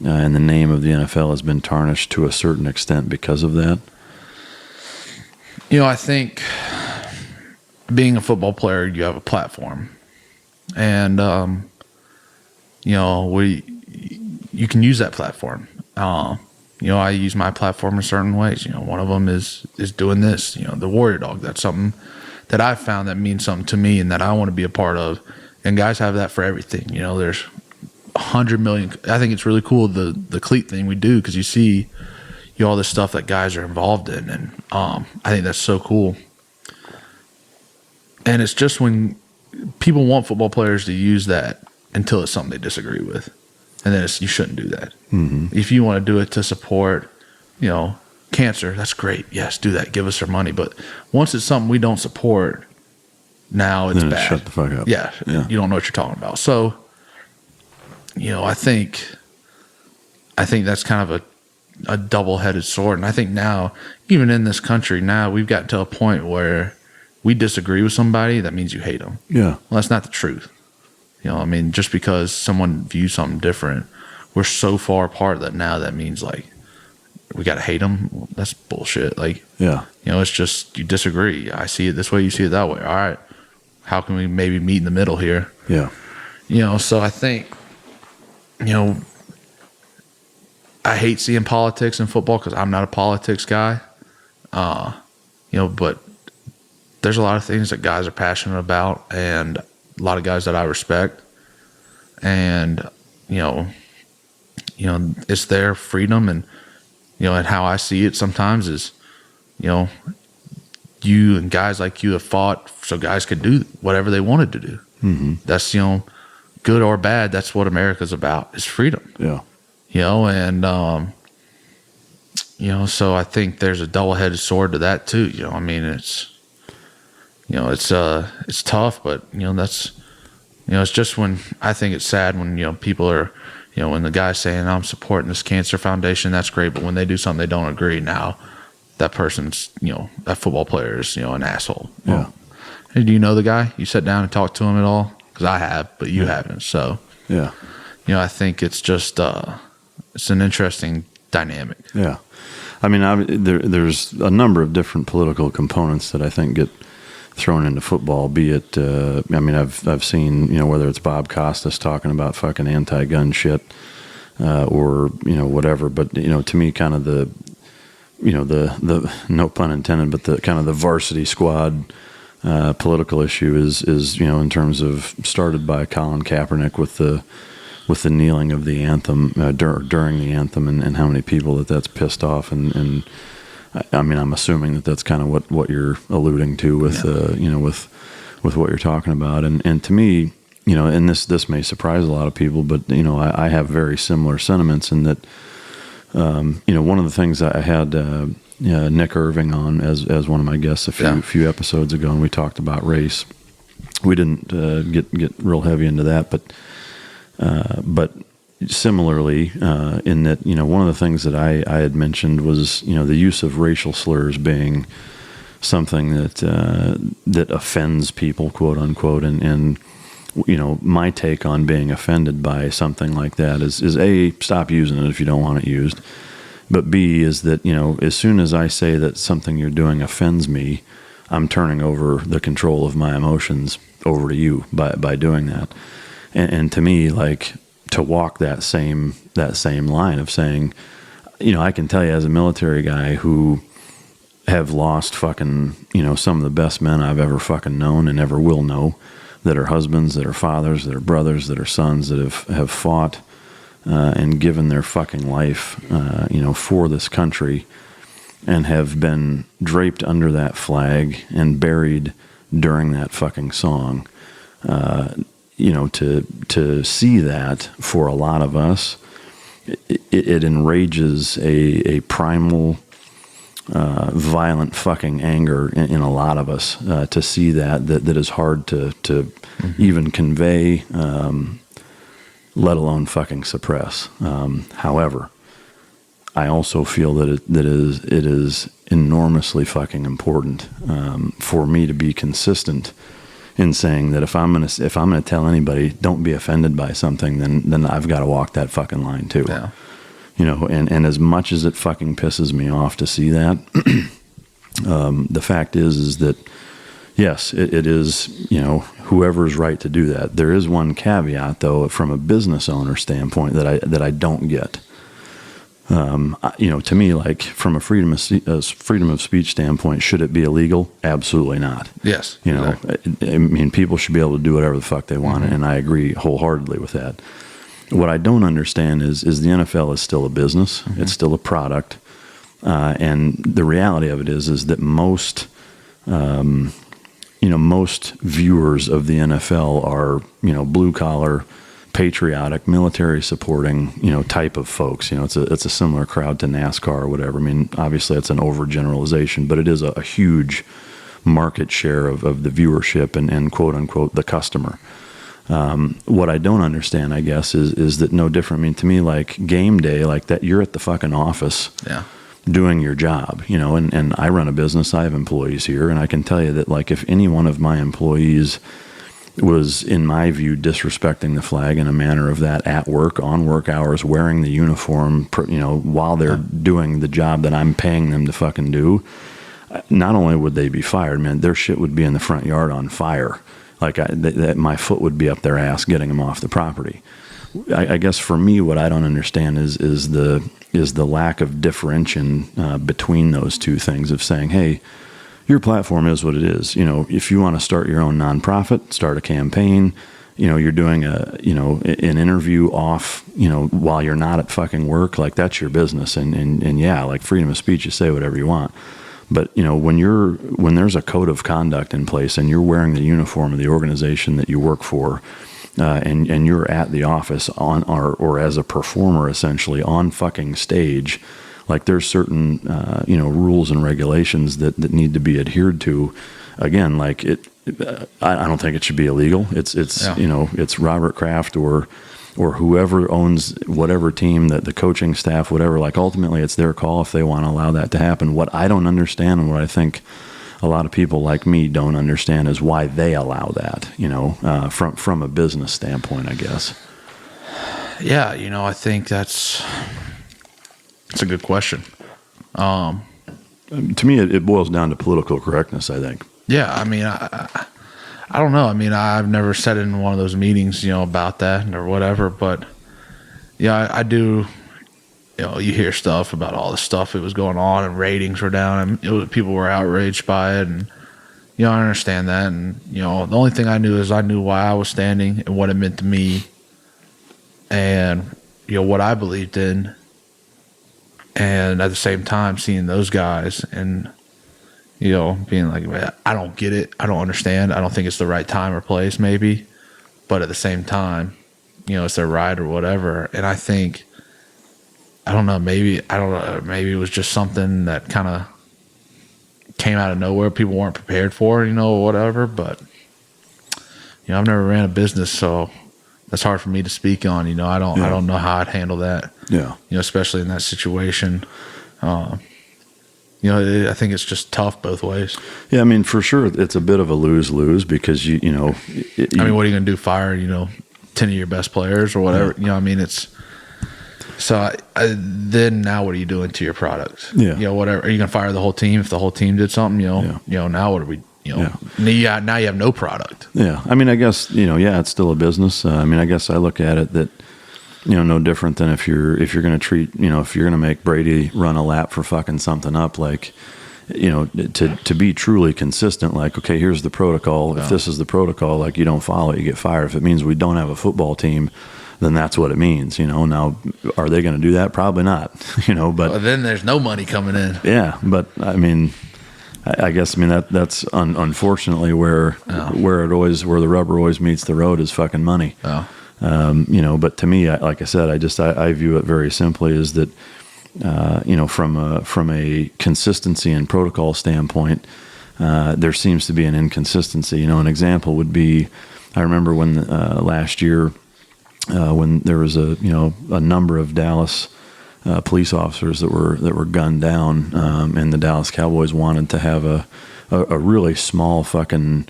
and the name of the NFL has been tarnished to a certain extent because of that? I think being a football player, you have a platform, and you can use that platform. I use my platform in certain ways. One of them is doing this. The Warrior Dog. That's something that I've found that means something to me and that I want to be a part of. And guys have that for everything. There's 100 million. I think it's really cool, the cleat thing we do, because you see all this stuff that guys are involved in. And I think that's so cool. And it's just when people want football players to use that until it's something they disagree with. And then you shouldn't do that. Mm-hmm. If you want to do it to support, cancer, that's great. Yes, do that. Give us our money. But once it's something we don't support, now it's bad. Shut the fuck up. Yeah, you don't know what you're talking about. So, I think that's kind of a double-headed sword. And I think now, even in this country, now we've gotten to a point where we disagree with somebody, that means you hate them. Yeah. Well, that's not the truth. Just because someone views something different, we're so far apart that now that means like we got to hate them. Well, that's bullshit. Like, it's just you disagree. I see it this way, you see it that way. All right. How can we maybe meet in the middle here? Yeah. So I think, I hate seeing politics in football because I'm not a politics guy. But there's a lot of things that guys are passionate about, and a lot of guys that I respect. And, it's their freedom, and, and how I see it sometimes is, you and guys like you have fought so guys could do whatever they wanted to do. Mm-hmm. That's, good or bad. That's what America's about, is freedom. Yeah. So I think there's a double-headed sword to that too. It's tough, but that's, it's just when I think it's sad when, people are, when the guy's saying, I'm supporting this cancer foundation, that's great. But when they do something they don't agree, now that person's, that football player is, an asshole. Yeah. Well, hey, do you know the guy? You sat down and talked to him at all? Because I have, but you haven't. So, I think it's just, it's an interesting dynamic. Yeah. There's a number of different political components that I think get thrown into football, be it, I've seen, whether it's Bob Costas talking about fucking anti-gun shit, or, whatever, but, to me, kind of the no pun intended, but the kind of the varsity squad, political issue is, in terms of started by Colin Kaepernick with the kneeling of the anthem, during the anthem, and how many people that's pissed off. And I'm assuming that's kind of what you're alluding to with, with what you're talking about. And to me, and this may surprise a lot of people, but, I have very similar sentiments in that, one of the things I had Nick Irving on as one of my guests a few episodes ago, and we talked about race. We didn't get real heavy into that, but similarly, in that, one of the things that I had mentioned was, the use of racial slurs being something that offends people, quote unquote, and my take on being offended by something like that is A, stop using it if you don't want it used, but B, is that, as soon as I say that something you're doing offends me, I'm turning over the control of my emotions over to you by doing that. And to me, like, to walk that same line of saying, I can tell you as a military guy who have lost fucking, some of the best men I've ever fucking known and ever will know, that are husbands, that are fathers, that are brothers, that are sons, that have fought and given their fucking life, for this country, and have been draped under that flag and buried during that fucking song. To see that for a lot of us, it enrages a primal, violent fucking anger in a lot of us, to see that is hard to even convey, let alone fucking suppress. However, I also feel that it is enormously fucking important for me to be consistent in saying that if I'm gonna tell anybody don't be offended by something, then I've got to walk that fucking line too. Yeah. And as much as it fucking pisses me off to see that, the fact is that yes, it is, whoever's right to do that. There is one caveat though, from a business owner standpoint that I don't get. To me, like, from a freedom of speech standpoint, should it be illegal? Absolutely not. Yes. Exactly. I mean, people should be able to do whatever the fuck they want, and I agree wholeheartedly with that. What I don't understand is the NFL is still a business. Mm-hmm. It's still a product. And the reality of it is that most viewers of the NFL are, blue collar, patriotic, military supporting, type of folks. It's a similar crowd to NASCAR or whatever. I mean, obviously it's an overgeneralization, but it is a huge market share of the viewership and quote unquote the customer. What I don't understand, I guess, is that no different. I mean, to me, like, game day, like that, you're at the fucking office doing your job, and I run a business. I have employees here, and I can tell you that, like, if any one of my employees was, in my view, disrespecting the flag in a manner of that at work, on work hours, wearing the uniform, while they're doing the job that I'm paying them to fucking do, not only would they be fired, man, their shit would be in the front yard on fire. Like, my foot would be up their ass getting them off the property. I guess for me, what I don't understand is the lack of differentiation between those two things of saying, hey, your platform is what it is. If you want to start your own nonprofit, start a campaign, you're doing an interview off, while you're not at fucking work, like, that's your business. And yeah, like, freedom of speech, you say whatever you want. But, when there's a code of conduct in place and you're wearing the uniform of the organization that you work for, and you're at the office on or as a performer, essentially on fucking stage, like, there's certain, rules and regulations that need to be adhered to. Again, like, I don't think it should be illegal. It's Robert Kraft or whoever owns whatever team, that the coaching staff, whatever, like, ultimately it's their call if they want to allow that to happen. What I don't understand, and what I think a lot of people like me don't understand, is why they allow that, from a business standpoint, I guess. Yeah. I think that's a good question. To me, it boils down to political correctness, I think. Yeah. I mean, I don't know. I mean, I've never sat in one of those meetings, about that or whatever, but yeah, I do, you hear stuff about all the stuff that was going on and ratings were down and people were outraged by it. And, I understand that. And, the only thing I knew is I knew why I was standing and what it meant to me and, what I believed in. And at the same time, seeing those guys and, being like, I don't get it. I don't understand. I don't think it's the right time or place, maybe. but at the same time, it's their right or whatever. And I think, I don't know, maybe it was just something that kind of came out of nowhere. People weren't prepared for, or whatever. But, I've never ran a business, so that's hard for me to speak on. I don't know how I'd handle that. Yeah. Especially in that situation. I think it's just tough both ways. Yeah, I mean, for sure, it's a bit of a lose-lose because what are you going to do? Fire 10 of your best players or whatever? Yeah. It's so. Then now, what are you doing to your product? Yeah. Whatever. Are you going to fire the whole team if the whole team did something? Now what are we? Now you have no product. Yeah, I mean, I guess it's still a business. I mean, I guess I look at it that no different than if you're going to treat if you're going to make Brady run a lap for fucking something up, like to be truly consistent. Like, okay, here's the protocol. If this is the protocol, like you don't follow it, you get fired. If it means we don't have a football team, then that's what it means. Now, are they going to do that? Probably not. But then there's no money coming in. Yeah, but I mean. I guess that's unfortunately where the rubber always meets the road is fucking money. Oh. But to me, like I said, I view it very simply is that from a consistency and protocol standpoint, there seems to be an inconsistency. An example would be, I remember when last year when there was a number of Dallas police officers that were gunned down, and the Dallas Cowboys wanted to have a really small fucking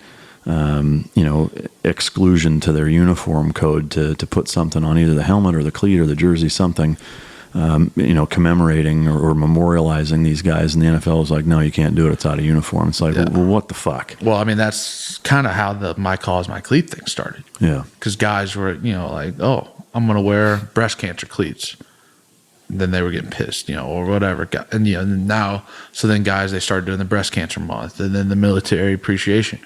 exclusion to their uniform code to put something on either the helmet or the cleat or the jersey, something commemorating or memorializing these guys. And the NFL was like, no, you can't do it. It's out of uniform. It's like, well, what the fuck? Well, I mean, that's kind of how the My Cause, My Cleat thing started. Yeah, because guys were like, oh, I'm going to wear breast cancer cleats. Then they were getting pissed, or whatever. And now, so then guys, they started doing the breast cancer month and then the military appreciation,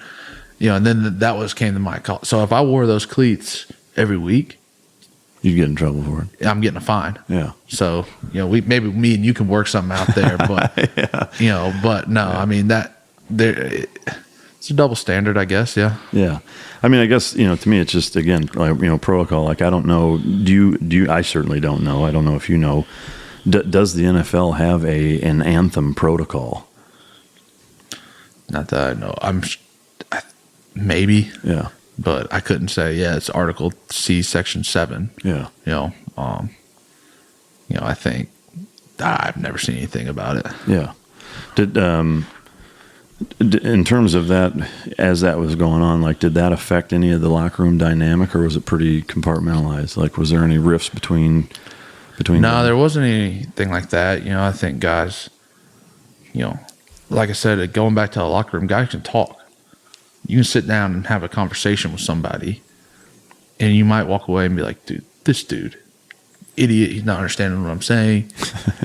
and then came to my call. So if I wore those cleats every week, you'd get in trouble for it. I'm getting a fine. Yeah. So, maybe me and you can work something out there, but, but no, I mean it's a double standard, I guess. Yeah. Yeah. I mean, I guess, to me, it's just, again, protocol. Like, I don't know. Do you, I certainly don't know. I don't know if you know, does the NFL have an anthem protocol? Not that I know. Maybe. Yeah. But I couldn't say, it's Article C, Section 7. Yeah. I think I've never seen anything about it. Yeah. In terms of that, as that was going on, like, did that affect any of the locker room dynamic, or was it pretty compartmentalized? Like, was there any rifts between? No, there wasn't anything like that. I think guys, like I said, going back to the locker room, guys can talk. You can sit down and have a conversation with somebody, and you might walk away and be like, dude, this dude, idiot, he's not understanding what I'm saying,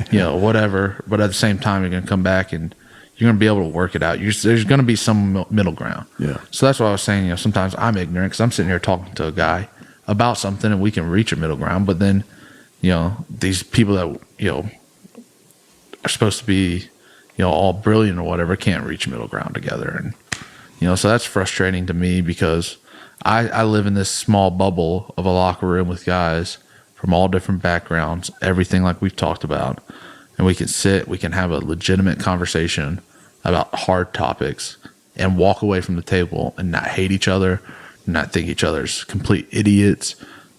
whatever. But at the same time, you're going to come back and you're going to be able to work it out. There's going to be some middle ground. Yeah. So that's what I was saying. Sometimes I'm ignorant because I'm sitting here talking to a guy about something and we can reach a middle ground. But then, these people that, are supposed to be, all brilliant or whatever, can't reach middle ground together. And, so that's frustrating to me because I live in this small bubble of a locker room with guys from all different backgrounds, everything like we've talked about. And we can have a legitimate conversation about hard topics and walk away from the table and not hate each other, not think each other's complete idiots,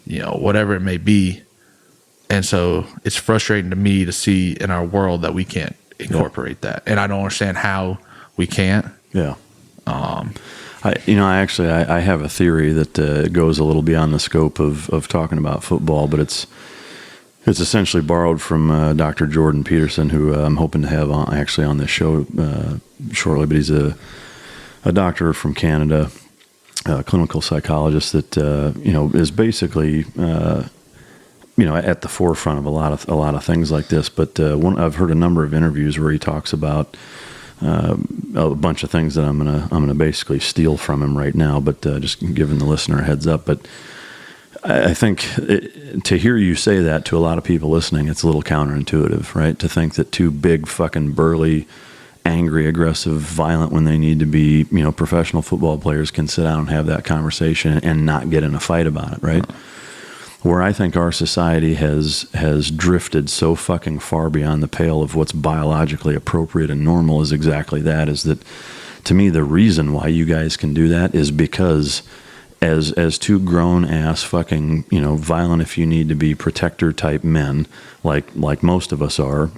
whatever it may be. And so it's frustrating to me to see in our world that we can't incorporate that. And I don't understand how we can't. Yeah. I have a theory that goes a little beyond the scope of talking about football, but it's essentially borrowed from Dr. Jordan Peterson, who I'm hoping to have on this show shortly. But he's a doctor from Canada, a clinical psychologist that is basically at the forefront of a lot of things like this. But I've heard a number of interviews where he talks about a bunch of things that I'm gonna basically steal from him right now. But just giving the listener a heads up, but. I think to hear you say that to a lot of people listening, it's a little counterintuitive, right? To think that two big fucking burly angry, aggressive, violent when they need to be. Professional football players can sit down and have that conversation and not get in a fight about it, right? Where I think our society has drifted so fucking far beyond the pale of what's biologically appropriate and normal is exactly that, is that, to me, the reason why you guys can do that is because as two grown-ass fucking, violent if you need to be protector type men, like most of us are,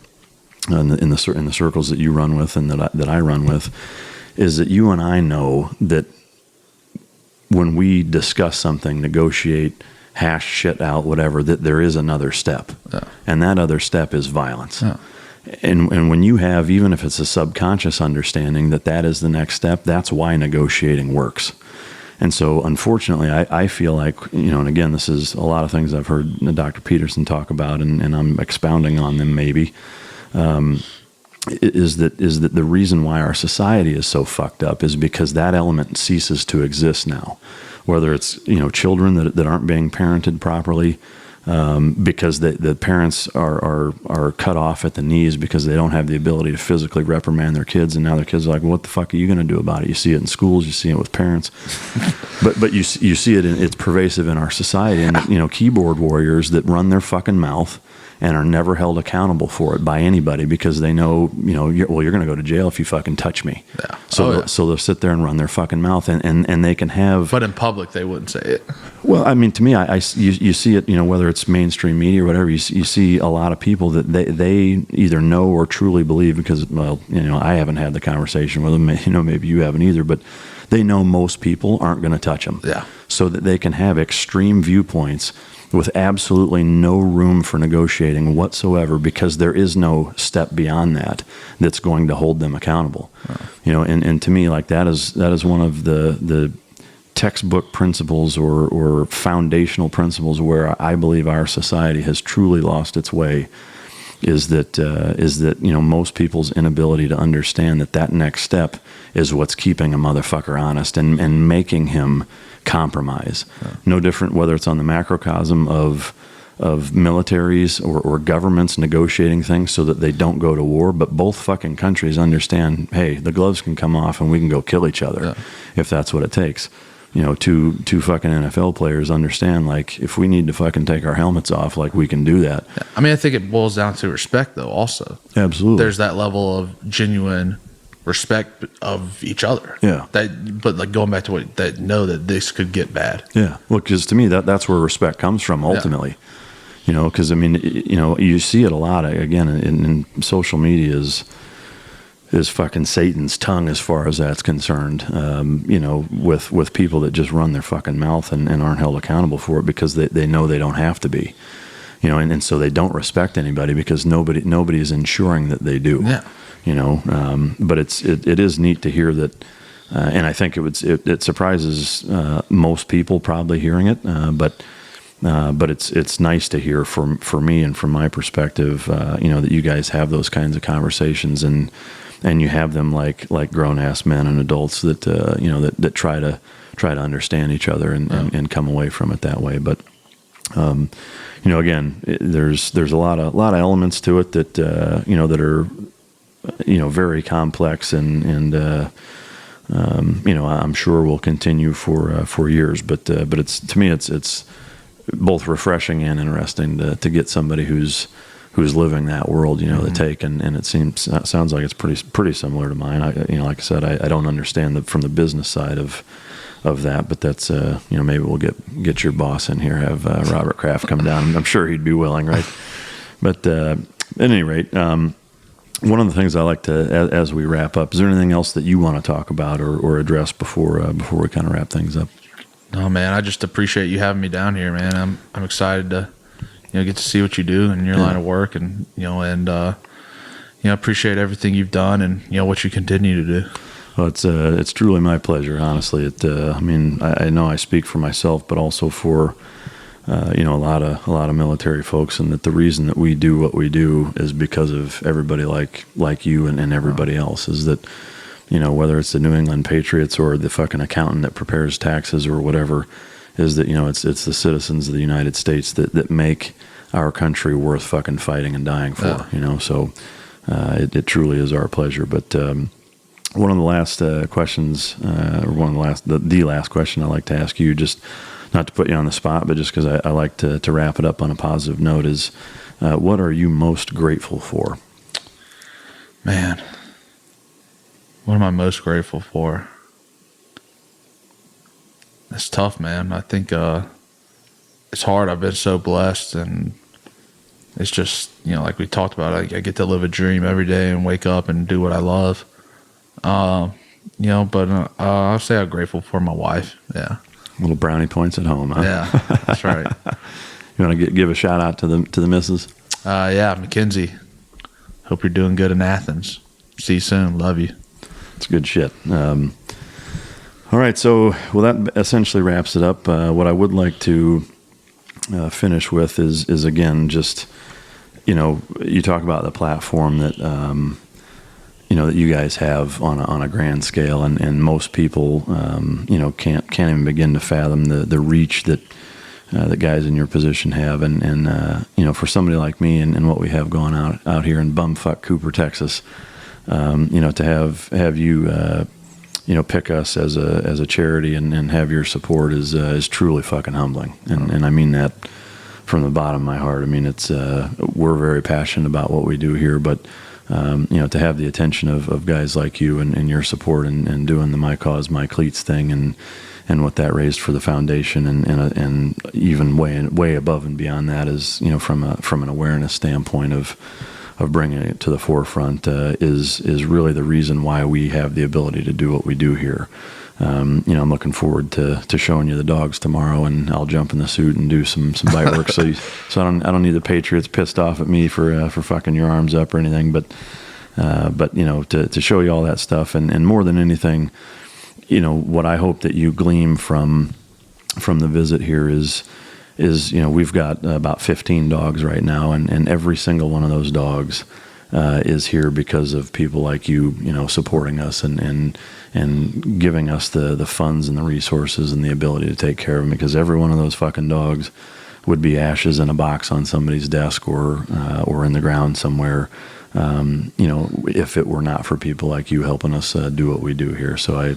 in the circles that you run with and that I run with, is that you and I know that when we discuss something, negotiate, hash shit out, whatever, that there is another step. Yeah. And that other step is violence. Yeah. And when you have, even if it's a subconscious understanding that is the next step, that's why negotiating works. And so, unfortunately, I feel like, and again, this is a lot of things I've heard Dr. Peterson talk about, and I'm expounding on them maybe, is that the reason why our society is so fucked up is because that element ceases to exist now. Whether it's, children that aren't being parented properly, because the parents are cut off at the knees because they don't have the ability to physically reprimand their kids, and now their kids are like, well, what the fuck are you going to do about it? You see it in schools, you see it with parents, but you see it it's pervasive in our society, and keyboard warriors that run their fucking mouth and are never held accountable for it by anybody because they know, you're going to go to jail if you fucking touch me. Yeah. So they'll sit there and run their fucking mouth, and they can have. But in public, they wouldn't say it. Well, I mean, to me, you see it, whether it's mainstream media or whatever, you see a lot of people that they either know or truly believe because, well, I haven't had the conversation with them, maybe you haven't either, but they know most people aren't going to touch them. Yeah. So that they can have extreme viewpoints with absolutely no room for negotiating whatsoever, because there is no step beyond that's going to hold them accountable. Oh. And to me, like that is one of the textbook principles or foundational principles where I believe our society has truly lost its way. Is that most people's inability to understand that next step is what's keeping a motherfucker honest and making him compromise. Yeah. No different whether it's on the macrocosm of militaries or governments negotiating things so that they don't go to war, but both fucking countries understand, hey, the gloves can come off and we can go kill each other if that's what it takes. Two fucking NFL players understand, like, if we need to fucking take our helmets off, like, we can do that. Yeah. I mean, I think it boils down to respect, though, also. Absolutely. There's that level of genuine respect of each other. Yeah. But like going back to what that know that this could get bad. Yeah. Well, because to me, that's where respect comes from ultimately. Yeah. Because, I mean, you see it a lot, again, in social media is fucking Satan's tongue as far as that's concerned, with people that just run their fucking mouth and aren't held accountable for it because they know they don't have to be, and so they don't respect anybody because nobody is ensuring that they do. Yeah. But it is neat to hear that, and I think it surprises most people probably hearing it, but it's nice to hear for me and from my perspective, that you guys have those kinds of conversations and you have them like grown ass men and adults that that try to understand each other and come away from it that way. But again, there's a lot of elements to it that that are very complex and I'm sure will continue for years. But it's, to me, it's both refreshing and interesting to get somebody who's living that world, the take, and it sounds like it's pretty similar to mine. Like I said, I don't understand from the business side of that, but that's maybe we'll get your boss in here, have Robert Kraft come down. I'm sure he'd be willing, right? But at any rate, one of the things I like to, as we wrap up, is there anything else that you want to talk about or address before we kind of wrap things up? No, man, I just appreciate you having me down here, man. I'm excited to get to see what you do in your line of work, and appreciate everything you've done and what you continue to do. Well, it's truly my pleasure, honestly. I mean, I know I speak for myself, but also for a lot of military folks, and that the reason that we do what we do is because of everybody like you and everybody else. Is that whether it's the New England Patriots or the fucking accountant that prepares taxes or whatever, is that it's the citizens of the United States that make our country worth fucking fighting and dying for. So it truly is our pleasure. But one of the last questions, or the last question I like to ask you, just not to put you on the spot, but just because I like to wrap it up on a positive note, is what are you most grateful for? Man, what am I most grateful for? It's tough, man. I think it's hard. I've been so blessed, and it's just, like we talked about, I get to live a dream every day and wake up and do what I love. But I'll say I'm grateful for my wife. Yeah. Little brownie points at home, huh? Yeah, that's right. You want to give a shout out to the missus? Yeah, Mackenzie. Hope you're doing good in Athens. See you soon. Love you. It's good shit. All right, so that essentially wraps it up. What I would like to finish with is again, just, you talk about the platform that that you guys have on a grand scale, and most people can't even begin to fathom the reach that guys in your position have, and for somebody like me and what we have going out here in bumfuck Cooper, Texas, to have you pick us as a charity and have your support is truly fucking humbling, and I mean that from the bottom of my heart. I mean, it's we're very passionate about what we do here, but to have the attention of guys like you and your support and doing the My Cause, My Cleats thing and what that raised for the foundation and even way above and beyond that is, from an awareness standpoint of bringing it to the forefront is really the reason why we have the ability to do what we do here. I'm looking forward to showing you the dogs tomorrow, and I'll jump in the suit and do some bite work. So I don't need the Patriots pissed off at me for fucking your arms up or anything. But to show you all that stuff, and more than anything, what I hope that you glean from the visit here is we've got about 15 dogs right now, and every single one of those dogs is here because of people like you, supporting us and giving us the funds and the resources and the ability to take care of them, because every one of those fucking dogs would be ashes in a box on somebody's desk or in the ground somewhere, if it were not for people like you helping us do what we do here. So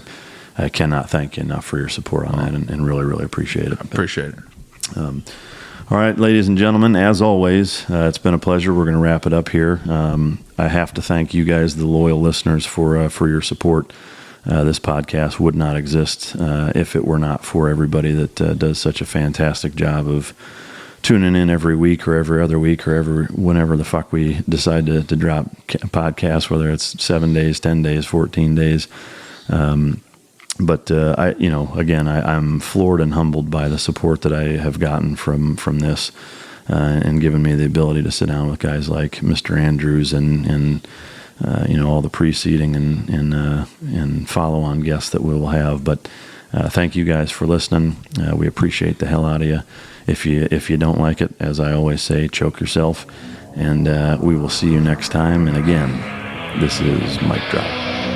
I cannot thank you enough for your support on that, and really, really appreciate it. I appreciate it. All right, ladies and gentlemen, as always, it's been a pleasure. We're going to wrap it up here. I have to thank you guys, the loyal listeners, for your support. This podcast would not exist if it were not for everybody that does such a fantastic job of tuning in every week or every other week or whenever the fuck we decide to drop podcasts, whether it's 7 days, 10 days, 14 days. But I'm floored and humbled by the support that I have gotten from this, and given me the ability to sit down with guys like Mr. Andrews and all the preceding and follow-on guests that we will have. But thank you guys for listening. We appreciate the hell out of you. If you don't like it, as I always say, choke yourself. And we will see you next time. And again, this is Mic Drop.